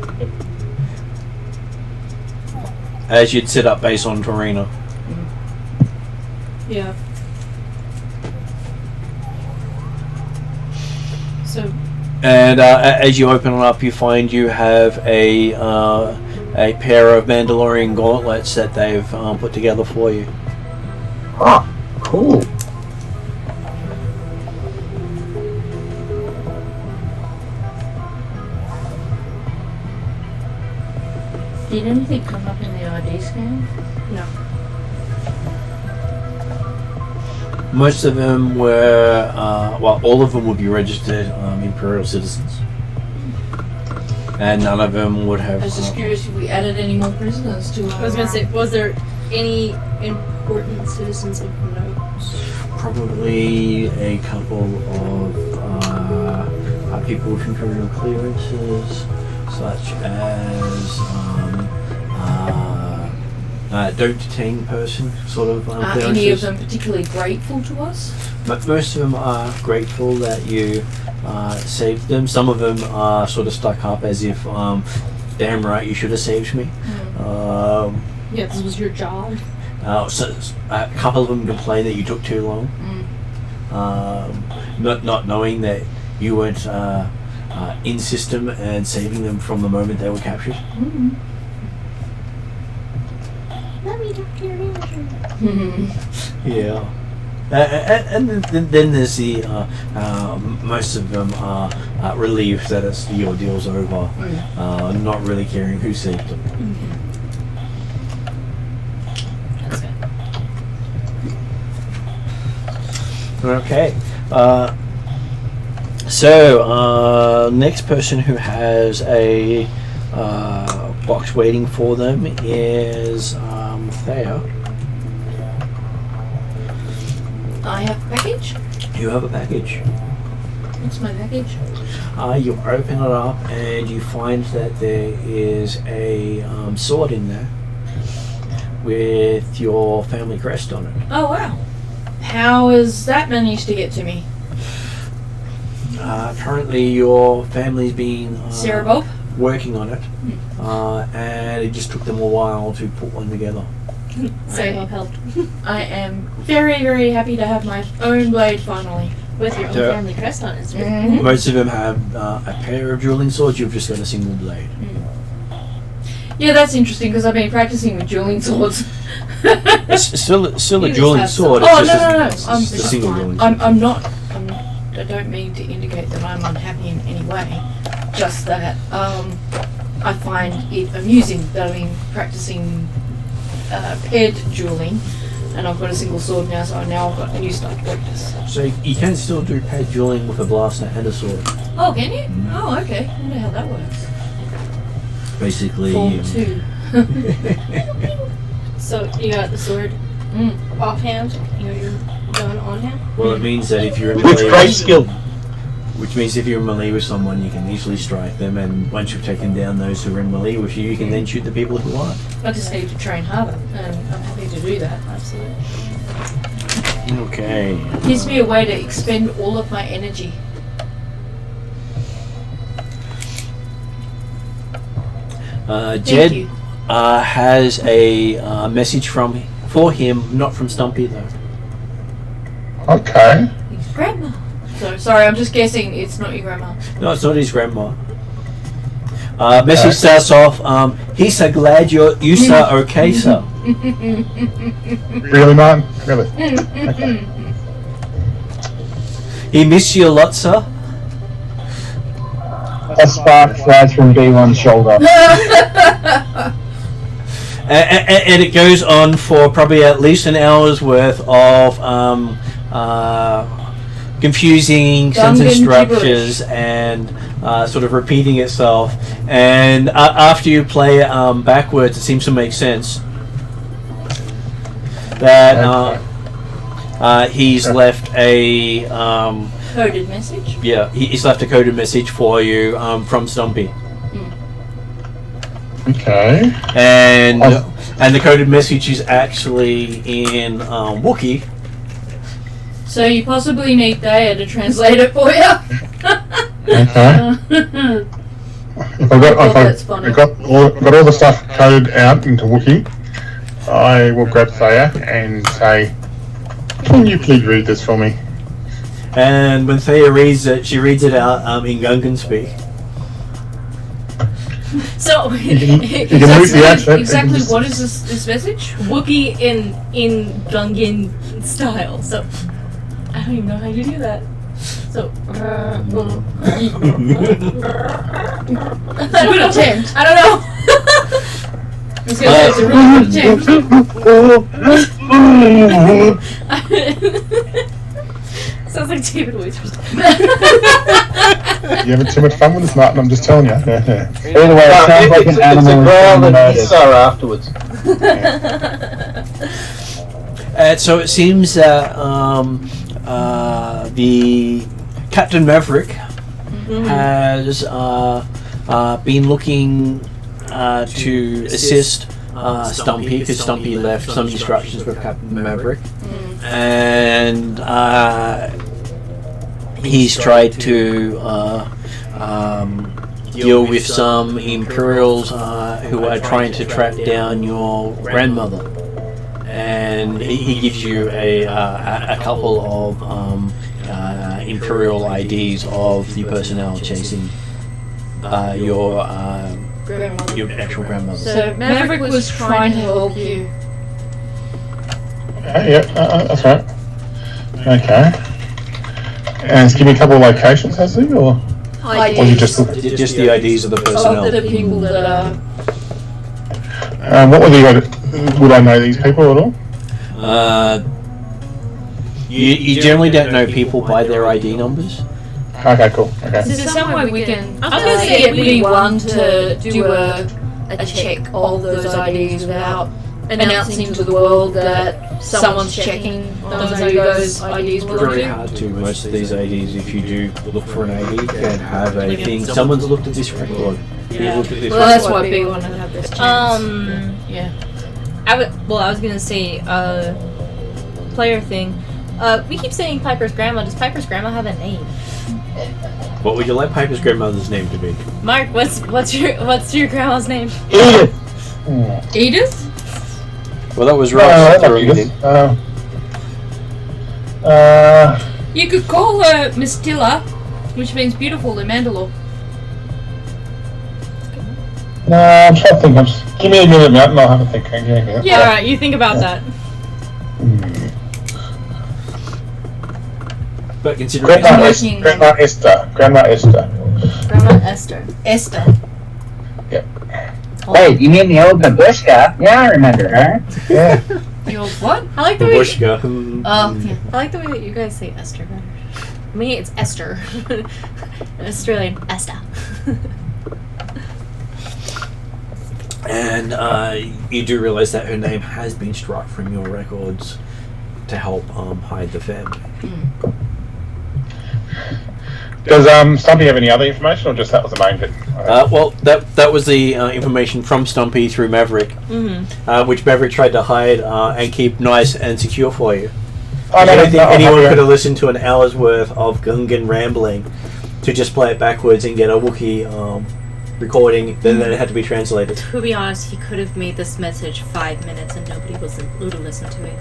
as you'd set up base on Terrinoth.
Yeah. So.
And as you open it up, you find you have a pair of Mandalorian gauntlets that they've put together for you.
Ah, cool.
Did anything come up in the ID scan?
No.
Most of them were, all of them would be registered Imperial citizens. And none of them would have...
I was just curious if we added any more prisoners to our...
I was gonna say, was there any important citizens of note?
Probably a couple of people with Imperial clearances, such as don't detain person sort of
Are
clearances.
any of them particularly grateful to us?
But most of them are grateful that you saved them. Some of them are sort of stuck up as if, damn right, you should have saved me.
Yeah, this was your job.
So a couple of them complain that you took too long, not knowing that you weren't in system and saving them from the moment they were captured.
Let me talk to your manager.
Yeah. And then there's the most of them are relieved that the ordeal's over, not really caring who saved them. Okay. So next person who has a box waiting for them is Thea.
I have a package.
You have a package.
What's my package?
You open it up and you find that there is a sword in there with your family crest on it.
Oh wow. How has that managed to get to me?
Currently, your family's been
Sarah Bob?
working on it, and it just took them a while to put one together.
Sorry, Bob helped.
I am very, very happy to have my own blade finally.
With your own
Yeah.
family crest on it. It's really
Mhm.
Most of them have a pair of dueling swords. You've just got a single blade.
Yeah, that's interesting because I've been practicing with dueling swords.
It's still a
You
dueling
just
sword.
have
It's
Oh,
just
no.
It's
I'm-
just a single dueling sword.
I'm not. I don't mean to indicate that I'm unhappy in any way. Just that I find it amusing that I've been practicing paired dueling, and I've got a single sword now, so now I've got a new style to practice.
So you can still do paired dueling with a blaster and a sword.
Oh, can you? Oh, okay. I wonder how that works.
Basically,
Form 2.
So you got the sword offhand. You got your gun on hand.
well, it means that if you're in
With
melee,
great skill.
which means if you're in melee with someone, you can easily strike them, and once you've taken down those who are in melee with you, you can then shoot the people who aren't.
I just need to train harder, and I'm happy to do that.
Absolutely.
Okay.
Gives me a way to expend all of my energy. Thank
Jed
you.
has a message for him, not from Stumpy though.
Okay.
His grandma. So sorry, I'm just guessing it's not your grandma.
No, it's not his grandma. Message starts off, he's so glad you sir okay, sir.
Really, Martin? Really? Okay.
He missed you a lot, sir.
A spark flies from B1's shoulder.
And it goes on for probably at least an hour's worth of confusing sentence structures and sort of repeating itself. And after you play it backwards, it seems to make sense. That he's left a
Coded message.
he's left a coded message for you from Stumpy.
Okay.
And the coded message is actually in Wookiee.
So you possibly need Daya to translate it for you.
Okay. If I've got all the stuff coded out into Wookiee, I will grab Thea and say, "Can you please read this for me?"
And when Thea reads it, she reads it out in Gungan speak.
So
You can read the accent.
Exactly what is this message?
Wookiee in Gungan style. So I don't even know how you do that. So
It's a good attempt.
I don't know.
I was gonna say it's a really good attempt.
Sounds like David Waitress.
You having too much fun with this, Martin? I'm just telling you.
Either way, it sounds like an animal.
It's a
is
growl
being
that
murdered.
you saw afterwards.
So it seems that the Captain Maverick has been looking to assist Stumpy, because Stumpy left some instructions with Captain Maverick, and he's tried to deal with some Imperials who are trying to track down your grandmother. And he gives you a couple of Imperial IDs of the personnel chasing your actual grandmother.
So Maverick was trying to help you.
Yeah, that's right. Okay. And give me a couple of locations, has he? Or you just
Just the IDs of the personnel.
Of the people that are.
what were the? Would I know these people at all?
You generally don't know people by their ID numbers.
Okay, cool. Okay.
Is there some way we can
I was gonna say,
get
we-
B1 to do a check of those IDs without announcing to the world that someone's checking on who those IDs belong
Very
to?
hard to. Most of these IDs, if you do look for an ID, can have a thing. Someone's looked at this record. You've looked at this
Well, that's
record.
why B1 would have this chance. Yeah.
I was gonna say, player thing. We keep saying Piper's grandma. Does Piper's grandma have a name?
What would you like Piper's grandmother's name to be?
Mark, what's your grandma's name?
Edith.
Edith?
Well, that was
No,
Ross
I
throwing
like
it in.
You could call her Miss Tilla, which means beautiful in Mandalore.
No, I'm trying to think. Give me a minute, Matt, and I'll have a think. Give me a minute.
Yeah.
Alright, you think about that.
But considering
Grandma-
Grandma Esther. Grandma Esther.
Grandma Esther.
Esther.
Wait, you mean the old babushka? Yeah, I remember her.
Yeah.
The old what?
I like the way
Babushka.
Oh, yeah.
I like the way that you guys say Esther better. Me, it's Esther. An Australian Esther.
And you do realise that her name has been struck from your records to help hide the family.
Does Stumpy have any other information, or just that was the main bit?
Well, that was the information from Stumpy through Maverick, which Maverick tried to hide and keep nice and secure for you.
Oh,
I don't think anyone could have listened to an hour's worth of Gungan rambling to just play it backwards and get a Wookiee recording, then it had to be translated.
To be honest, he could have made this message 5 minutes and nobody would have listened to it.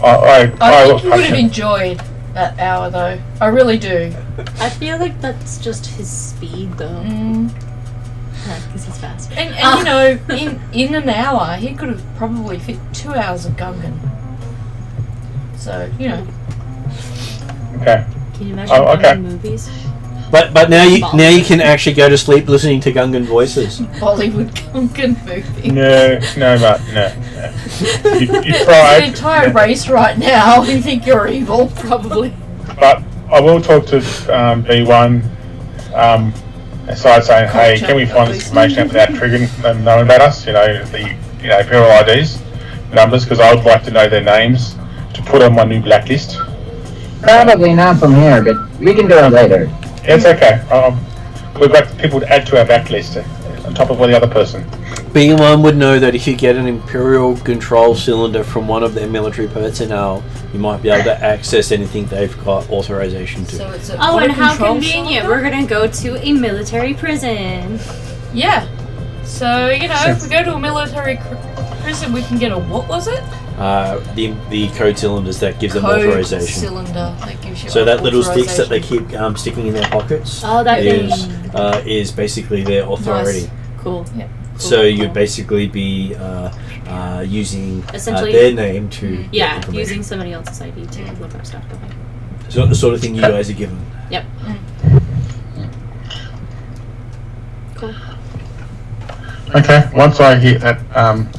I think you would have enjoyed that hour, though. I really do.
I feel like that's just his speed, though. Because he's fast.
And you know, in an hour, he could have probably fit 2 hours of Gungan. So, you know.
Okay.
Can you imagine
okay.
movies?
But now you can actually go to sleep listening to Gungan voices.
Bollywood Gungan movie.
No, Matt, no. You
There's
tried.
an entire race right now who think you're evil.
Probably.
But I will talk to B1 aside saying, hey, can we find this information out without triggering them knowing about us? You know, the Imperial IDs, numbers, because I would like to know their names to put on my new blacklist.
Probably not from here, but we can do it later.
It's okay. We've got people to add to our backlist on top of the other person.
B1 would know that if you get an Imperial control cylinder from one of their military personnel, you might be able to access anything they've got authorization to.
So it's a
Oh, and how
control
convenient.
cylinder?
We're going to go to a military prison.
Yeah. So, you know, if we go to a military prison, we can get a, what was it?
The code cylinders that gives them
Code
authorization.
cylinder that gives you
So that little sticks that they
authorization.
keep sticking in their pockets
Oh, that
is basically their authority.
Nice.
Cool.
Yeah.
So you'd basically be using
Essentially-
their name to get
Yeah,
information.
using somebody else's ID to look up stuff. Okay.
It's not the sort of thing you guys are given.
Yep. Cool.
Okay, once I hear that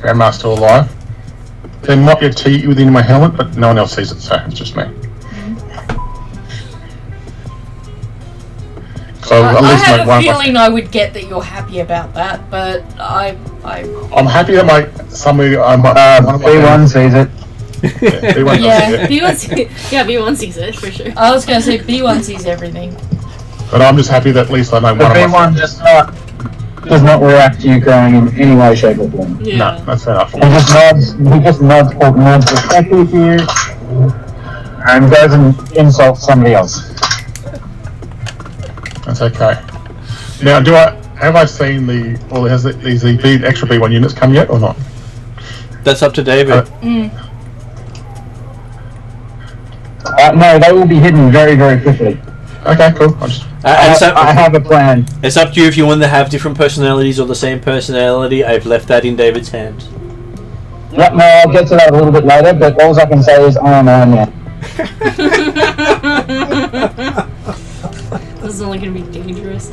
Grandma's still alive, there might be a T within my helmet, but no one else sees it, so it's just me. So at
I
least
had
like
a
one.
feeling I would get that you're happy about that, but I'm
happy that one of my
B1 sees it.
B1
Yeah.
does see it.
B1 sees it for sure.
I was going to say B1 sees everything.
But I'm just happy that at least I know
But
one of my
B1 does not react to you crying in any way, shape, or form.
Yeah.
No, that's fair enough.
He just nods respectfully to you, and goes and insults somebody else.
That's okay. Now, have I seen the extra B1 units come yet or not?
That's up to David.
No, they will be hidden very, very quickly.
Okay, cool.
I have a plan.
It's up to you if you want to have different personalities or the same personality. I've left that in David's hands.
Yep, no, I'll get to that a little bit later, but all I can say is I'm Iron Man.
This is only going to be dangerous.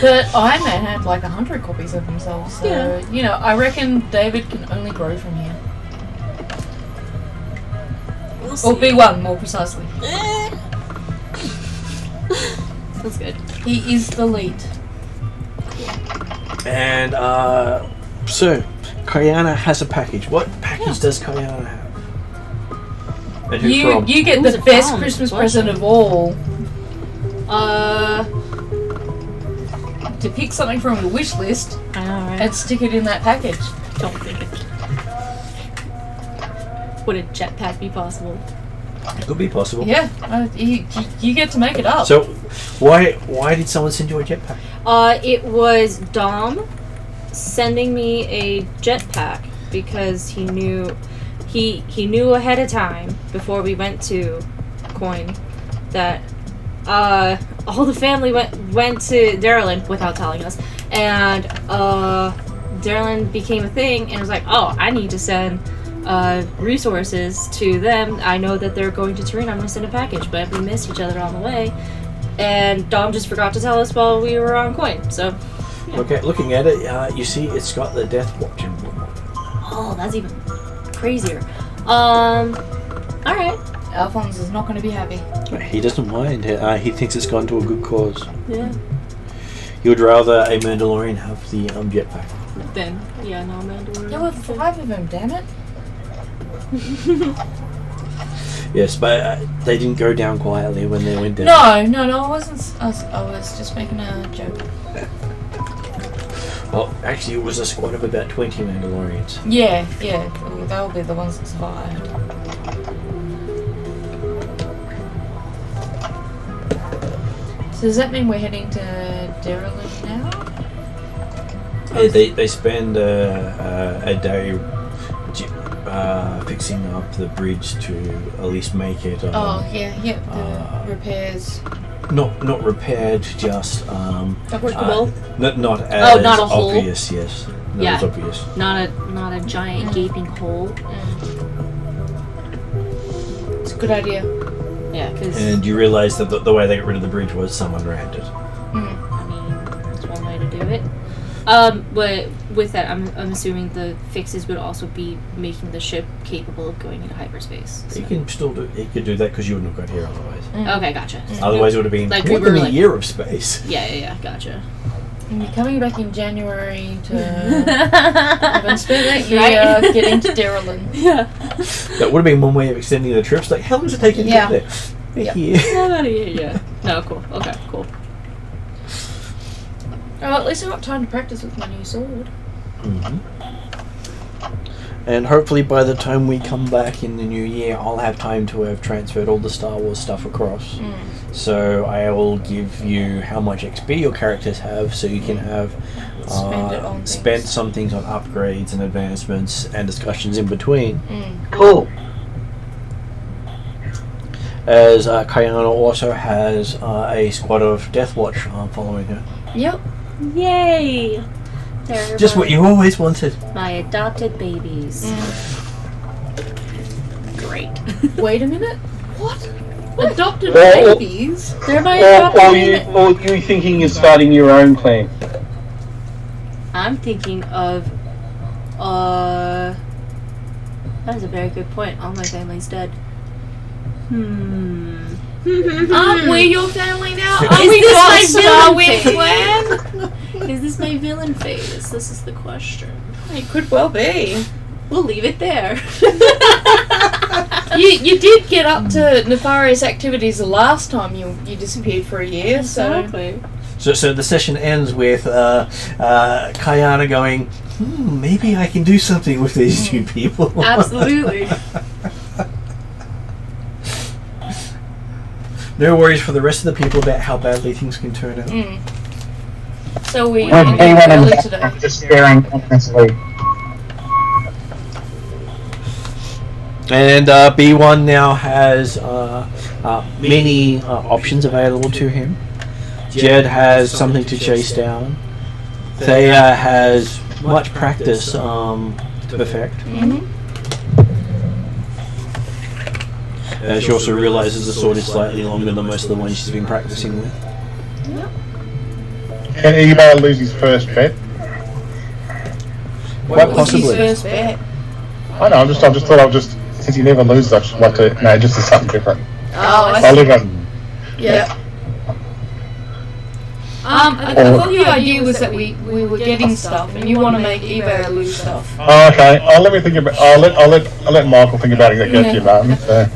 But Iron Man had like 100 copies of himself, so, you know, I reckon David can only grow from here.
We'll see.
Or B1, more precisely.
That's good.
He is the lead.
And so Kayana has a package. What package does Kayana have? And who from?
You get
Who's
the
it
best
from?
Christmas
What?
present of all. To pick something from your wish list
I know, right?
and stick it in that package.
Don't think it. Would a jetpack be possible?
It could be possible.
Yeah, you get to make it up.
So, why did someone send you a jetpack?
It was Dom sending me a jetpack because he knew ahead of time before we went to Coin that all the family went to Darylin without telling us, and Darylin became a thing, and was like, oh, I need to send resources to them. I know that they're going to Terrinoth. I'm going to send a package, but we missed each other on the way. And Dom just forgot to tell us while we were on Coin. So, yeah.
Okay, looking at it, you see it's got the Death Watch emblem.
Oh, that's even crazier. All right.
Alphonse is not going to be happy.
He doesn't mind. He thinks it's gone to a good cause.
Yeah.
You'd rather a Mandalorian have the jetpack.
Then, yeah, no, Mandalore.
There were 5 of them, damn it.
Yes, but they didn't go down quietly when they went down.
No, I wasn't. I was just making a joke.
Well, actually, it was a squad of about 20 Mandalorians.
Yeah. Well, they'll be the ones that survived. So does that mean we're heading to Darylin now?
They spend a day fixing up the bridge to at least make it.
The repairs.
Not repaired, just
Workable?
not as
not a hole?
obvious. Yes, not as obvious.
Not a giant gaping hole.
It's a good idea.
Yeah, because
And you realise that the way they got rid of the bridge was someone rammed it.
I mean, that's one way to do it. But with that, I'm assuming the fixes would also be making the ship capable of going into hyperspace. So.
You can still do. You could do that because you wouldn't have got here otherwise.
Okay, gotcha.
Otherwise, it would have been
Like
more
we were
than a
like-
year of space.
Yeah, gotcha.
And you're coming back in January to have spent that year getting to Darylin.
Yeah.
That would have been one way of extending the trips. Like, how long does it take you to
Yeah.
get there?
Yeah.
Yeah. No, cool. Okay, cool.
Oh, at least I got time to practice with my new sword.
Mm-hmm. And hopefully by the time we come back in the new year, I'll have time to have transferred all the Star Wars stuff across. So I will give you how much XP your characters have, so you can have
Spend it on
spent
things.
some things on upgrades and advancements and discussions in between.
Cool.
As Kayana also has a squad of Death Watch following her.
Yep.
Yay! They're
Just what you always wanted.
my adopted babies. Great.
Wait a minute. What? Adopted
Well,
babies?
They're my
Or
adopted
are you thinking of starting your own clan?
I'm thinking of that is a very good point. All my family's dead.
Aren't we your family now?
Is
Are we
this
not
my
Star
villain
Wars
phase?
clan?
Is this my villain phase? This is the question.
It could well be.
We'll leave it there.
You did get up to nefarious activities the last time you disappeared for a year,
Exactly.
So the session ends with Kayana going, maybe I can do something with these two people.
Absolutely.
No worries for the rest of the people about how badly things can turn out.
So we
With
ended
B1
early
and
today.
just staring endlessly.
And B1 now has many options available to him. Jed has something to chase down. Thea has much practice to perfect. She also realizes the sword is slightly longer than most of the ones she's been practicing with.
Can Ebar lose his first bet?
Quite
What was his
possibly.
first bet?
I know. I just thought I'll just, since he never loses, I should like to. No, just as something different.
Oh, I
I'll
see.
live on.
Yeah. I thought the idea was that we were getting stuff, and you want to make eBay lose stuff.
Oh, okay. Let me think about. I'll let Michael think about it. That goes to your mum. So.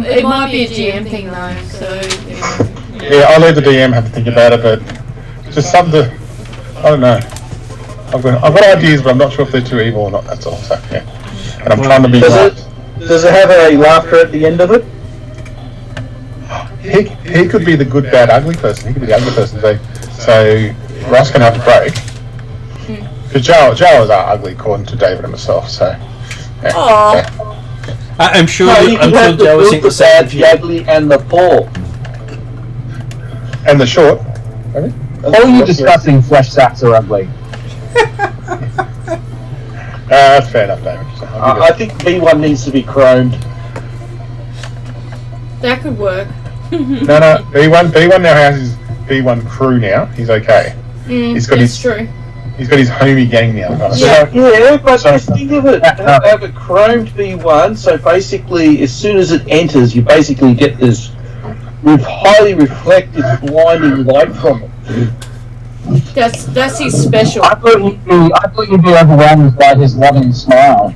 It might be a GM thing though, so
Yeah, I'll let the DM have to think about it, but just something to. I don't know. I've got ideas, but I'm not sure if they're too evil or not. That's all. So yeah. And I'm trying to be.
Does Does it have a laughter at the end of it?
He could be the good, bad, ugly person. He could be the ugly person. So Ross can have a break. Because Joe is ugly, according to David himself. So. Yeah.
Aww.
I'm sure.
No, you
I'm
can
sure
have the
Joe was
good,
thinking
the
the same.
bad, the ugly, and the poor.
And the short.
All you discussing flesh sacks are ugly.
That's fair enough, David. So
I think B1 needs to be chromed.
That could work.
no. B1 now has his B1 crew now. He's okay. He's got
That's
his.
true.
He's got his homie gang now. Kind of.
Yeah.
Yeah, but
So-
just think of it. Have a chromed B1, so basically, as soon as it enters, you basically get this highly reflected, blinding light from it.
That's his special.
I thought you'd be overwhelmed by his loving smile.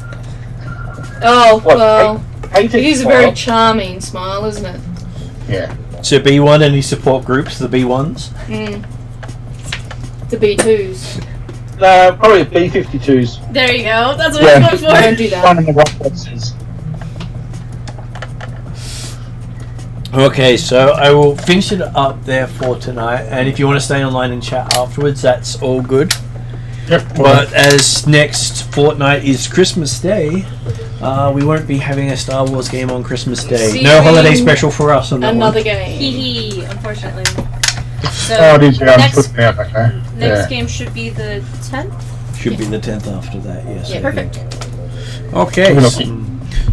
Oh
What,
well,
Painted
it is a
smile.
very charming smile, isn't it?
Yeah.
So B1, any support groups? The B1s.
The B2s.
No, probably B52s.
There you go. That's what
Yeah.
I was going
Don't
for.
do that.
One in the right places.
Okay, so I will finish it up there for tonight, and if you want to stay online and chat afterwards, that's all good.
Yep.
But as next fortnight is Christmas Day, we won't be having a Star Wars game on Christmas Day.
See
No
you
holiday
in
special for us on that
Another
one.
game.
Hee hee, unfortunately. So
Oh, did you? I'm
next,
putting out. Okay.
next
Yeah.
game should be the 10th.
Should be the 10th after that, yes.
Yeah,
I
perfect.
think. Okay.
Okay.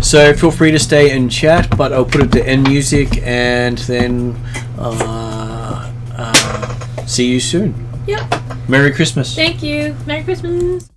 So feel free to stay and chat, but I'll put it to end music and then see you soon.
Yep.
Merry Christmas.
Thank you. Merry Christmas.